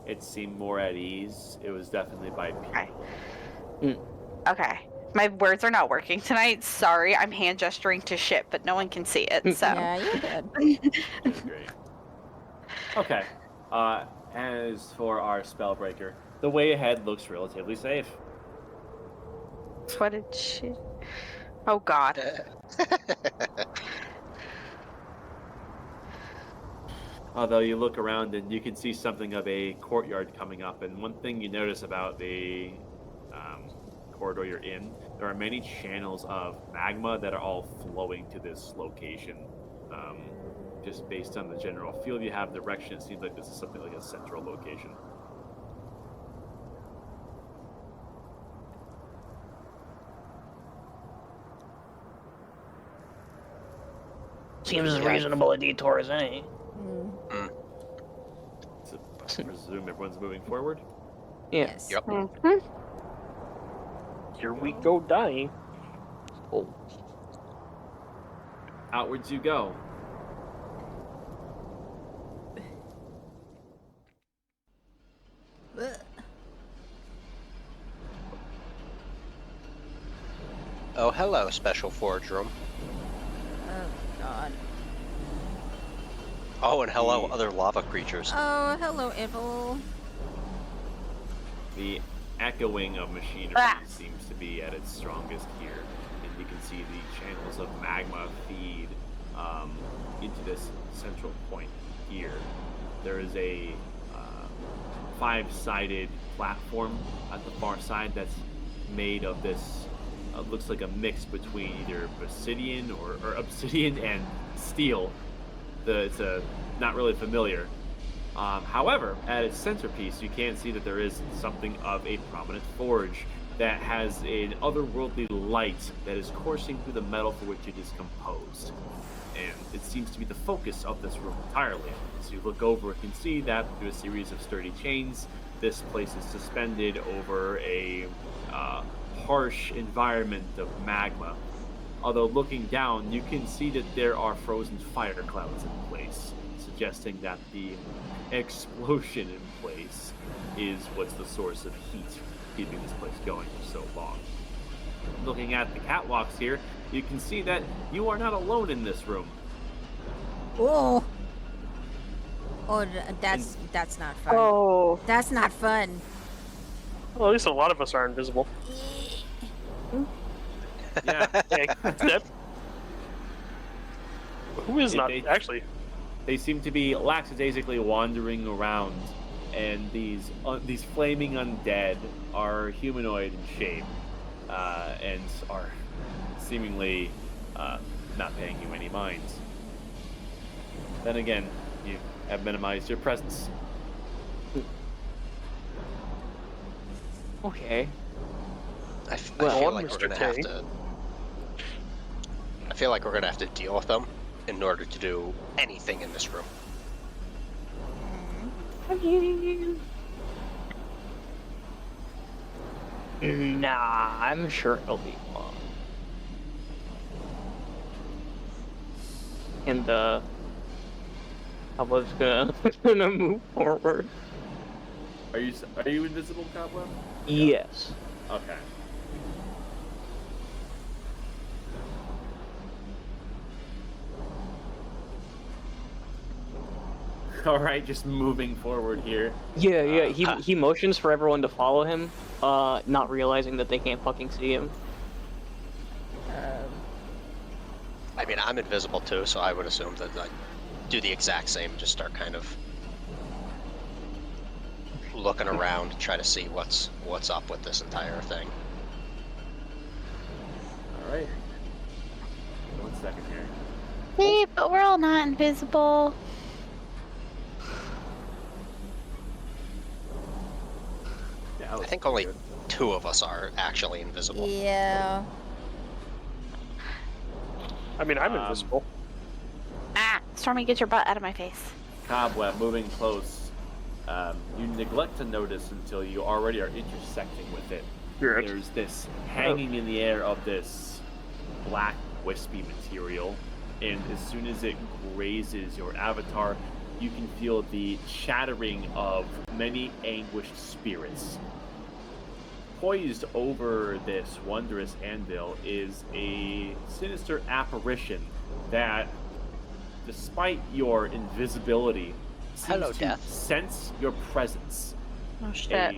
It seemed more at ease. It was definitely by peak. Okay. Okay. My words are not working tonight. Sorry, I'm hand gesturing to shit, but no one can see it, so. Yeah, you're good. That's great. Okay. As for our Spellbreaker, the way ahead looks relatively safe. What did she... Oh god. Although you look around and you can see something of a courtyard coming up, and one thing you notice about the corridor you're in, there are many channels of magma that are all flowing to this location. Just based on the general feel you have, direction, it seems like this is something like a central location. Seems as reasonable a detour as any. So I presume everyone's moving forward? Yeah. Yes. Yep. Here we go dying. Oh. Outwards you go. Oh, hello, special forge room. Oh, God. Oh, and hello, other lava creatures. Oh, hello, Evil. The echoing of machinery seems to be at its strongest here, and you can see the channels of magma feed into this central point here. There is a five-sided platform at the far side that's made of this looks like a mix between either obsidian or obsidian and steel. It's not really familiar. However, at its centerpiece, you can see that there is something of a prominent forge that has an otherworldly light that is coursing through the metal for which it is composed. And it seems to be the focus of this room entirely. As you look over, you can see that through a series of sturdy chains, this place is suspended over a harsh environment of magma. Although looking down, you can see that there are frozen fire clouds in place, suggesting that the explosion in place is what's the source of heat keeping this place going for so long. Looking at the catwalks here, you can see that you are not alone in this room. Oh. Oh, that's not fun. Oh. That's not fun. Well, at least a lot of us are invisible. Yeah. Who is not actually? They seem to be lackadaisically wandering around, and these flaming undead are humanoid in shape, and are seemingly not paying you any mind. Then again, you have minimized your presence. Okay. I feel like we're gonna have to. I feel like we're gonna have to deal with them in order to do anything in this room. Nah, I'm sure it'll be fun. And I was gonna move forward. Are you invisible, Cobweb? Yes. Okay. All right, just moving forward here. Yeah. He motions for everyone to follow him, not realizing that they can't fucking see him. I mean, I'm invisible too, so I would assume that I do the exact same. Just start kind of looking around, try to see what's up with this entire thing. All right. 1 second here. Wait, but we're all not invisible. Yeah, I think only 2 of us are actually invisible. Yeah. I mean, I'm invisible. Ah, Stormy, get your butt out of my face. Cobweb moving close. You neglect to notice until you already are intersecting with it. Good. There's this hanging in the air of this black wispy material, and as soon as it grazes your avatar, you can feel the shattering of many anguished spirits. Poised over this wondrous anvil is a sinister apparition that, despite your invisibility, seems Hello, to Death. sense your presence. Oh shit.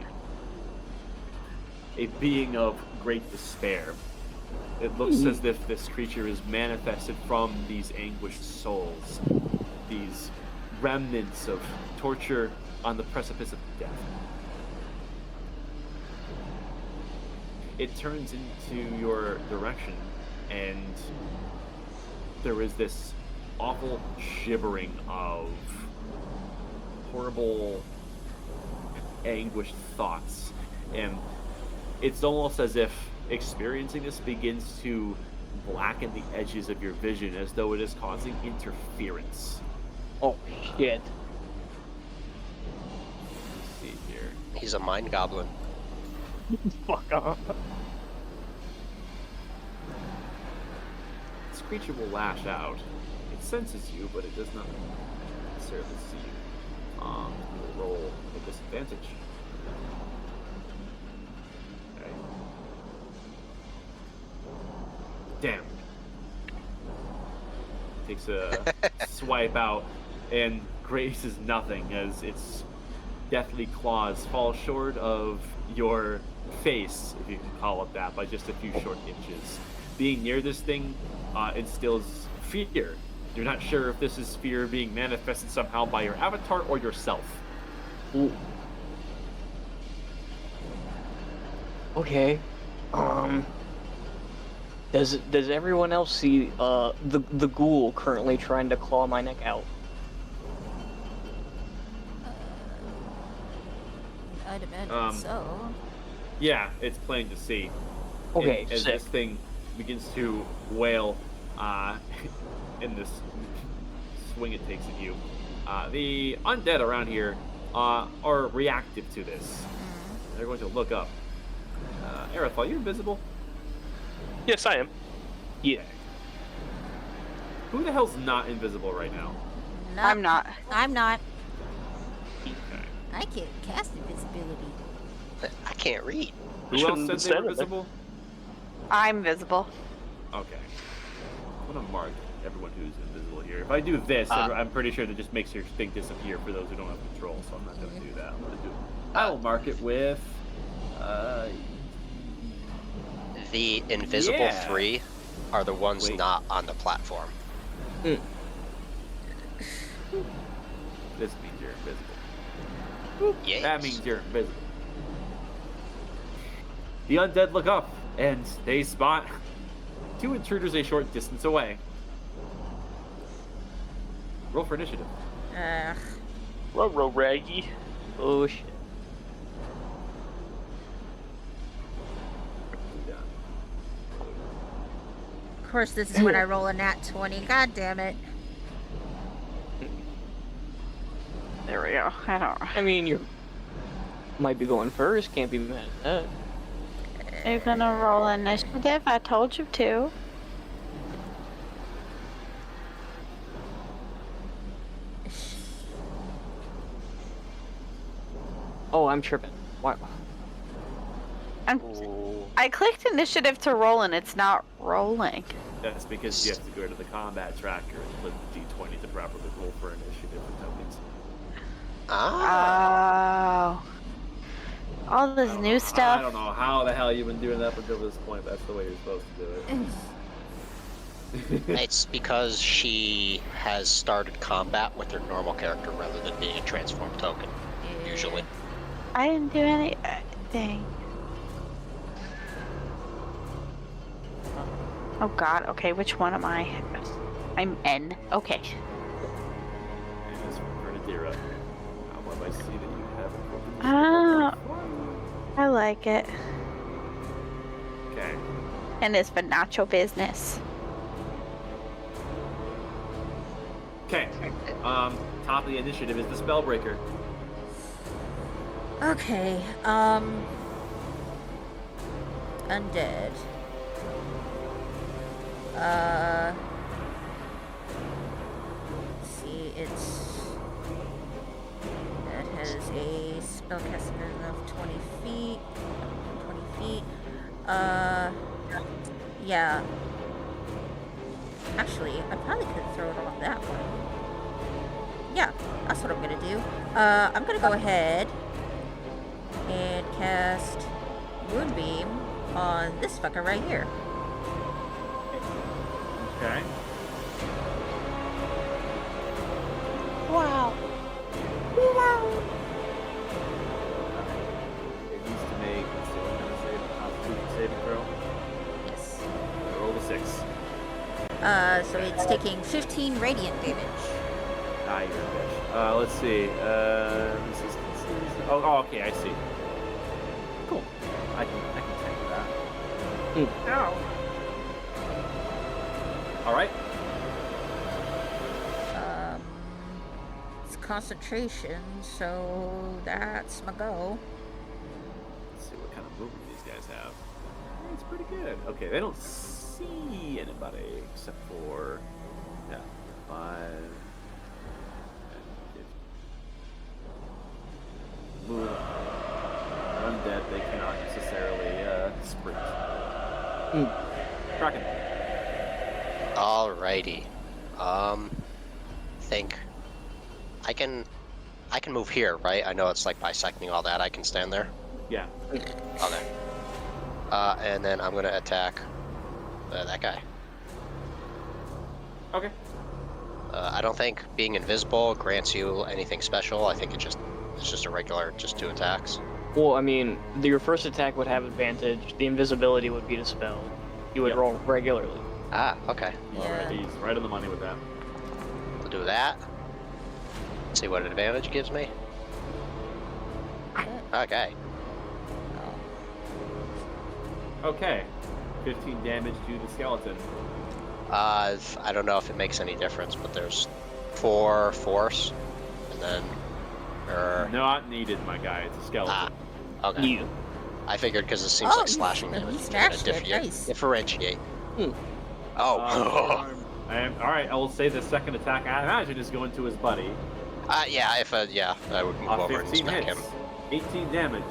A being of great despair. It looks as if this creature is manifested from these anguished souls, these remnants of torture on the precipice of death. It turns into your direction, and there is this awful shivering of horrible, anguished thoughts, and it's almost as if experiencing this begins to blacken the edges of your vision, as though it is causing interference. Oh shit. Let's see here. He's a mind goblin. Fuck off. This creature will lash out. It senses you, but it does not necessarily see you. You will roll a disadvantage. Okay. Damn. Takes a swipe out and grazes nothing as its deathly claws fall short of your face, if you can call it that, by just a few short inches. Being near this thing instills fear. You're not sure if this is fear being manifested somehow by your avatar or yourself. Ooh. Okay. Does everyone else see the ghoul currently trying to claw my neck out? I'd imagine so. Yeah, it's plain to see. Okay, As sick. this thing begins to wail in this swing it takes at you, the undead around here are reactive to this. They're going to look up. Aerith, are you invisible? Yes, I am. Yeah. Who the hell's not invisible right now? I'm not. I'm not. Okay. I can't cast invisibility. I can't read. Who else said they were visible? I'm visible. Okay. I'm gonna mark everyone who's invisible here. If I do this, I'm pretty sure that just makes your thing disappear for those who don't have control, so I'm not gonna do that. I will mark it with The invisible 3 are the ones Wait. not on the platform. This means you're invisible. Yes. That means you're invisible. The undead look up, and they spot 2 intruders a short distance away. Roll for initiative. Ruh-roh, Raggy. Oh shit. Of course, this is when I roll a nat 20. God damn it. There we go. I don't. I mean, you might be going first. Can't be mad at that. You're gonna roll initiative. I told you to. Oh, I'm tripping. What? I clicked initiative to roll and it's not rolling. That's because you have to go to the combat tracker and flip the D20 to properly roll for initiative with tokens. Ah. Oh. All this new stuff. I don't know how the hell you've been doing that up until this point, but that's the way you're supposed to do it. It's because she has started combat with her normal character rather than being a transformed token, usually. I didn't do anything. Oh god, okay, which one am I? I'm N. Okay. And this from Grenadira. How about I see that you have a Oh, I like it. Okay. And it's for nacho business. Okay. Top of the initiative is the Spellbreaker. Okay, undead. Let's see, it has a spellcasting of 20 feet. 20 feet. Yeah. Actually, I probably could throw it on that one. Yeah, that's what I'm gonna do. I'm gonna go ahead and cast Moonbeam on this fucker right here. Okay. Wow. It needs to make, let's see, what kind of save? Constitution saving throw. Yes. Roll the 6. So it's taking 15 radiant damage. Ah, you're a bitch. Let's see. Resistance. Oh, okay, I see. Cool. I can tank that. Oh. All right. It's concentration, so that's my go. Let's see what kind of movement these guys have. It's pretty good. Okay, they don't see anybody except for 5. Move. Undead, they cannot necessarily sprint. Kraken. Alrighty. Think I can move here, right? I know it's like bisecting all that. I can stand there. Yeah. Okay. And then I'm gonna attack that guy. Okay. I don't think being invisible grants you anything special. I think it's just a regular, just 2 attacks. Well, I mean, your first attack would have advantage. The invisibility would be dispelled. you would Yep. roll regularly. Ah, okay. Alright, he's right on the money with that. We'll do that. See what advantage gives me. Okay. Okay. 15 damage to the skeleton. I don't know if it makes any difference, but there's 4 force, and then, Not needed, my guy. It's a skeleton. okay. You. I figured because it seems like slashing he damage. smashed it. Nice. Differentiate. Hmm. Oh. Alright, I will say the second attack, I imagine, is going to his buddy. Yeah. I would move over and 15 smack hits. him. 18 damage.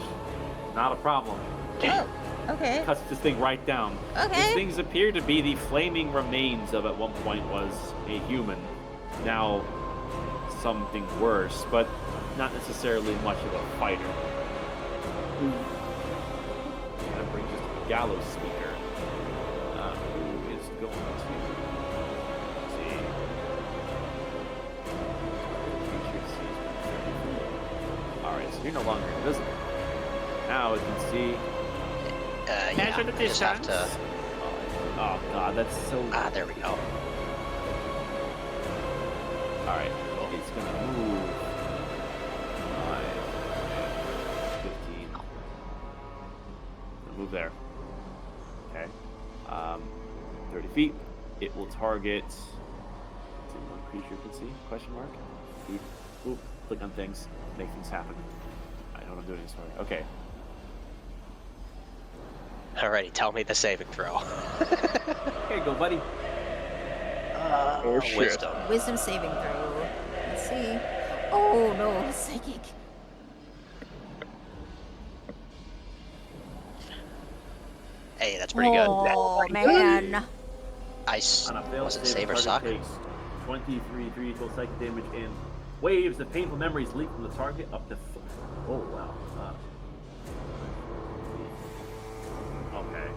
Not a problem. Oh, okay. Cuts this thing right down. Okay. These things appear to be the flaming remains of at one point was a human. Now something worse, but not necessarily much of a fighter. That brings us to the gallows speaker. Who is going to see? Alright, so you're no longer invisible. Now we can see. Yeah. I just have to. Oh god, that's so. Ah, there we go. Alright, it's gonna move. 15. Gonna move there. Okay. 30 feet. It will target. Is it one creature you can see? Question mark? Oop. Click on things. Make things happen. I know what I'm doing this for. Okay. Alrighty, tell me the saving throw. Here you go, buddy. Oh, shit. Wisdom. Wisdom saving throw. Let's see. Oh no, psychic. Hey, that's pretty good. Oh man. On a failed Was it save, save or the suck? target takes 23 equal psychic damage and waves of painful memories leak from the target up to. Oh wow. Okay.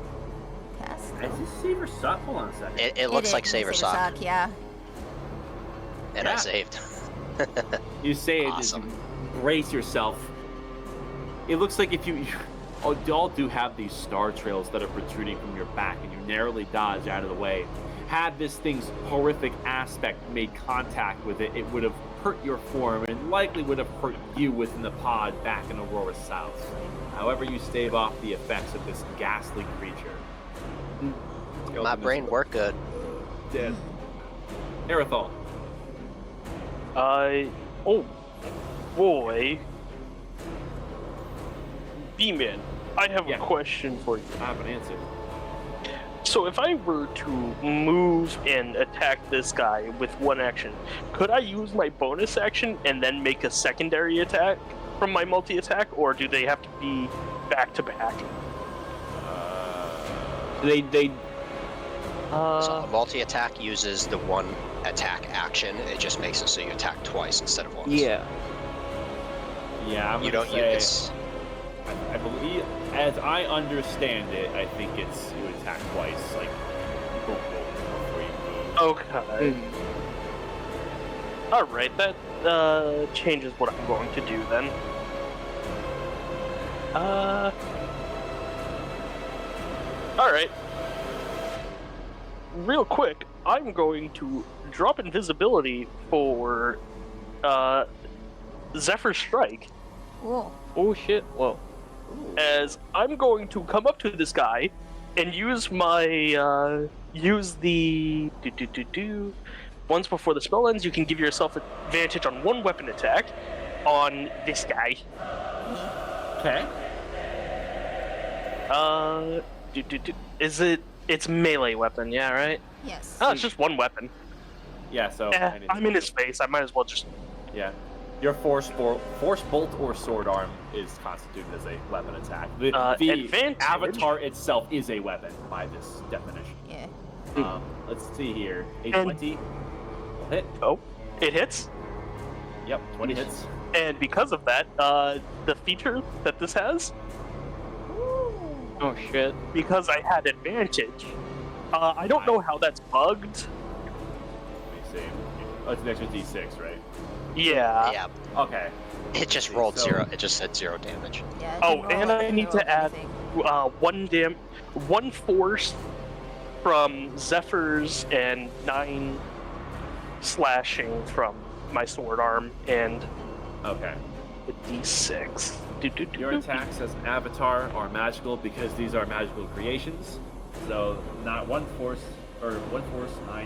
Pass. Is this save or suck? Hold on a second. It looks like is save or suck, yeah. and I Yeah. saved. You saved. Awesome. Brace yourself. It looks like if you all do have these star trails that are protruding from your back, and you narrowly dodge out of the way. Had this thing's horrific aspect made contact with it, it would have hurt your form and likely would have hurt you within the pod back in Aurora South. However, you stave off the effects of this ghastly creature. My brain worked good. Dead. Arathol. Oh, boy. B-Man, I have Yeah. a question for you. I have an answer. So if I were to move and attack this guy with one action, could I use my bonus action and then make a secondary attack from my multi-attack, or do they have to be back-to-back? So a multi-attack uses the one attack action. It just makes it so you attack twice instead of once. Yeah. Yeah, I'm You gonna don't say, use. I believe, as I understand it, I think it's you attack twice, like boom, boom, before you move. Okay. Alright, that changes what I'm going to do then. Alright. Real quick, I'm going to drop invisibility for Zephyr Strike, Cool. Oh shit. Whoa. as I'm going to come up to this guy and use my use the once before the spell ends, you can give yourself advantage on one weapon attack on this guy. Okay. Is it? It's melee weapon, yeah, right? Yes. Oh, it's just one weapon. Yeah, so I'm in his face. I might as well just. Yeah. Your force bolt or sword arm is constituted as a weapon attack. The Advantage. avatar itself is a weapon by this definition. Yeah. Let's see here. A And- 20 will hit. Oh, it hits. Yep, 20 hits. And because of that, the feature that this has, Oh shit. because I had advantage, I don't know how that's bugged. Let me see. Oh, it's an extra d6, right? Yeah. Yeah. Okay. It just rolled So- 0. It just said 0 damage. Yeah. Oh, and I need to add one force from Zephyr's and 9 slashing from my sword arm and Okay. the D6. Your attacks as an avatar are magical because these are magical creations. So not 1 force, 9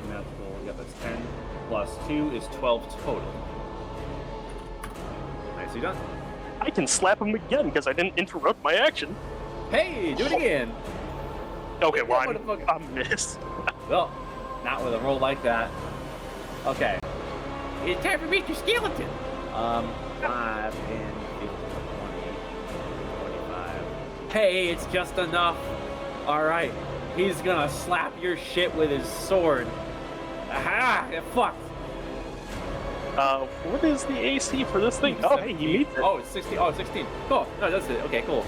magical. Yep, that's 10 plus 2 is 12 total. Nicely done. I can slap him again because I didn't interrupt my action. Hey, do it again. Okay, well, Motherfucker. I'm missed. Well, not with a roll like that. Okay. It's time for Mr. Skeleton. 5, 10, 15, 20, 25. Hey, it's just enough. Alright. He's gonna slap your shit with his sword. Aha! It fucked. What is the AC for this thing? Oh, hey, he meets it. Oh, it's 16. Oh, 16. Cool. No, that's it. Okay, cool.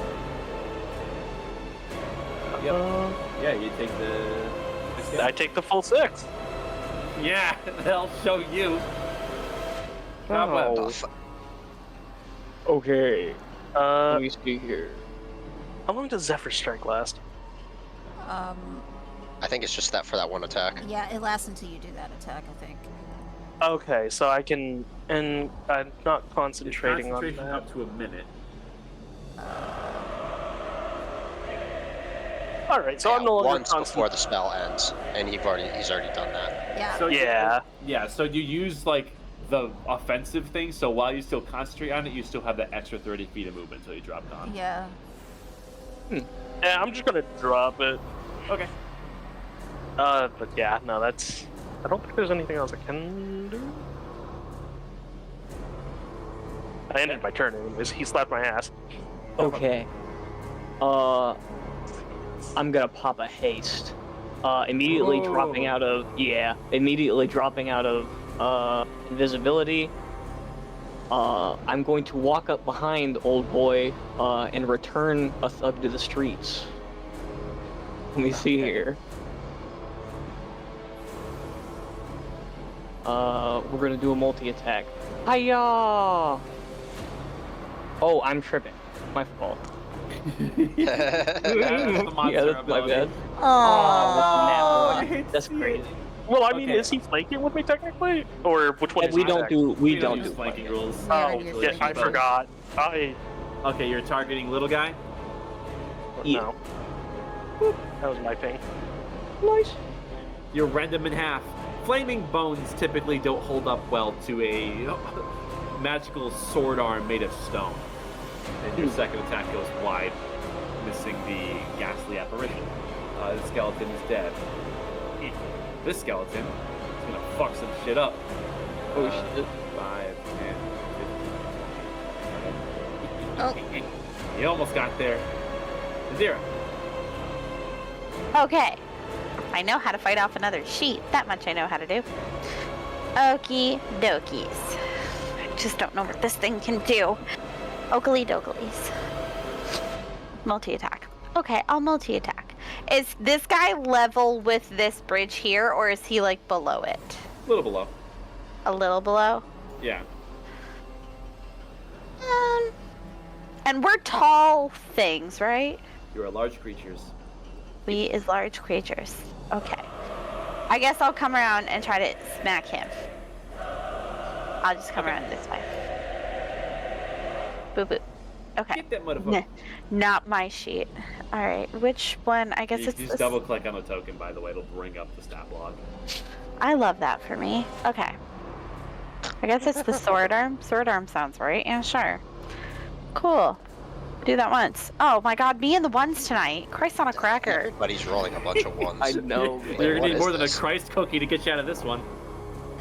Yep. Yeah, you take the... I take the full 6. Yeah, they'll show you. Oh. Okay. Let me see here. How long does Zephyr Strike last? I think it's just that for that one attack. Yeah, it lasts until you do that attack, I think. Okay, so I can, and I'm not concentrating on Concentration that. up to a minute. All right, so I'm no longer once before the spell ends, and he's already done that. Yeah. So Yeah. Yeah, so you use like the offensive thing, so while you still concentrate on it, you still have that extra 30 feet of movement until you drop con. Yeah. Yeah, I'm just gonna drop it. Okay. But yeah, no, that's. I don't think there's anything else I can do. I ended my turn anyways. He slapped my ass. Okay. I'm gonna pop a haste. Immediately dropping out of invisibility. I'm going to walk up behind old boy and return a thug to the streets. Let me see here. We're gonna do a multi-attack. Hiya! Oh, I'm tripping. My fault. That's the monster Yeah, that's my ability. bad. Oh. No, that's crazy. Well, I mean, Okay. is he flanking with me technically, or which one? And is we he don't attacking? do We don't use flanking rules. Oh, Yeah, yeah, I forgot. Okay, you're targeting little guy? Yeah. No. That was my thing. Nice. You rend him in half. Flaming bones typically don't hold up well to a magical sword arm made of stone. And your second attack goes wide, missing the ghastly apparition. The skeleton is dead. This skeleton is gonna fuck some shit up. Oh shit. 5, 10, 15. Oh. You almost got there. 0. Okay. I know how to fight off another sheet. That much I know how to do. Okie dokies. I just don't know what this thing can do. Oakley dokleys. Multi-attack. Okay, I'll multi-attack. Is this guy level with this bridge here, or is he like below it? A little below. A little below? Yeah. And we're tall things, right? You are large creatures. We is large creatures. Okay. I guess I'll come around and try to smack him. I'll just come around this way. Boo boo. Okay. Get that motherfucker. Not my sheet. Alright, which one? I guess You it's just this. double click on the token, by the way, it'll bring up the stat block. I love that for me. Okay. I guess it's the sword arm. Sword arm sounds right. Yeah, sure. Cool. Do that once. Oh my god, me and the ones tonight. Christ on a cracker. Everybody's rolling a bunch of ones. I know. Wait, You're what gonna need is more than a this? Christ cookie to get you out of this one.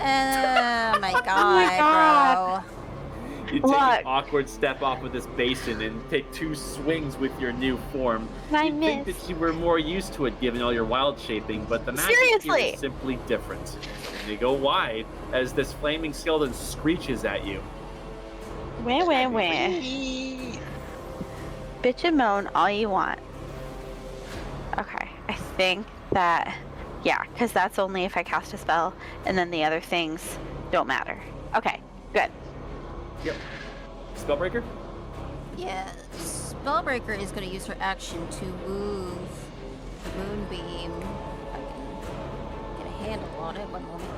Oh my God. bro. You take Look. an awkward step off of this basin and take 2 swings with your new form. I You'd think missed. that you were more used to it given all your wild shaping, but the magic here Seriously. is simply different. And you go wide as this flaming skeleton screeches at you. Wah, wah, wah. Bitch and moan all you want. Okay, I think that, yeah, because that's only if I cast a spell, and then the other things don't matter. Okay, good. Yep. Spellbreaker? Yeah, Spellbreaker is going to use her action to move Moonbeam. If I can handle on it. 1 moment.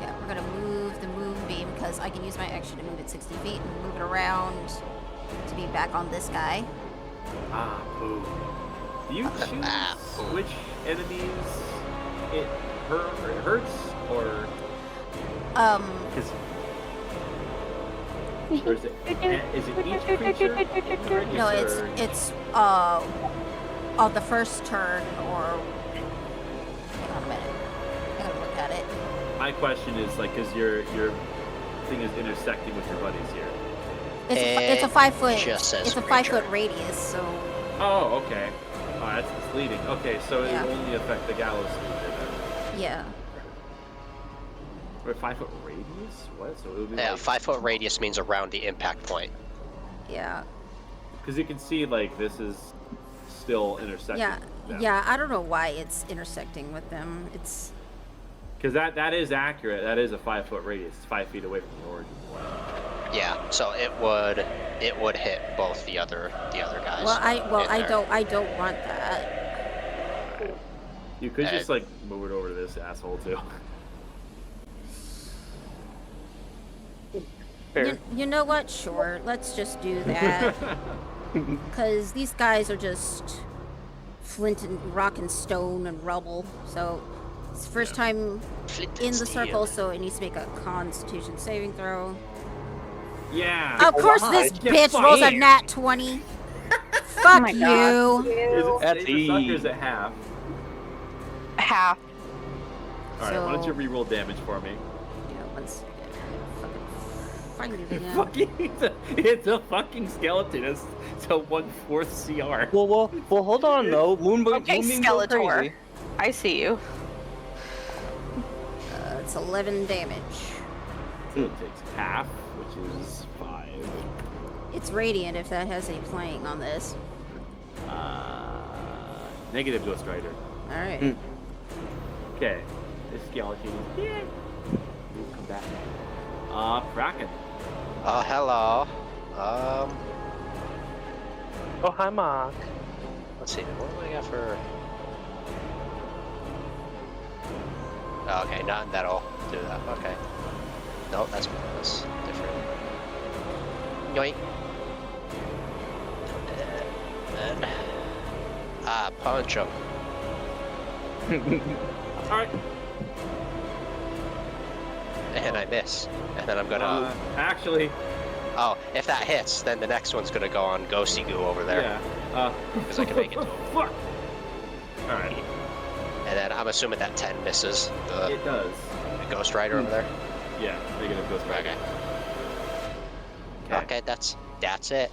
Yeah, we're gonna move the moonbeam because I can use my action to move it 60 feet and move it around to be back on this guy. Ah, boo. Do you choose which enemies it hurts, or is it each creature? No, it's on the first turn or. Hang on a minute. I gotta look at it. My question is like, because your thing is intersecting with your buddies here. It's a 5 foot. Just says It's a creature. 5 foot radius, so. Oh, okay. Oh, that's misleading. Okay, so Yeah. it will only affect the gallows creature then. Yeah. Wait, 5 foot radius? What? So it would be Yeah, like, 5 foot radius means around the impact point. Yeah. because you can see like this is still intersecting. Yeah. Yeah. I don't know why it's intersecting with them. It's. Because that is accurate. That is a 5 foot radius. It's 5 feet away from the origin point. Yeah, so it would hit both the other guys. Well, I there. don't want that. You could just like move it over to this asshole too. Fair. You know what? Sure, let's just do that. Because these guys are just flint and rock and stone and rubble. So it's the first time Flint and in the steel. circle, so it needs to make a Constitution saving throw. Yeah. Of course, this bitch rolls a nat 20. Fuck my you. God. Is it That's save or suck or is it half? Half. All right. Why don't So- you re-roll damage for me? Yeah, once find it again. Fucking, it's a fucking skeleton. It's a 1/4 CR. Well, hold on though. Moonbeam Okay, Moonbeam go Skeletor. crazy. I see you. It's 11 damage. So it takes half, which is 5. It's radiant if that has any playing on this. Negative Ghost Rider. All right. Mm. Okay. This skeleton. Yeah. We'll come back. Kraken. Oh, hello. Oh, hi, Mark. Let's see. What do I got for? Oh, okay, not that'll do that. Okay. No, that's different. Yoink. And punch him. All right. And I miss. And then I'm gonna. Actually, Oh, if that hits, then the next one's gonna go on Ghosty Goo over there. yeah. Because I can make it. Fuck. All right. And then I'm assuming that 10 misses the It does. Ghost Rider over there. Yeah. Negative Ghost Rider. Okay. Okay, that's it.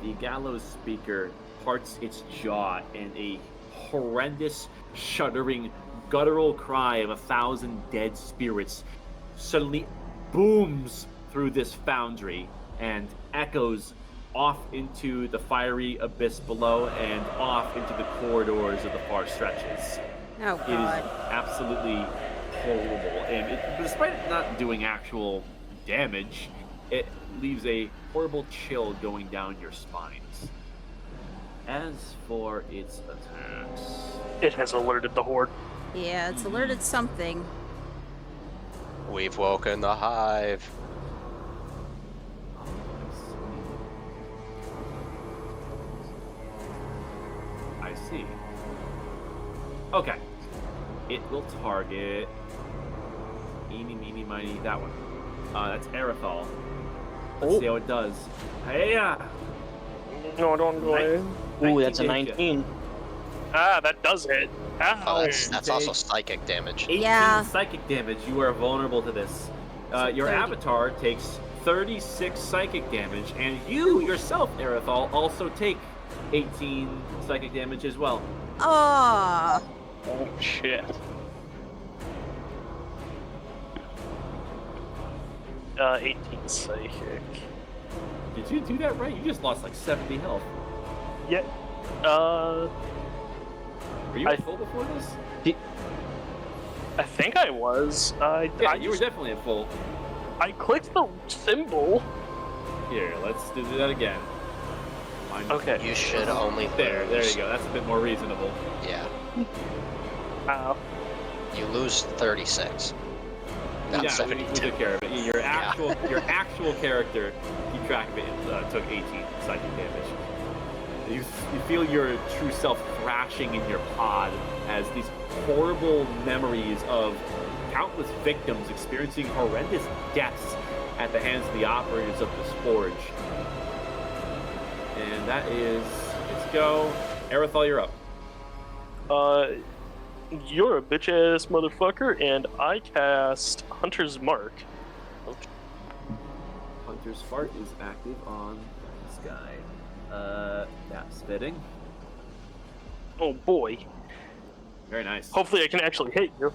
The gallows speaker parts its jaw in a horrendous, shuddering, guttural cry of 1,000 dead spirits suddenly booms through this foundry and echoes off into the fiery abyss below and off into the corridors of the far stretches. Oh It is god. absolutely horrible, and despite it not doing actual damage, it leaves a horrible chill going down your spines. As for its attacks, It has alerted the horde. Yeah, it's alerted something. We've woken the hive. I see. Okay. It will target. Eeny, meeny, miny, that one. That's Aerithal. Let's see how it does. Hey-ya! No, don't go Nice. in. Ooh, that's a 19. 19. Ah, that does hit. Oh, Ow. that's also psychic damage. 18 Yeah. psychic damage. You are vulnerable to this. Your 30. avatar takes 36 psychic damage, and you yourself, Aerithal, also take 18 psychic damage as well. Oh, Oh, shit. 18 psychic. Did you do that right? You just lost like 70 health. Yeah. Were you I- at full before this? I think I was. Yeah, you were definitely at full. I clicked the symbol. Here, let's do that again. Mine- Okay. You should only There you lose- go. That's a bit more reasonable. Yeah. Ow. You lose 36. Not yeah, 72. we took care of it. Your actual character, keep track of it, took 18 psychic damage. You feel your true self thrashing in your pod as these horrible memories of countless victims experiencing horrendous deaths at the hands of the operators of this forge. And that is, let's go. Aerithal, you're up. You're a bitch ass motherfucker, and I cast Hunter's Mark. Hunter's Fart is active on this guy. That's fitting. Oh boy. Very nice. Hopefully I can actually hit you.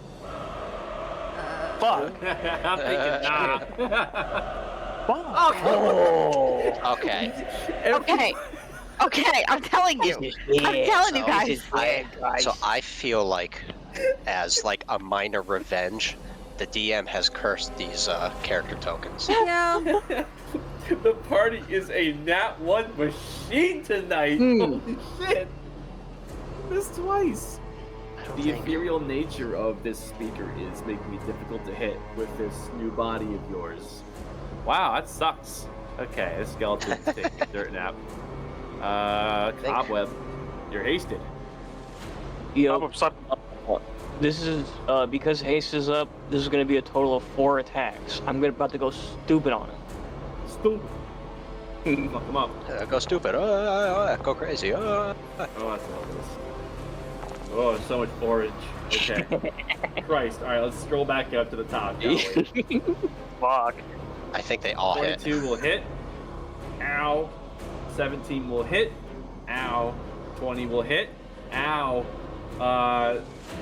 Fuck. I'm thinking, nah. Fuck. Oh. Okay. Okay, I'm telling you. I'm telling you guys. So I feel like, as like a minor revenge, the DM has cursed these character tokens. Yeah. The party is a nat 1 machine tonight. Holy shit. Missed twice. The ethereal nature of this speaker is making it difficult to hit with this new body of yours. Wow, that sucks. Okay, this skeleton's taking a dirt nap. Cobweb, you're hasted. Yo, this is, because haste is up, this is going to be a total of 4 attacks. I'm about to go stupid on him. Stupid. Fuck him up. Go stupid. Go crazy. Oh, that's all this. Oh, so much orange. Okay. Christ. Alright, let's scroll back up to the top, shall we? Fuck. I think they all hit. 22 will hit. Ow. 17 will hit. Ow. 20 will hit. Ow.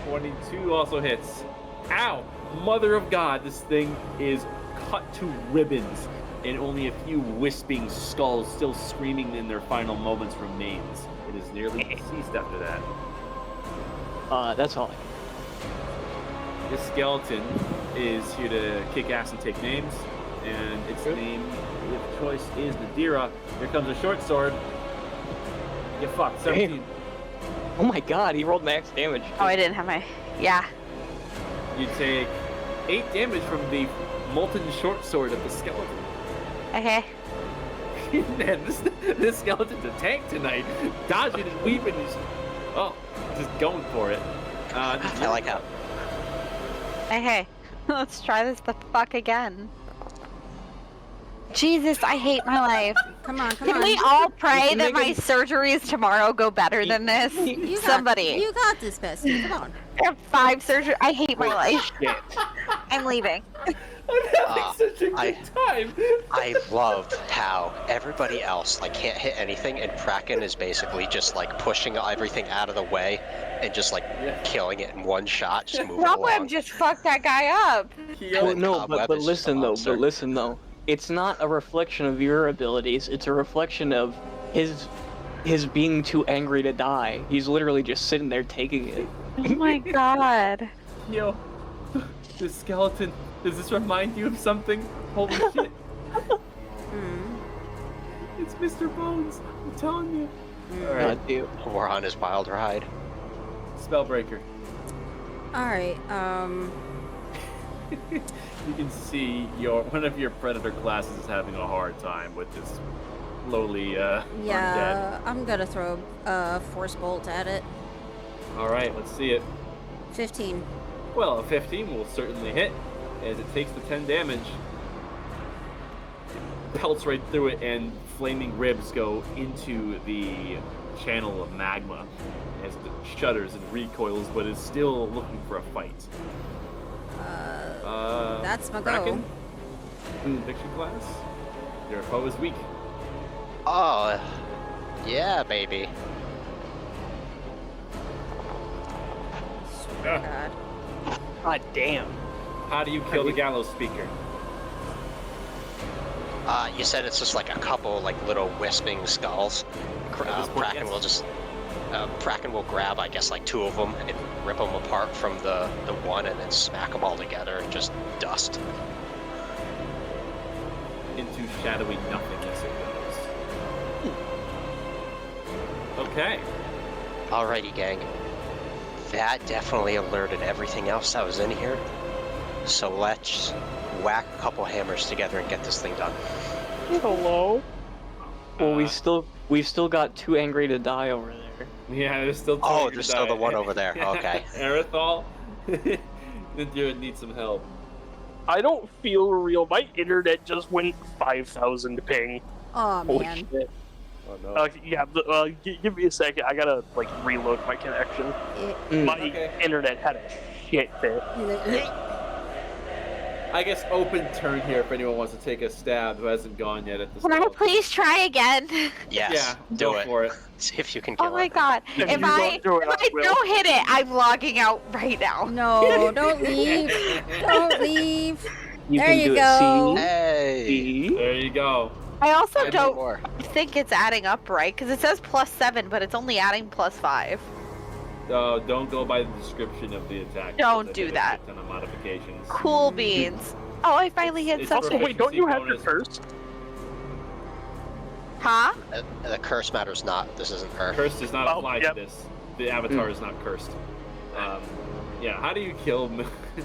22 also hits. Ow. Mother of God, this thing is cut to ribbons, and only a few wisping skulls still screaming in their final moments remains. It is nearly deceased after that. That's all. This skeleton is here to kick ass and take names, and its name of choice is Nadira. Here comes a short sword. You fucked. 17. Damn. Oh my god, he rolled max damage. Oh, I didn't have my. Yeah. You take 8 damage from the molten short sword of the skeleton. Okay. Man, this skeleton's a tank tonight. Dodging and weaving and just going for it. I like how. Okay. Let's try this the fuck again. Jesus, I hate my life. Come on. Can we all pray that my surgeries tomorrow go better than this? Somebody. You got this, Bessie. Come on. I have 5 surgeries. I hate my life. I'm leaving. I'm having such a good time. I love how everybody else like can't hit anything, and Kraken is basically just like pushing everything out of the way and just like killing it in one shot, just moving Cobweb along. just fucked that guy up. No, but listen though. It's not a reflection of your abilities. It's a reflection of his being too angry to die. He's literally just sitting there taking it. Oh my god. Yo, this skeleton. Does this remind you of something? Holy shit. It's Mr. Bones. I'm telling you. Alright. We're on his wild ride. Spellbreaker. Alright, You can see one of your predator classes is having a hard time with this lowly yeah, I'm gonna throw a force bolt at it. Alright, let's see it. 15. Well, a 15 will certainly hit, as it takes the 10 damage. Pelts right through it, and flaming ribs go into the channel of magma as it shudders and recoils, but is still looking for a fight. That's my Kraken? go. Conviction class? Your foe is weak. Oh, yeah, baby. God. God damn. How do you kill the gallows speaker? You said it's just like a couple like little wisping skulls. Kraken will just Kraken will grab, I guess, like 2 of them and rip them apart from the one, and then smack them all together and just dust. Into shadowy nothingness it goes. Okay. Alrighty, gang. That definitely alerted everything else that was in here. So let's whack a couple hammers together and get this thing done. Hello? Well, we've still got 2 angry to die over there. Yeah, there's still two Oh, angry there's to still the die. one over there. Okay. Aerithol, you need some help. I don't feel real. My internet just went 5,000 ping. Oh Holy man. shit. Oh no. Yeah, give me a second. I gotta, like, reload my connection. My internet had a shit fit. I guess open turn here if anyone wants to take a stab who hasn't gone yet at the Can I spell. please try again? Yes. Yeah, do go it. for it. See if you can kill Oh my it. god. If If you I don't do it, I will. don't hit it, I'm logging out right now. No, don't leave. Don't leave. You There can you do go. it. Hey. See? There you go. I also I need don't more. think it's adding up right, because it says +7, but it's only adding +5. Don't go by the description of the attack. Don't because I do did a that. shit ton of modifications. Cool beans. Oh, I finally hit It's Also, something. wait, don't you have your Proficiency curse? Huh? The curse matters not. This isn't her. Curse does not Oh, apply yep. to this. The avatar is not cursed. Yeah, how do you kill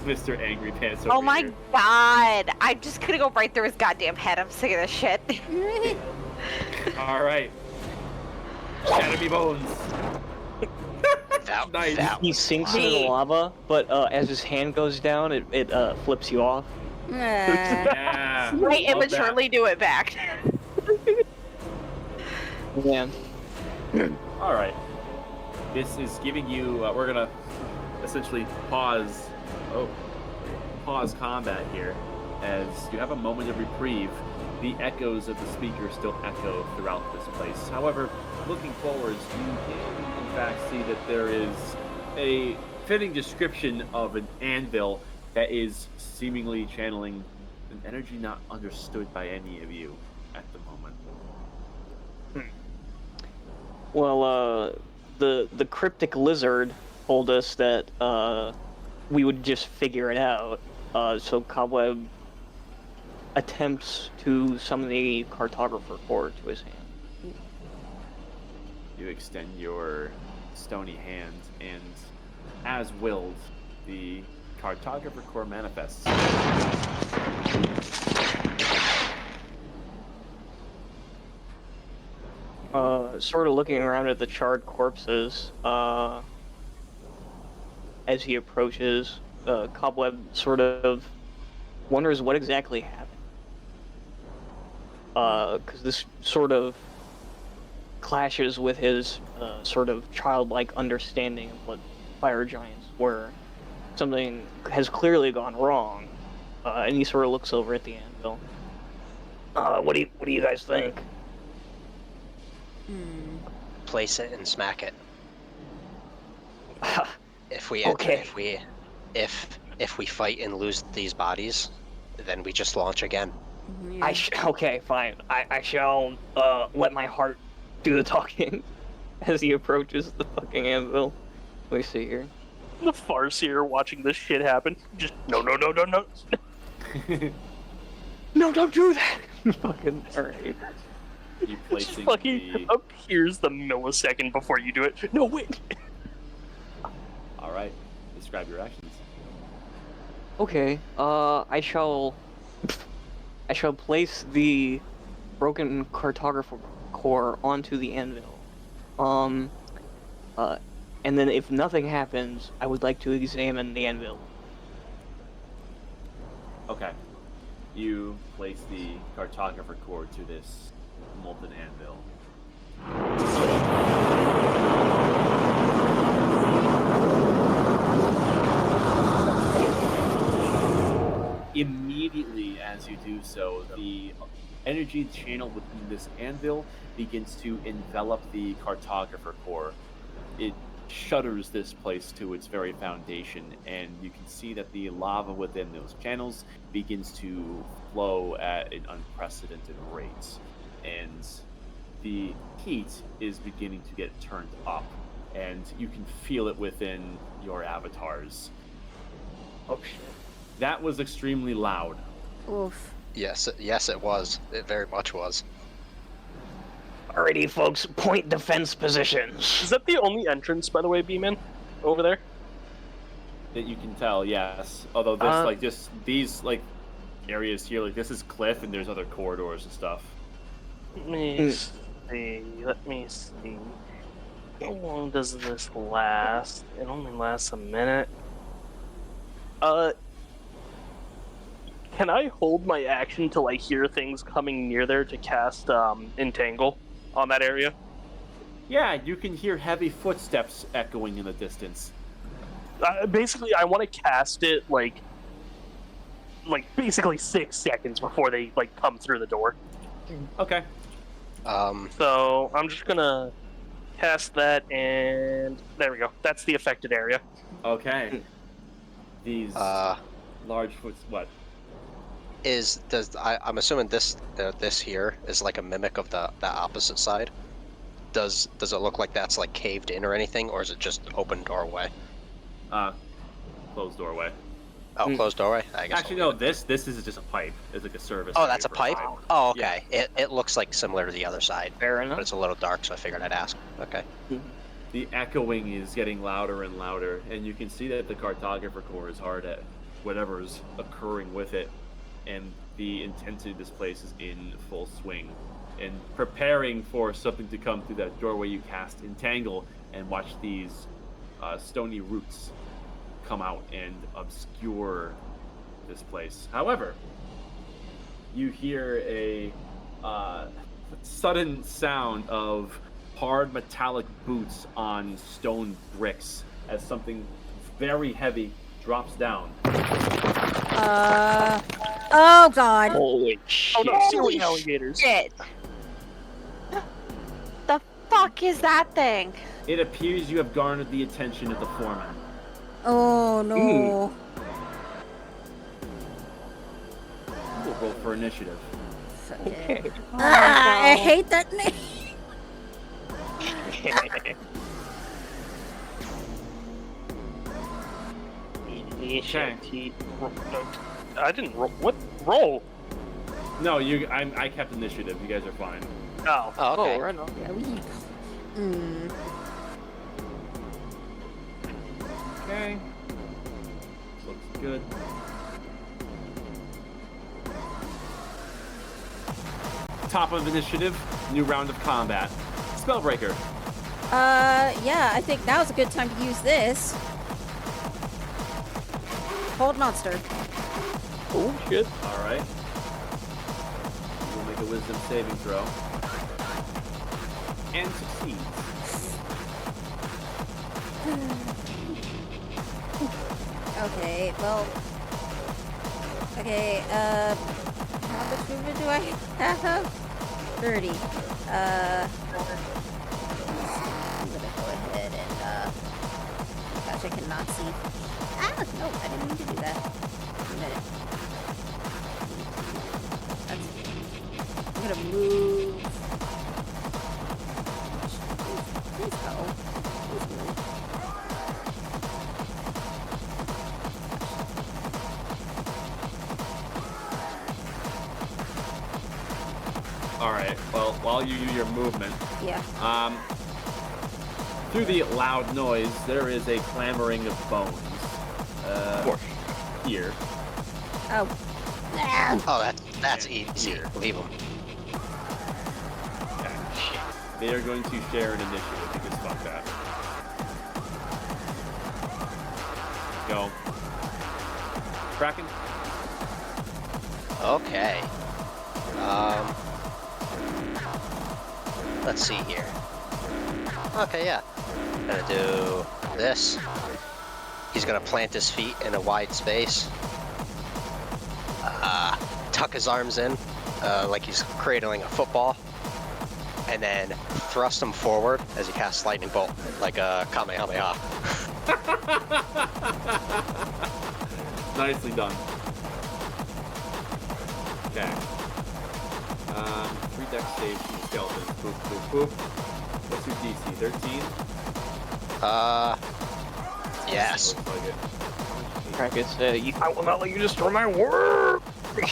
Mr. Angry Pants over Oh my here? god. I'm just gonna go right through his goddamn head. I'm sick of this shit. Alright. Shatter me bones. Nice. That He was sinks wild. into the lava, but as his hand goes down, it flips you off. Yeah. Right, love immaturely do it back. Yeah. Alright. This is giving you, we're gonna essentially pause combat here, as you have a moment of reprieve. The echoes of the speaker still echo throughout this place. However, looking forwards, you can in fact see that there is a fitting description of an anvil that is seemingly channeling an energy not understood by any of you at the moment. Well, the cryptic lizard told us that we would just figure it out. So Cobweb attempts to summon the cartographer core to his hand. You extend your stony hand, and as willed, the cartographer core manifests. Sort of looking around at the charred corpses, as he approaches, Cobweb sort of wonders what exactly happened. Because this sort of clashes with his sort of childlike understanding of what fire giants were. Something has clearly gone wrong, and he sort of looks over at the anvil. What do you guys think? Place it and smack it. If we Okay. if we fight and lose these bodies, then we just launch again. Yeah. Okay, fine. I shall let my heart do the talking as he approaches the fucking anvil. Let me see here. The Farseer watching this shit happen. Just, no. No, don't do that! Fucking, alright. You Just placing fucking the... appears the millisecond before you do it. No, wait. Alright, describe your actions. Okay, I shall place the broken cartographer core onto the anvil. And then if nothing happens, I would like to examine the anvil. Okay. You place the cartographer core to this molten anvil. Immediately as you do so, the energy channel within this anvil begins to envelop the cartographer core. It shudders this place to its very foundation, and you can see that the lava within those channels begins to flow at an unprecedented rate. And the heat is beginning to get turned up, and you can feel it within your avatars. Oh shit. That was extremely loud. Oof. Yes, it was. It very much was. Alrighty, folks, point defense positions. Is that the only entrance, by the way, B-Man? Over there? that you can tell, yes. Although this, these, areas here, this is cliff and there's other corridors and stuff. Let me see. How long does this last? It only lasts a minute. Can I hold my action till I hear things coming near there to cast Entangle on that area? Yeah, you can hear heavy footsteps echoing in the distance. Basically, I want to cast it basically 6 seconds before they come through the door. Okay. So I'm just gonna cast that, and there we go. That's the affected area. Okay. These large what? I'm assuming this here is like a mimic of the opposite side. Does it look like that's like caved in or anything, or is it just open doorway? Closed doorway. Oh, closed doorway. I guess. Actually, no. This is just a pipe. It's like a service. Oh, that's a for pipe. pipe. Oh, okay. Yeah. It looks like similar to the other side. Fair enough. But it's a little dark, so I figured I'd ask. Okay. The echoing is getting louder and louder, and you can see that the cartographer core is hard at whatever's occurring with it, and the intensity of this place is in full swing. And preparing for something to come through that doorway, you cast Entangle and watch these stony roots come out and obscure this place. However, you hear a sudden sound of hard metallic boots on stone bricks as something very heavy drops down. Oh God. Holy shit. Oh no, ceiling alligators. Shit. The fuck is that thing? It appears you have garnered the attention of the foreman. Oh no. We'll roll for initiative. Okay. I hate that name. I didn't roll. What roll? No, I kept initiative. You guys are fine. Oh. Oh, okay. Right on. Okay. Looks good. Top of initiative, new round of combat. Spellbreaker. Yeah, I think now's a good time to use this. Hold monster. Oh shit. Alright. We'll make a wisdom saving throw. And succeeds. Okay, well. Okay, how much movement do I have? 30. I'm gonna go ahead and, gosh, I cannot see. Ah, no, I didn't mean to do that. Wait a minute. I'm gonna move. Please go. Please move. Alright, well, while you do your movement, Yeah. through the loud noise, there is a clamoring of bones. Here. Oh. Ah. Oh, that's easy. Leave them. They are going to share an initiative because fuck that. Go. Kraken? Okay. Let's see here. Okay, yeah. Gonna do this. He's gonna plant his feet in a wide space. Tuck his arms in, like he's cradling a football. And then thrust him forward as he casts Lightning Bolt, like a Kamehameha. Nicely done. Okay. 3 dex saves from the skeleton. Boop, boop, boop. What's your DC? 13? Yes. Looks like it. Kraken said, I will not let you destroy my work! They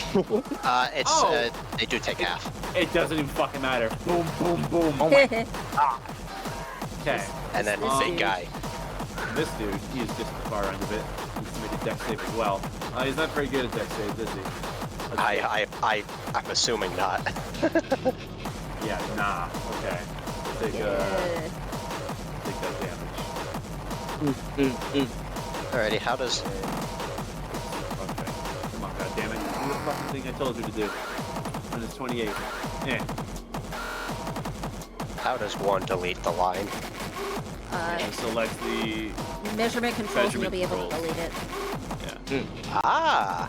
do take half. It doesn't even fucking matter. Boom, boom, boom. Oh my Okay. And then This big dude. guy. This dude, he is just at the far end of it. dex save as well. He's not very good at dex saves, is he? I'm assuming not. Yeah, nah. Okay. Take that damage. Alrighty, how does... Okay. Come on, goddammit. Do the fucking thing I told you to do. Minus 28. Yeah. How does one delete the line? Select the measurement controls and you'll be able to controls. delete it. Yeah. Ah!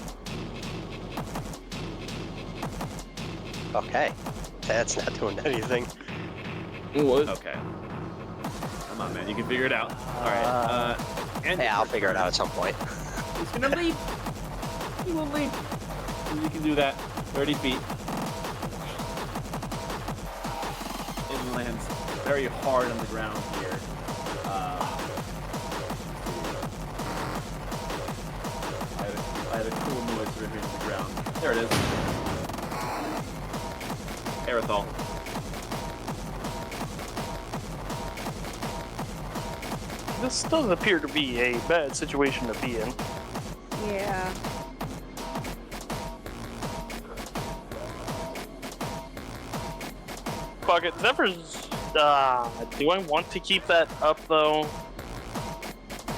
Okay. That's not doing anything. What? Okay. Come on, man. You can figure it out. Alright. And Hey, I'll figure it out at some point. he's gonna leap. He will leap. You can do that. 30 feet. It lands very hard on the ground here. I had a cool noise for hitting the ground. There it is. Aerosol. This does appear to be a bad situation to be in. Yeah. Fuck it, Zephyr's... do I want to keep that up, though?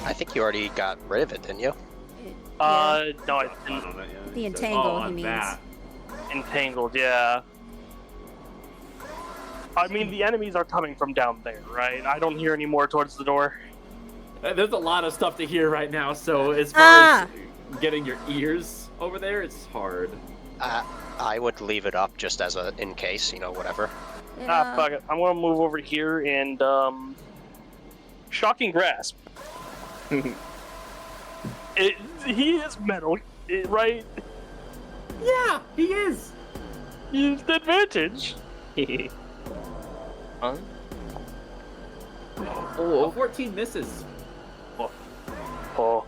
I think you already got rid of it, didn't you? No, I Fun didn't. on it, yeah. The entangle, Oh, he on means. that. Entangled, yeah. I mean, the enemies are coming from down there, right? I don't hear any more towards the door. There's a lot of stuff to hear right now, so as far as getting your ears over there, it's hard. I would leave it up just as a in case, you know, whatever. Yeah. Fuck it. I'm gonna move over here and, Shocking Grasp. He is metal, right? Yeah, he is. He's the advantage. Huh? Oh, 14 misses. Oh.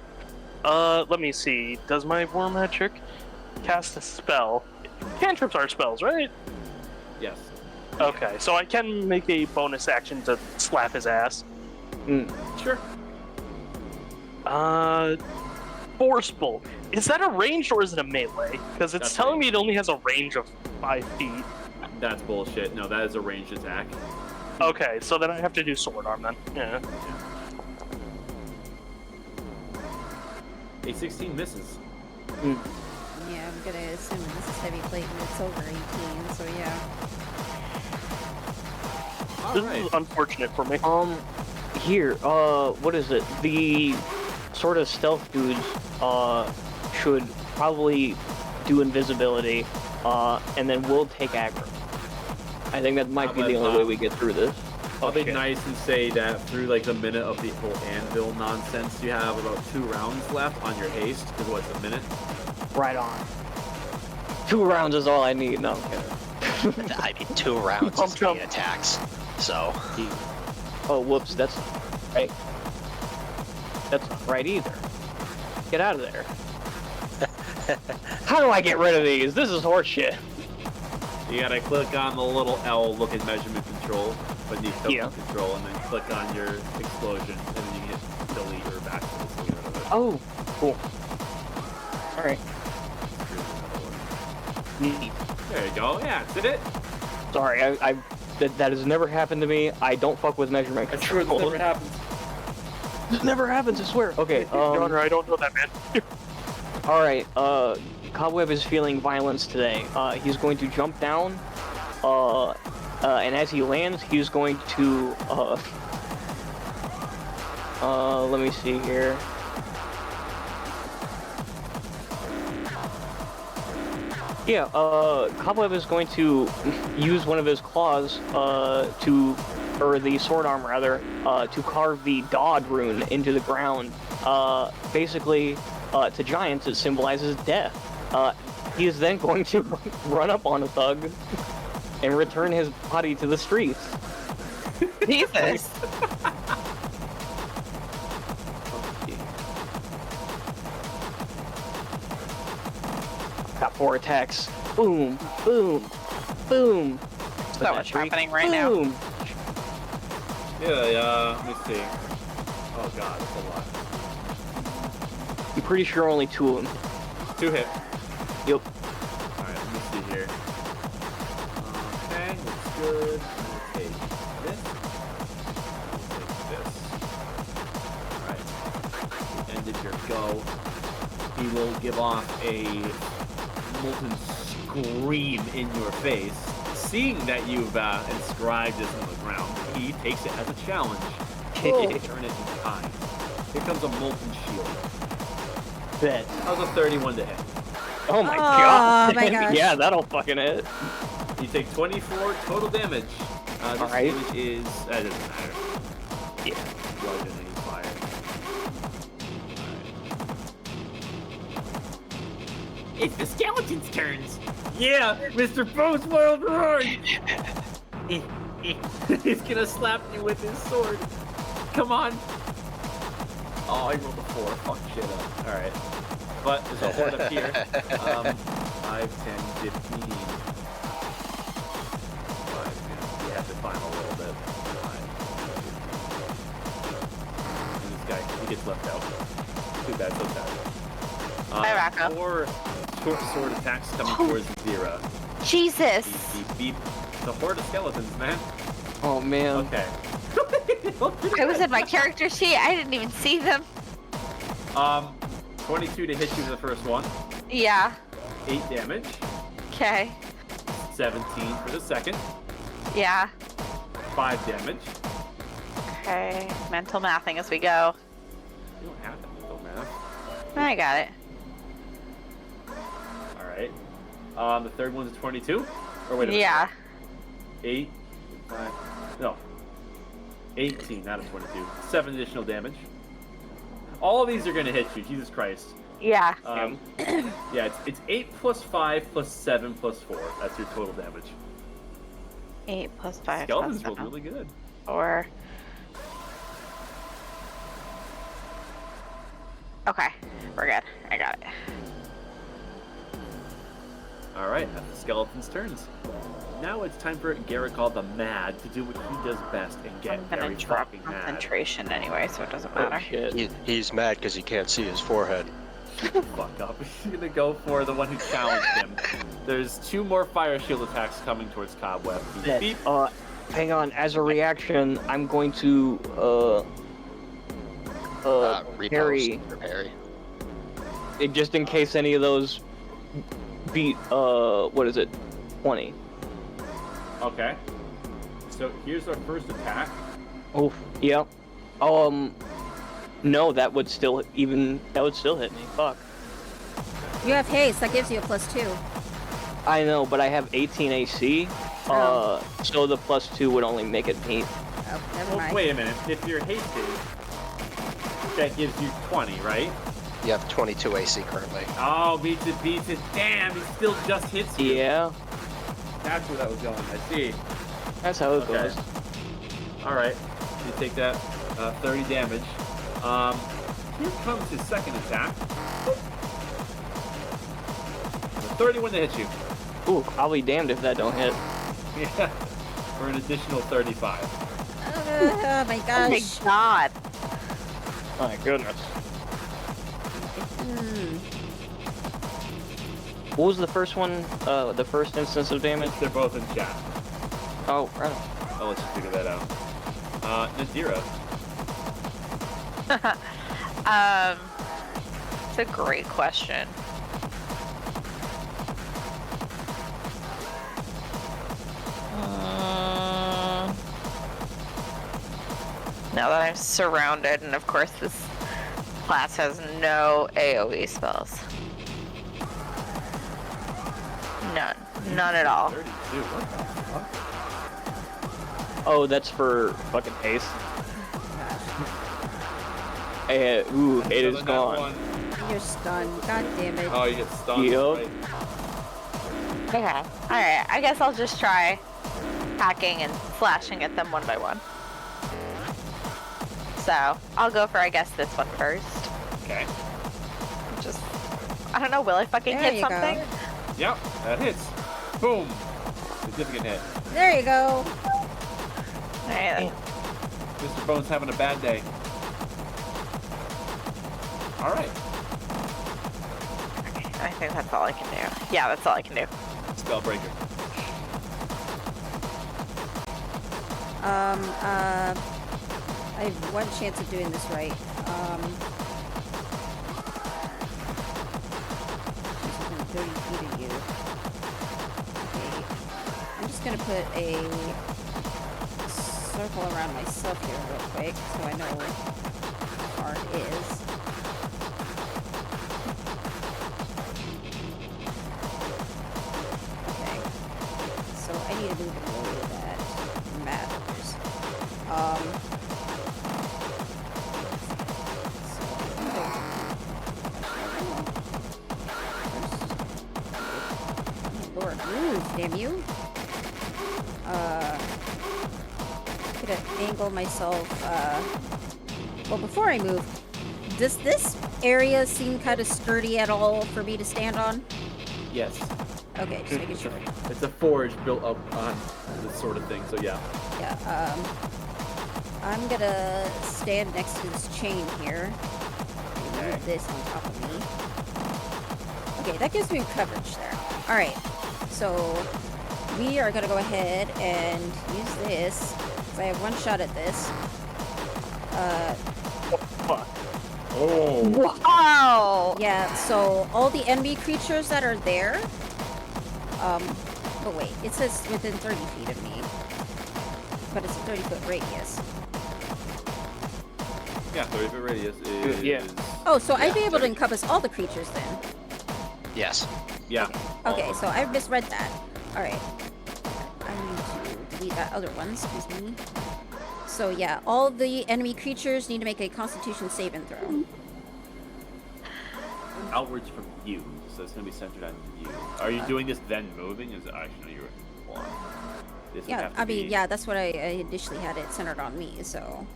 Let me see. Does my War Magic cast a spell? Cantrips are spells, right? Yes. Okay, so I can make a bonus action to slap his ass. Sure. Forceful. Is that a ranged or is it a melee? Because it's That's telling me ranged. it only has a range of 5 feet. That's bullshit. No, that is a ranged attack. Okay, so then I have to do sword arm then. Yeah. A 16 misses. Yeah, I'm gonna assume this is heavy plate and it's over 18, so yeah. This Alright. is unfortunate for me. Here, what is it? The sort of stealth dudes, should probably do invisibility, and then we'll take aggro. I think that might be the only way we get through this. I'll be shit. nice and say that through like the minute of the whole anvil nonsense, you have about 2 rounds left on your haste, because what's a minute? Right on. 2 rounds is all I need. No, I'm kidding. I mean, 2 rounds is 8 attacks. So, Oh, whoops, that's not right. That's not right either. Get out of there. How do I get rid of these? This is horseshit. You gotta click on the little L, look at measurement control, beneath token Yeah. control, and then click on your explosion, and then you can hit delete or backspace to get rid of it. Oh, cool. Alright. Neat. There you go. Yeah, did it? Sorry, that has never happened to me. I don't fuck with measurement I swear control. this never happens. This never happens, I swear. Okay, Honor, I don't know that, man. alright, Cobweb is feeling violence today. He's going to jump down, and as he lands, he's going to, let me see here. Yeah, Cobweb is going to use one of his claws, or the sword arm rather, to carve the Dodd rune into the ground. Basically, to giants, it symbolizes death. He is then going to run up on a thug and return his body to the streets. Jesus. Got 4 attacks. Boom, boom, boom. Is that what's happening right now? Boom. Yeah, let me see. Oh god, that's a lot. pretty sure only 2 of them. 2 hit. Yep. Alright, let me see here. Okay, looks good. We'll take this. We'll take this. Alright. End of your go. He will give off a molten scream in your face. Seeing that you've inscribed this on the ground, he takes it as a challenge. Turn it in kind. Here comes a molten shield. Bet. That was a 31 to hit. Oh my god. my gosh. Yeah, that'll fucking hit. You take 24 total damage. This Alright. damage is... That doesn't matter. Yeah. Bludgeoning fire. Alright. It's the skeleton's turns! Yeah! Mr. Post Wild Roar! He's gonna slap you with his sword. Come on! Oh, I rolled a 4. Fuck shit up. Alright. But there's a horde up here. 5, 10, 15. 5, yeah, you have to climb a little bit. 5. And this guy, he gets left out. Too bad, so sad. Hi, Rocco. 4 short sword attacks coming towards Zira. Jesus. Beep, beep, beep. The horde of skeletons, man. Oh man. Okay. I was in my character sheet. I didn't even see them. 22 to hit you with the first one. Yeah. 8 damage. Okay. 17 for the second. Yeah. 5 damage. Okay. Mental mathing as we go. You don't have to mental math. I got it. Alright. The third one's a 22? Or wait a minute. Yeah. 8, 5, no. 18, not a 22. 7 additional damage. All of these are going to hit you, Jesus Christ. Yeah. Yeah, it's 8 plus 5 plus 7 plus 4. That's your total damage. 8 plus 5 Skeletons plus rolled 7. really good. 4. Okay. We're good. I got it. Alright, that's the skeleton's turns. Now it's time for Garrick the Mad to do what he does best and get I'm gonna very drop fucking mad. concentration anyway, so it doesn't Oh matter. shit. He's mad because he can't see his forehead. Fuck up. He's gonna go for the one who challenged him. There's 2 more fire shield attacks coming towards Cobweb. Beep, beep. Hang on. As a reaction, I'm going to parry. Parry. Just in case any of those beat what is it? 20. Okay. So here's our first attack. Oh, yeah. No, that would still hit me. Fuck. You have haste. That gives you a +2. I know, but I have 18 AC. Oh. So the +2 would only make it 8. Oh, never Well, mind. wait a minute. If you're hasted, that gives you 20, right? You have 22 AC currently. Oh, beats it. Damn, he still just hits you. Yeah, That's where that was going. I see. that's how it goes. Alright. You take that 30 damage. Here comes his second attack. 31 to hit you. Ooh, I'll be damned if that don't hit. Yeah. For an additional 35. Oh my Oh my gosh. god. My goodness. Hmm. What was the first one? The first instance of damage? They're both in chat. Oh, right on. I'll let you figure that out. Nadira. It's a great question. Now that I'm surrounded, and of course this class has no AoE spells. None. None at all. 32. What the fuck? Oh, that's for fucking haste. Ooh, it is Another gone. one. You're stunned. God damn it. Oh, you get stunned. Yup. Right? Okay. Alright, I guess I'll just try hacking and slashing at them one by one. So, I'll go for, I guess, this one first. Okay. Just, I don't know, will I fucking There hit you go. something? Yep, that hits. Boom. Significant hit. There you go. Alright then. Mr. Bones having a bad day. Alright. I think that's all I can do. Yeah, that's all I can do. Spellbreaker. I have one chance of doing this right. She's within 30 feet of you. Okay. I'm just gonna put a circle around myself here real quick so I know how far it is. Okay. So I need to move in a way that matters. Lord, move, damn you. Gonna angle myself, well, before I move, does this area seem kind of sturdy at all for me to stand on? Yes. Okay, just making sure. It's a forge built up on this sort of thing, so yeah. Yeah, I'm gonna stand next to this chain here. And move this on top of me. Okay, that gives me coverage there. Alright, so we are gonna go ahead and use this. So I have one shot at this. Fuck. Oh. Wow! Yeah, so all the enemy creatures that are there. But wait, it says within 30 feet of me. But it's a 30-foot radius. Yeah, 30-foot radius is... Yeah. Oh, so I'd be Yeah, able to 30. encompass all the creatures then. Yes. Yeah. Okay, so I misread that. Alright. I need to delete that other one, excuse me. So yeah, all the enemy creatures need to make a constitution saving throw. Outwards from you, so it's going to be centered on you. Are you doing this then moving? Is it actually you're... Hold on. This would Yeah, have to I mean, be- yeah, that's what I initially had it centered on me, so...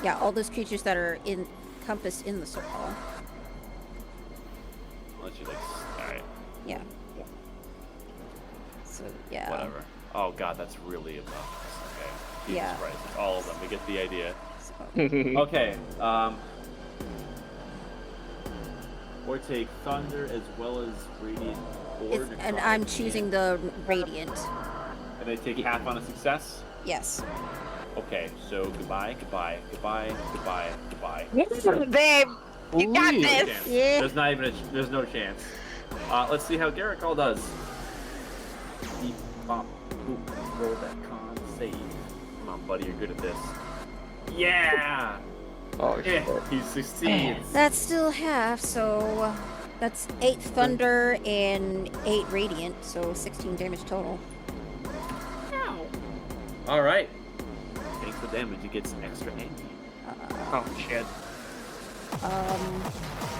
Yeah, all those creatures that are encompassed in the circle. Unless you like... Alright, Yeah. So, yeah. whatever. Oh god, that's really obnoxious. Okay. Jesus Yeah. Christ. All of them. We get the idea. So, Okay, or take thunder as well as radiant or and I'm choosing the radiant. And they take half on a success? Yes. Okay, so goodbye, goodbye, goodbye, goodbye, goodbye. Babe, you got Ooh. No this! chance. Yeah. There's not even there's no chance. Let's see how Garrett all does. Beep, bop, boop, roll that con save. Come on, buddy, you're good at this. Yeah! Oh, Yeah, shit. he succeeds. That's still half, so that's 8 thunder and 8 radiant, so 16 damage total. Alright. Thanks for damage, it gets extra angry. Oh, shit.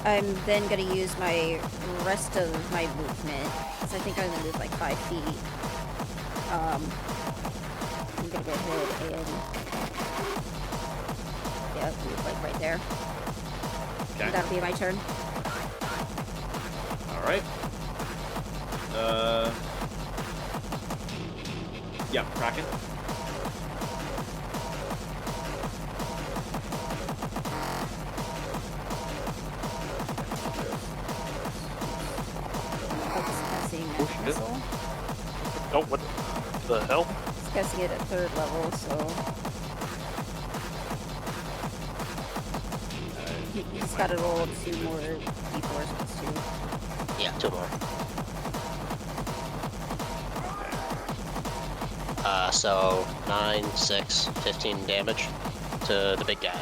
I'm then gonna use my rest of my movement, because I think I'm gonna move like 5 feet. I'm gonna go ahead and move like right there. Okay. That'll be my turn. Alright. Yeah, Kraken. Casting Oh, shit. missile. Oh, what the hell? It's casting it at 3rd level, so he's got to roll 2 more d4s plus 2. Yeah, 2 more. So 9, 6, 15 damage to the big guy.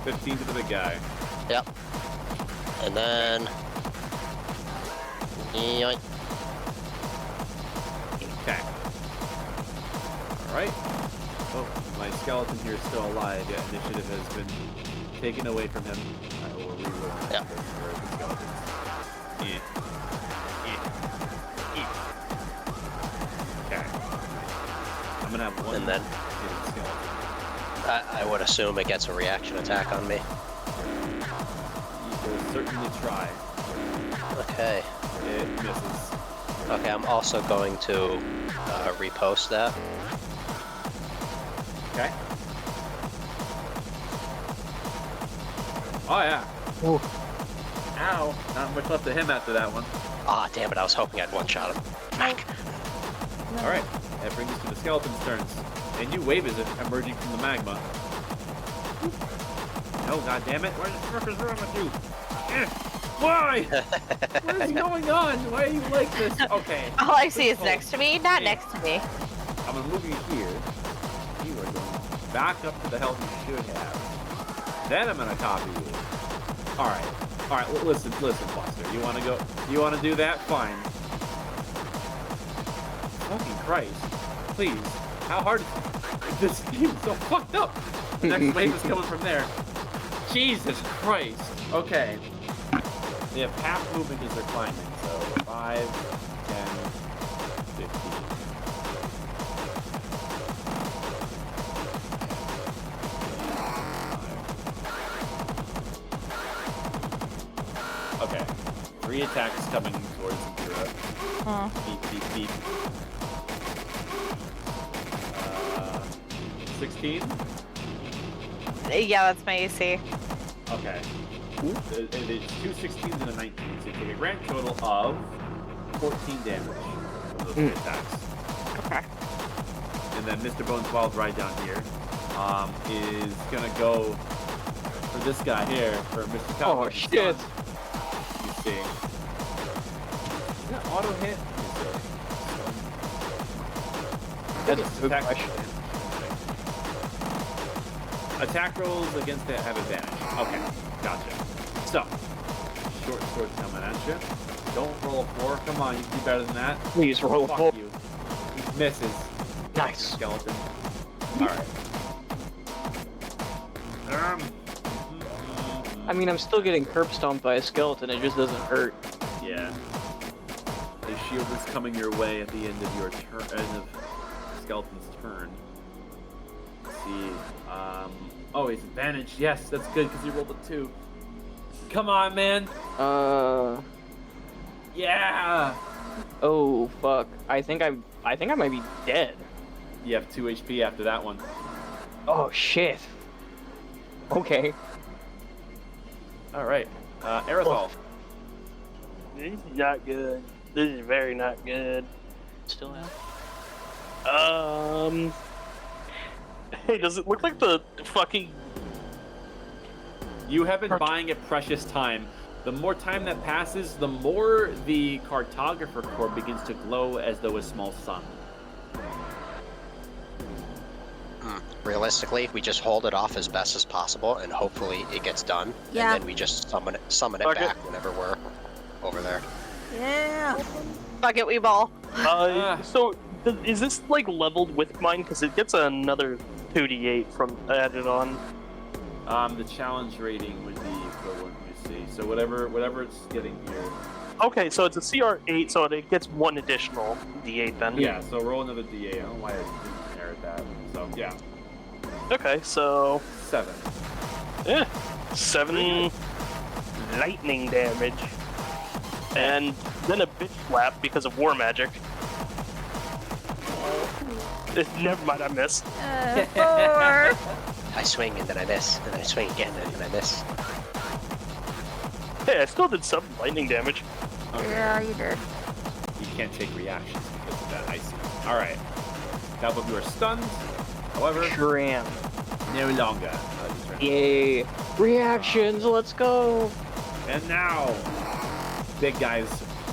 15 to the big guy. Yep. And then... Yoink. Okay. Alright. Oh, my skeleton here is still alive, yet initiative has been taken away from him. I will reroll Yeah. for the skeletons. Okay. I'm gonna have one And then skeleton. I would assume it gets a reaction attack on me. You will certainly try. Okay. It misses. Okay, I'm also going to repost that. Okay. Oh yeah. Ooh. Ow. Not much left of him after that one. Ah, damn it, I was hoping I'd one-shot him. All right, that brings us to the skeleton's turns. A new wave is emerging from the magma. No, goddammit, what the fuck is wrong with you? Why? What is going on? Why are you like this? Okay. All I see is next to me, not next to me. I'm gonna move you here. You are going back up to the health you should have. Then I'm gonna copy you. All right. Listen, Foster. You wanna go? You wanna do that? Fine. Fucking Christ! Please, how hard? This game's so fucked up. The next wave is coming from there. Jesus Christ. Okay. They have half movement as they're climbing, so 5, 10, 15. Okay. 3 attacks coming towards Zero. Beep, beep, beep. 16? Yeah, that's my AC. Okay. It's 2 16s and a 19, so you take a grand total of 14 damage from those 3 attacks. Okay. And then Mr. Bones Wild right down here is gonna go for this guy here, for Mr. Cowboy. Oh shit! You see. Is that auto hit? That's a good Attack- question. Attack rolls against it have advantage. Okay, gotcha. So, short sword coming at you. Don't roll a 4. Come on, you can do better than that. Please roll a Fuck 4. you. Misses. Nice. Skeleton. Alright. I mean, I'm still getting curb stomped by a skeleton. It just doesn't hurt. Yeah. The shield is coming your way at the end of your turn. End of skeleton's turn. Let's see. Oh, he's advantage. Yes, that's good because he rolled a 2. Come on, man. Yeah. Oh fuck. I think I might be dead. You have 2 HP after that one. Oh shit. Okay. All right. Aerosol. This is not good. This is very not good. Still out. Hey, does it look like the fucking... You have been buying it precious time. The more time that passes, the more the cartographer core begins to glow as though a small sun. Realistically, we just hold it off as best as possible, and hopefully it gets done. Yeah. And then we just summon it Okay. back whenever we're over there. Yeah. Fuck it, we ball. So, is this, like, leveled with mine? Because it gets another 2d8 from added on. The challenge rating would be equivalent. Let me see. So whatever it's getting here. Okay, so it's a CR8, so it gets 1 additional d8 then. Yeah. So roll another D8. I don't know why I didn't inherit that. So yeah. Okay, so... 7. Yeah. 7 lightning damage. And then a bitch slap because of war magic. Never mind, I missed. 4. I swing and then I miss, and I swing again and then I miss. Hey, I still did some lightning damage. Okay. Yeah, you did. You can't take reactions because of that. I see. All right. Now, but you are stunned. However, Sure am. no longer. Yay. Reactions, let's go. And now, big guy's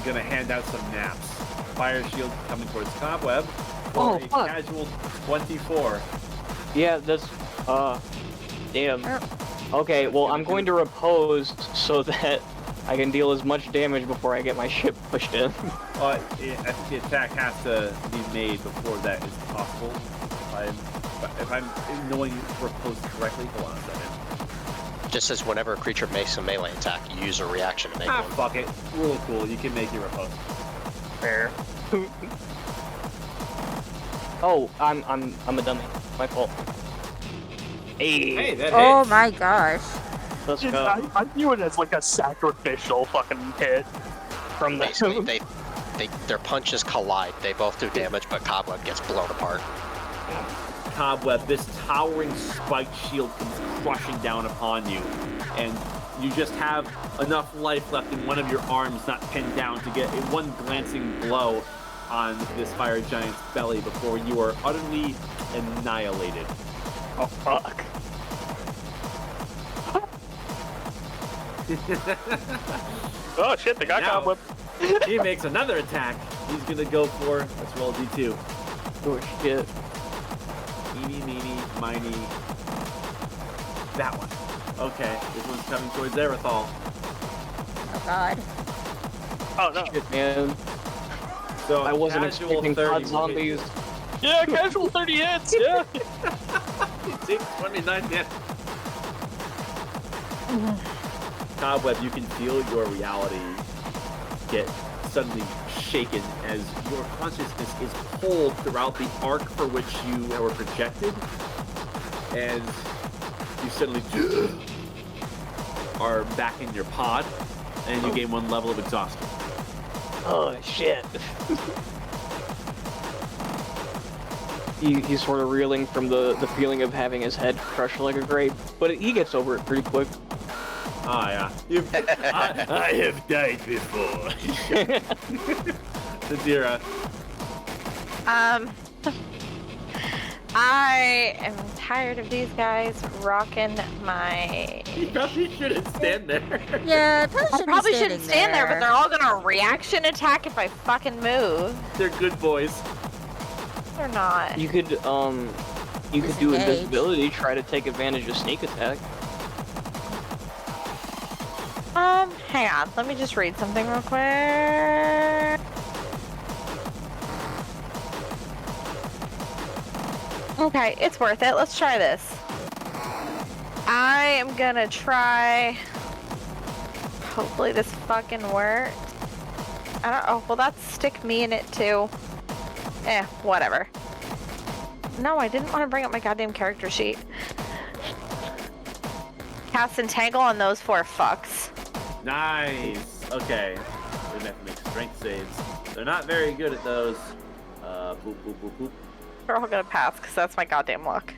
gonna hand out some naps. Fire shield coming towards Cobweb for Oh, a fuck. casual 24. Yeah, that's, damn. Okay, well, I'm going to repose so that I can deal as much damage before I get my ship pushed in. I think the attack has to be made before that is possible. If I'm knowing repose correctly, hold on a second. Just as whenever a creature makes a melee attack, you use a reaction to make one. Fuck it. Real cool. You can make your repose. Fair. Oh, I'm a dummy. My fault. Hey, Hey, that Oh hits. my gosh. let's Dude, go. I view it as like a sacrificial fucking hit from Basically, the... their punches collide. They both do damage, but Cobweb gets blown apart. Cobweb, this towering spiked shield comes crushing down upon you, and you just have enough life left in one of your arms not pinned down to get one glancing blow on this fire giant's belly before you are utterly annihilated. Oh, fuck. Oh shit, they got Now- cobweb. He makes another attack. He's gonna go for, let's roll a D2. Oh, shit. Eeny, meeny, miny. That one. Okay, this one's coming towards Erythal. Oh god. Oh no. Shit, man. So I wasn't casual expecting 30 COD will hit you. zombies. Yeah, casual 30 hits. Yeah. He takes 29 damage. Cobweb, you can feel your reality get suddenly shaken as your consciousness is pulled throughout the arc for which you were projected, and you suddenly are back in your pod, and you gain 1 level of exhaustion. Oh, shit. He's sort of reeling from the feeling of having his head crushed like a grape, but he gets over it pretty quick. Ah, yeah. I have died before. Zadira. I am tired of these guys rocking my. You probably shouldn't stand there. Yeah, I probably shouldn't stand there, but they're all gonna reaction attack if I fucking move. They're good boys. They're not. You could do Disengage. invisibility, try to take advantage of sneak attack. Hang on. Let me just read something real quick. Okay, it's worth it. Let's try this. I am gonna try. Hopefully this fucking works. I don't. Oh, well, that's stick me in it too. Whatever. No, I didn't want to bring up my goddamn character sheet. Cast Entangle on those 4 fucks. Nice. Okay. We're gonna have to make strength saves. They're not very good at those. Boop, boop, boop, boop. They're all gonna pass because that's my goddamn luck.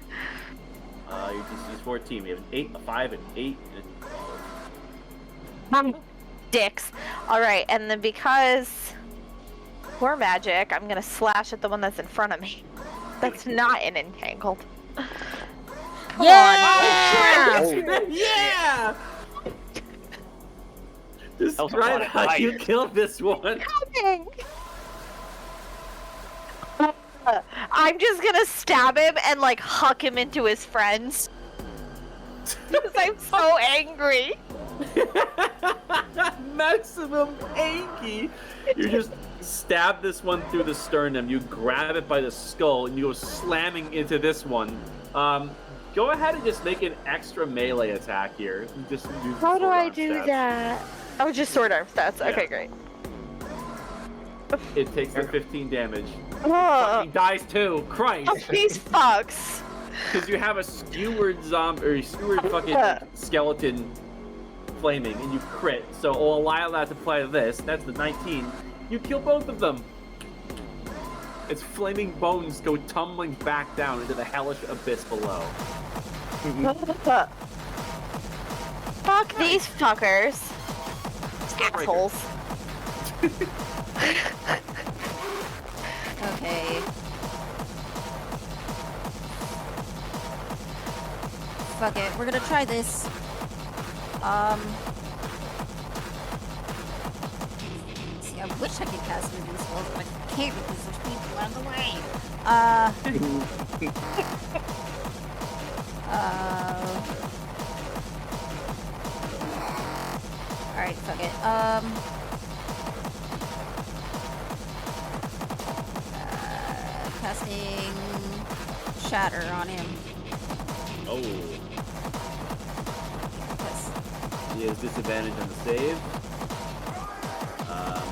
Your DC is 14. We have an 8, a 5, an 8, and Dicks. Alright, and then because we're magic, I'm gonna slash at the one that's in front of me. That's not an entangled. Come Yeah! on. yeah! Describe how you killed this one. Coming. I'm just gonna stab him and like huck him into his friends. Because I'm so angry. Maximum anky. You just stab this one through the sternum. You grab it by the skull and you go slamming into this one. Go ahead and just make an extra melee attack here. Just use How do sword I arm do stats. that? Oh, just sword arm stats. Okay, Yeah. great. It takes the 15 damage. Oh, He dies too. Christ. these fucks. Because you have a skewered zombie or skewered fucking skeleton flaming and you crit. So I'll allow that to apply to this. That's the 19. You kill both of them. Its flaming bones go tumbling back down into the hellish abyss below. Fuck these fuckers. Assholes. Okay. Fuck it, we're gonna try this. See, I wish I could cast moving spells, but I can't because there's people out of the way. Alright, fuck it. Casting Shatter on him. Oh. Yes. He has disadvantage on the save. On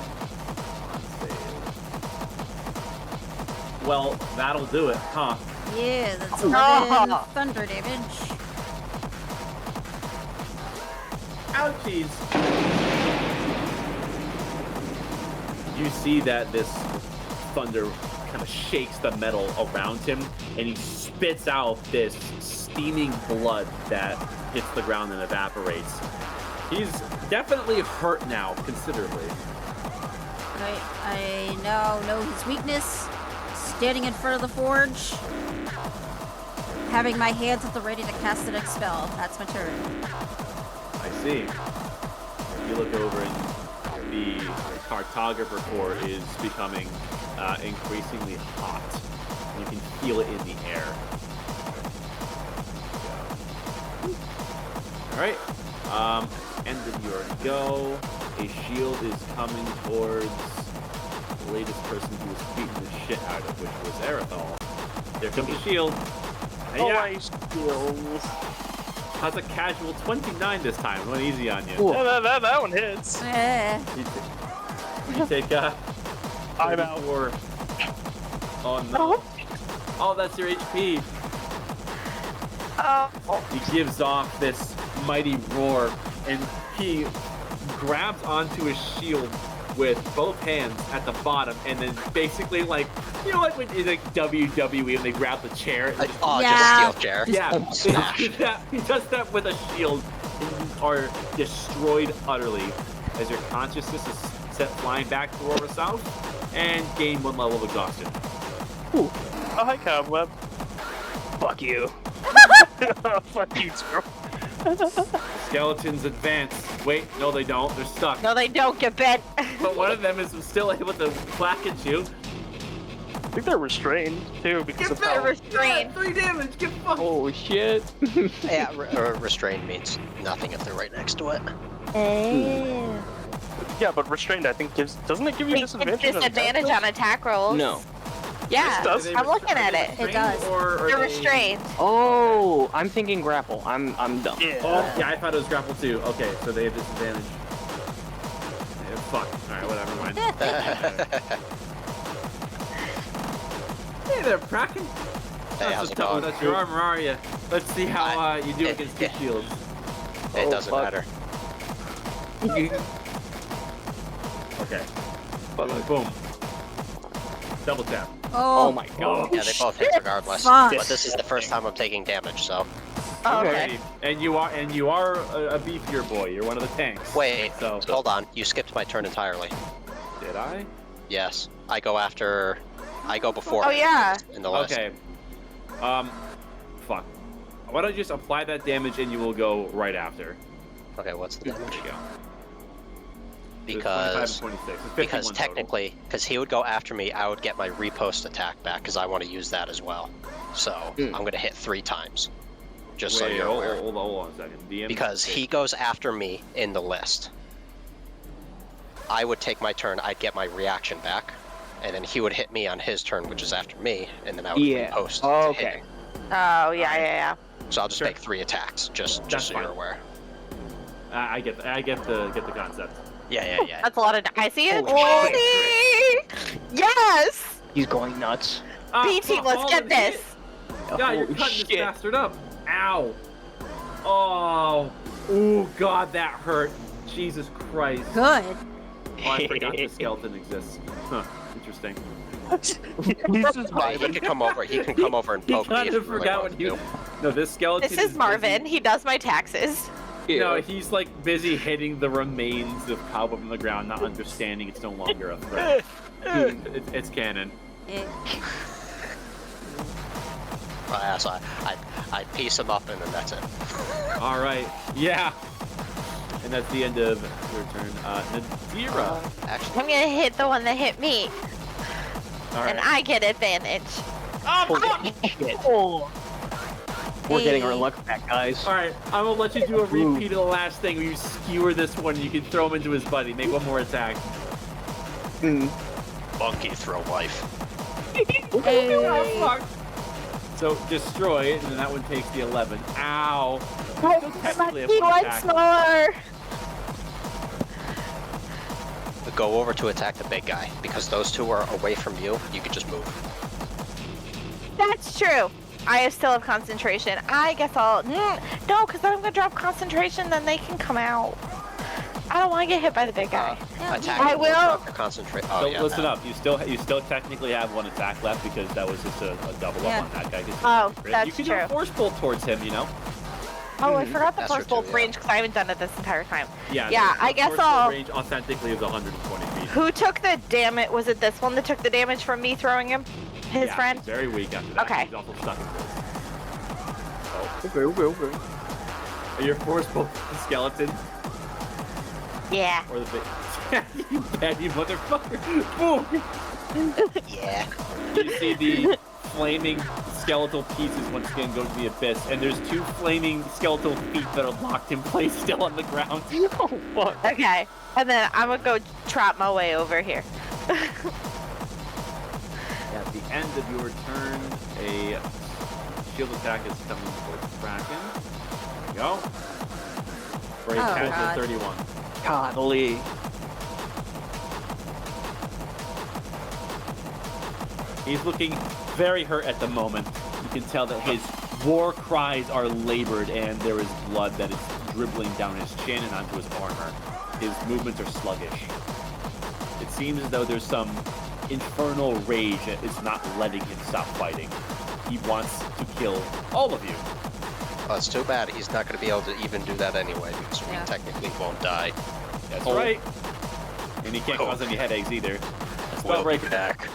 save. Well, that'll do it, huh? Yeah, that's 11 thunder damage. Ouchies! You see that this thunder kind of shakes the metal around him, and he spits out this steaming blood that hits the ground and evaporates. He's definitely hurt now, considerably. I now know his weakness. Standing in front of the forge. Having my hands at the ready to cast the next spell. That's my turn. I see. You look over and the cartographer core is becoming increasingly hot. You can feel it in the air. Alright. End of your go. A shield is coming towards the latest person who was beating the shit out of, which was Arathol. There comes the shield. Oh, Yeah. my skills. How's a casual 29 this time? Went easy on you. Yeah, that one hits. You take I'm out. 34. Oh no. Oh, that's your HP. Oh. He gives off this mighty roar, and he grabs onto his shield with both hands at the bottom, and then basically like, you know, like when in like WWE when they grab the chair. And Just a steel chair. yeah, Smash. he does that with a shield, and you are destroyed utterly as your consciousness is set flying back to Aurora South, and gain 1 level of exhaustion. Ooh. Oh, hi, Cobweb. Fuck you. Fuck you, too. Skeletons advance. Wait, no, they don't. They're stuck. No, they don't get bit. But one of them is still able to whack at you. I think they're restrained, too, because of They're how... restrained. 3 damage. Get fucked. Oh shit. Yeah, restrained means nothing if they're right next to it. Yeah, but restrained, I think, doesn't it give you disadvantage? Disadvantage on attack rolls. No. Yeah, This does. I'm looking at it. It does. They're restrained. Oh, I'm thinking grapple. I'm dumb. Yeah. Oh, yeah, I thought it was grapple too. Okay, so they have disadvantage. Yeah, fuck. Alright, whatever, mind. Hey there, Kraken. Hey, how's it going? That's your armor, are you? Let's see how you do against the shields. It doesn't fuck. matter. Okay. Boom. Double tap. Oh my god. Yeah, they both hit regardless. Fuck. But this is the first time I'm taking damage, so. Oh, okay. And you are a beefier boy. You're one of the tanks. Wait, So hold on. You skipped my turn entirely. did I? Yes. I go before. Oh, yeah. In the list. Okay. Fuck. Why don't you just apply that damage and you will go right after? Okay, what's the damage? There you go. Because 25 and 26. It's 51 because total. technically, because he would go after me, I would get my repost attack back because I want to use that as well. So I'm gonna hit 3 times, just so Wait, you're aware. hold on a second. DM Because he goes after me in the list. I would take my turn, I'd get my reaction back, and then he would hit me on his turn, which is after me, and then I would repost to hit Okay. him. Oh, yeah. So I'll just Sure. make 3 attacks, just That's so fine. you're aware. I get the concept. Yeah. That's a lot of. I see it. Holy Holy! Yes! He's going nuts. BT, let's get this. Yeah, you're Holy cutting shit. this bastard up. Ow. Oh. Oh God, that hurt. Jesus Christ. Good. Oh, I forgot the skeleton exists. Huh. Interesting. He's just He can come over. He can come over and He poke me. kind if of he really forgot wants what you. to. No, this skeleton. This is Marvin. He does my taxes. No, he's like busy hitting the remains of Cobweb on the ground, not understanding it's no longer a threat. It's canon. So I piece him up and then that's it. All right. Yeah. And that's the end of your turn. Nadira. Actually, I'm gonna hit the one that hit me, All right. and I get advantage. Holy shit. We're getting our luck back, guys. All right. I'm gonna let you do a repeat of the last thing. Where you skewer this one. You can throw him into his buddy. Make one more attack. monkey throw life. Oh, fuck. So destroy it, and then that one takes the 11. Ow. Still technically have He one wants attack. more. Go over to attack the big guy because those two are away from you. You can just move. That's true. I still have concentration. I guess I'll no, because then I'm gonna drop concentration. Then they can come out. I don't want to get hit by the big guy. Attack. I will. Concentrate. So Oh yeah. listen up. You still technically have one attack left because that was just a double Yeah. up on that guy. 'Cause Oh, you that's can true. do a force pull towards him. You know. Oh, I forgot the That's force true, bolt yeah. range because I haven't done it this entire time. Yeah, Yeah, the I guess force I'll- range authentically is 120 feet. Who took the damage? Was it this one that took the damage from me throwing him? His Yeah, friend? he's very weak after that. Okay. He's also stuck in this. Okay. Are your force bolt the skeleton Yeah. or the big? You petty motherfucker! Boom! Yeah. You see the flaming skeletal pieces once again go to the abyss, and there's 2 flaming skeletal feet that are locked in place still on the ground. Oh, fuck. Okay. And then I'm gonna go trap my way over here. At the end of your turn, a shield attack is coming towards Kraken. There we go. For a Oh, catch God. of 31. Godly. He's looking very hurt at the moment. You can tell that his war cries are labored and there is blood that is dribbling down his chin and onto his armor. His movements are sluggish. It seems as though there's some infernal rage that is not letting him stop fighting. He wants to kill all of you. Well, it's too bad he's not going to be able to even do that anyway, because Yeah. we technically won't die. That's Oh. right. And he can't Cool. cause any headaches either. We'll break be it. back.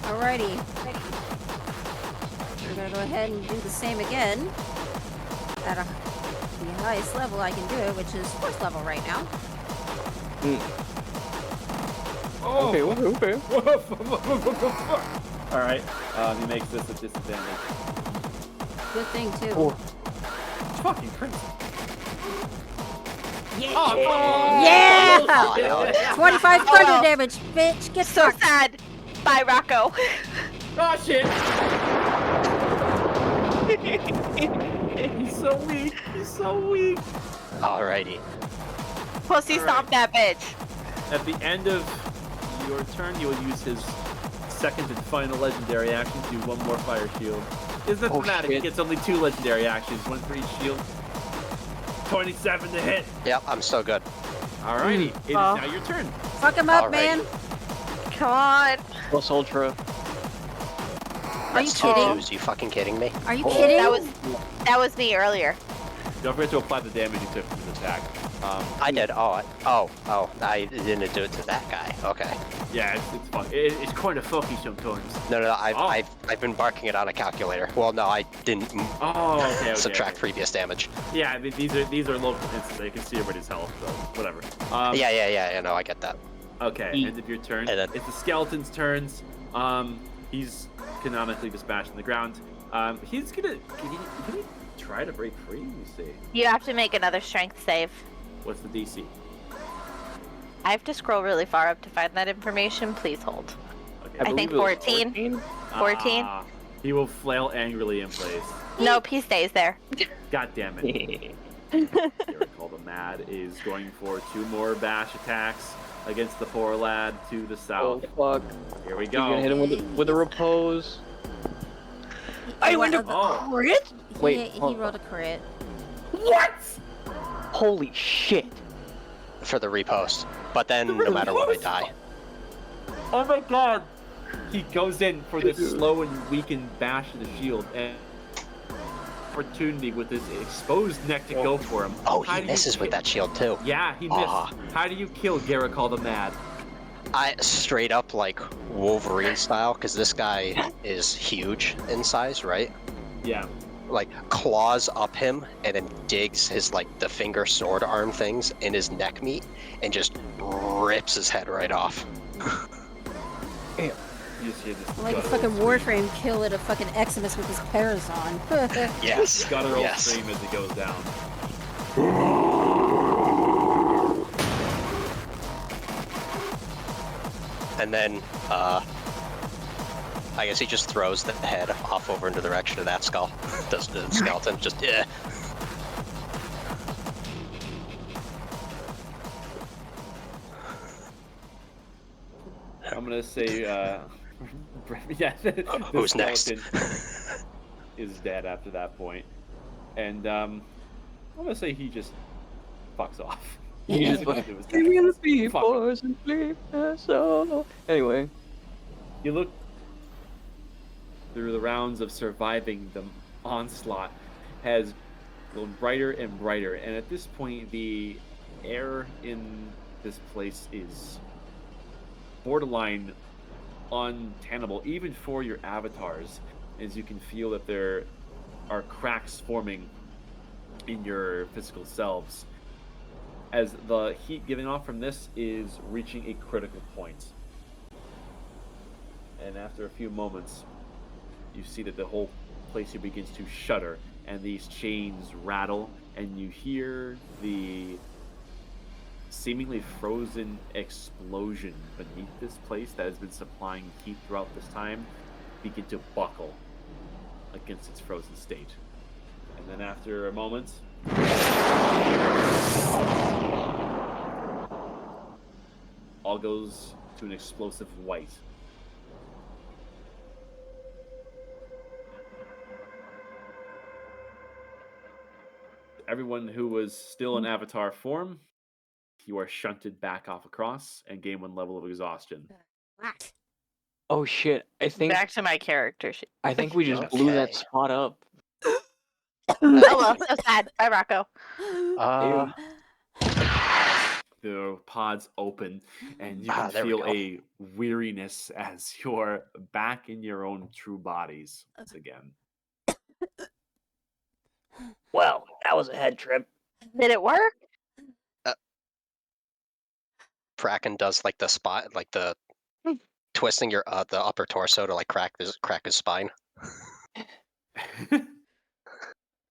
Alrighty. We're gonna go ahead and do the same again. At the highest level I can do it, which is 4th level right now. Oh. Okay. All right. He makes this a disadvantage. Good thing too. Oh. It's fucking crazy. Yeah! Oh, Yeah! 25 thunder damage, bitch! Get So fucked! sad. Bye, Rocco. Oh shit! He's so weak. He's so weak. Alrighty. Pussy All stomp that bitch. At the end of your turn, you will use his second and final legendary action to do 1 more fire shield. Isn't that Oh, dramatic? He shit. gets only 2 legendary actions, 1 for each shield. 27 to hit. Yep, I'm still good. Alrighty, it is Oh. now your turn. Fuck him up, Alrighty. man! Come on. Plus Ultra. Are you That's two kidding? twos, you fucking kidding me? Are you Oh. kidding? That was me earlier. Don't forget to apply the damage you took from his attack. I did. I didn't do it to that guy. Okay. Yeah, it's fun. It's kind of funky sometimes. No, Oh. I've been marking it on a calculator. Well, no, I didn't Oh, okay. subtract previous damage. Yeah, I mean, these are local instances. You can see everybody's health, so whatever. Yeah, no, I get that. Okay, end of your turn. And then- It's the skeleton's turns. He's canonically dispatched on the ground. He's gonna. Can he try to break free? Let me see. You have to make another strength save. What's the DC? I have to scroll really far up to find that information. Please hold. Okay. I think believe it was 14. 14? Ah, he will flail angrily in place. Nope, he stays there. God damn it. Recall the Mad is going for 2 more bash attacks against the poor lad to the Oh south. fuck. Here we He's gonna hit go. him with a repose. I went to Oh. crit? Wait, He hold rolled a crit. What? Holy shit. For the repost. But then, no matter what, I die. Oh my god! He goes in for this slow and weakened bash to the shield, and opportunity with his exposed neck to go for him. Oh, How he do misses you with that shield too. Yeah, he missed. Ah. How do you kill Garrick the Mad? I straight up like Wolverine style, because this guy is huge in size, right? Yeah. Like claws up him and then digs his like the finger sword arm things in his neck meat and just rips his head right off. You just hear this Like a guttural fucking Warframe kill at a fucking Eximus with his pears on. Yes. guttural Yes. scream as he goes down. And then I guess he just throws the head off over in the direction of that skull. Does the skeleton just yeah. I'm gonna say, yeah. the Who's next? skeleton is dead after that point, and I'm gonna say he just fucks off. He just It was dead. Give me the speed Fuck. force and sleep so. Anyway. You look through the rounds of surviving the onslaught has going brighter and brighter. And at this point, the air in this place is borderline untenable, even for your avatars, as you can feel that there are cracks forming in your physical selves, as the heat giving off from this is reaching a critical point. And after a few moments, you see that the whole place here begins to shudder, and these chains rattle, and you hear the seemingly frozen explosion beneath this place that has been supplying heat throughout this time begin to buckle against its frozen state. And then after a moment, all goes to an explosive white. Everyone who was still in avatar form, you are shunted back off across and gain 1 level of exhaustion. What? Oh shit! Back to my character sheet. I think we just blew that Okay. Oh spot up. well, so sad. Bye, Rocco. Uh, The pods open, and you can there we feel go. a weariness as you're back in your own true bodies once again. Well, that was a head trip. Did it work? Kraken does like the spot, like the twisting your the upper torso to like crack his spine.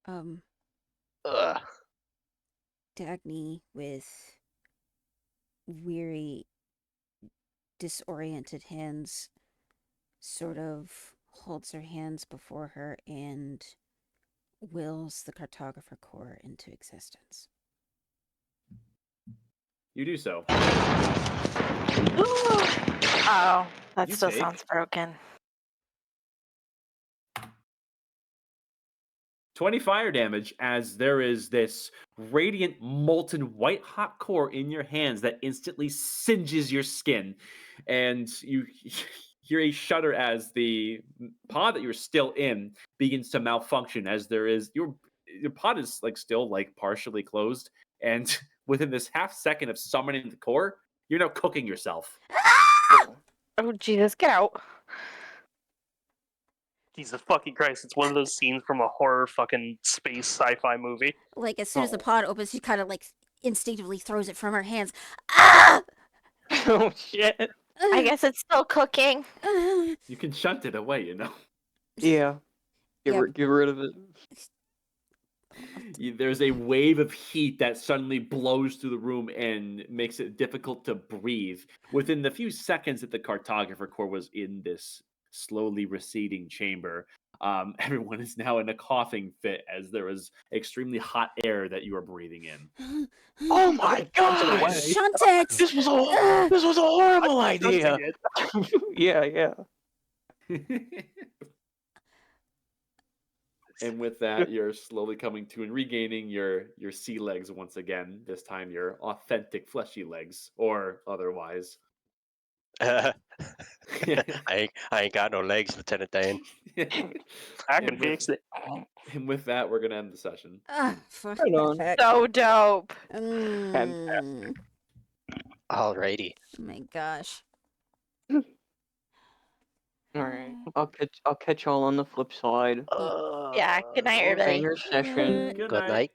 Ugh. Dagny, with weary, disoriented hands, sort of holds her hands before her and wills the cartographer core into existence. You do so. Oh, that You still take- sounds broken. 20 fire damage, as there is this radiant, molten, white hot core in your hands that instantly singes your skin. And you hear a shudder as the pod that you're still in begins to malfunction, as there is your pod is like still like partially closed. And within this half second of summoning the core, you're now cooking yourself. Oh, Jesus, get out. Jesus fucking Christ, it's one of those scenes from a horror fucking space sci-fi movie. Like, as soon as the Oh. pod opens, she kind of like instinctively throws it from her hands. Ah! Oh shit! I guess it's still cooking. You can shunt it away, you know. Yeah. Yep. Get rid of it. There's a wave of heat that suddenly blows through the room and makes it difficult to breathe. Within the few seconds that the cartographer core was in this slowly receding chamber, everyone is now in a coughing fit as there is extremely hot air that you are breathing in. Oh my god! Shunt it! This was a horrible idea. Yeah. And with that, you're slowly coming to and regaining your sea legs once again. This time, your authentic fleshy legs, or otherwise. I ain't got no legs, Lieutenant Dan. I can fix it. And with that, we're gonna end the session. Fuck. Right on. So dope. Mm. Alrighty. Oh my gosh. All right. I'll catch y'all on the flip side. Yeah, good night, everybody. Banger session. Good Good night. night.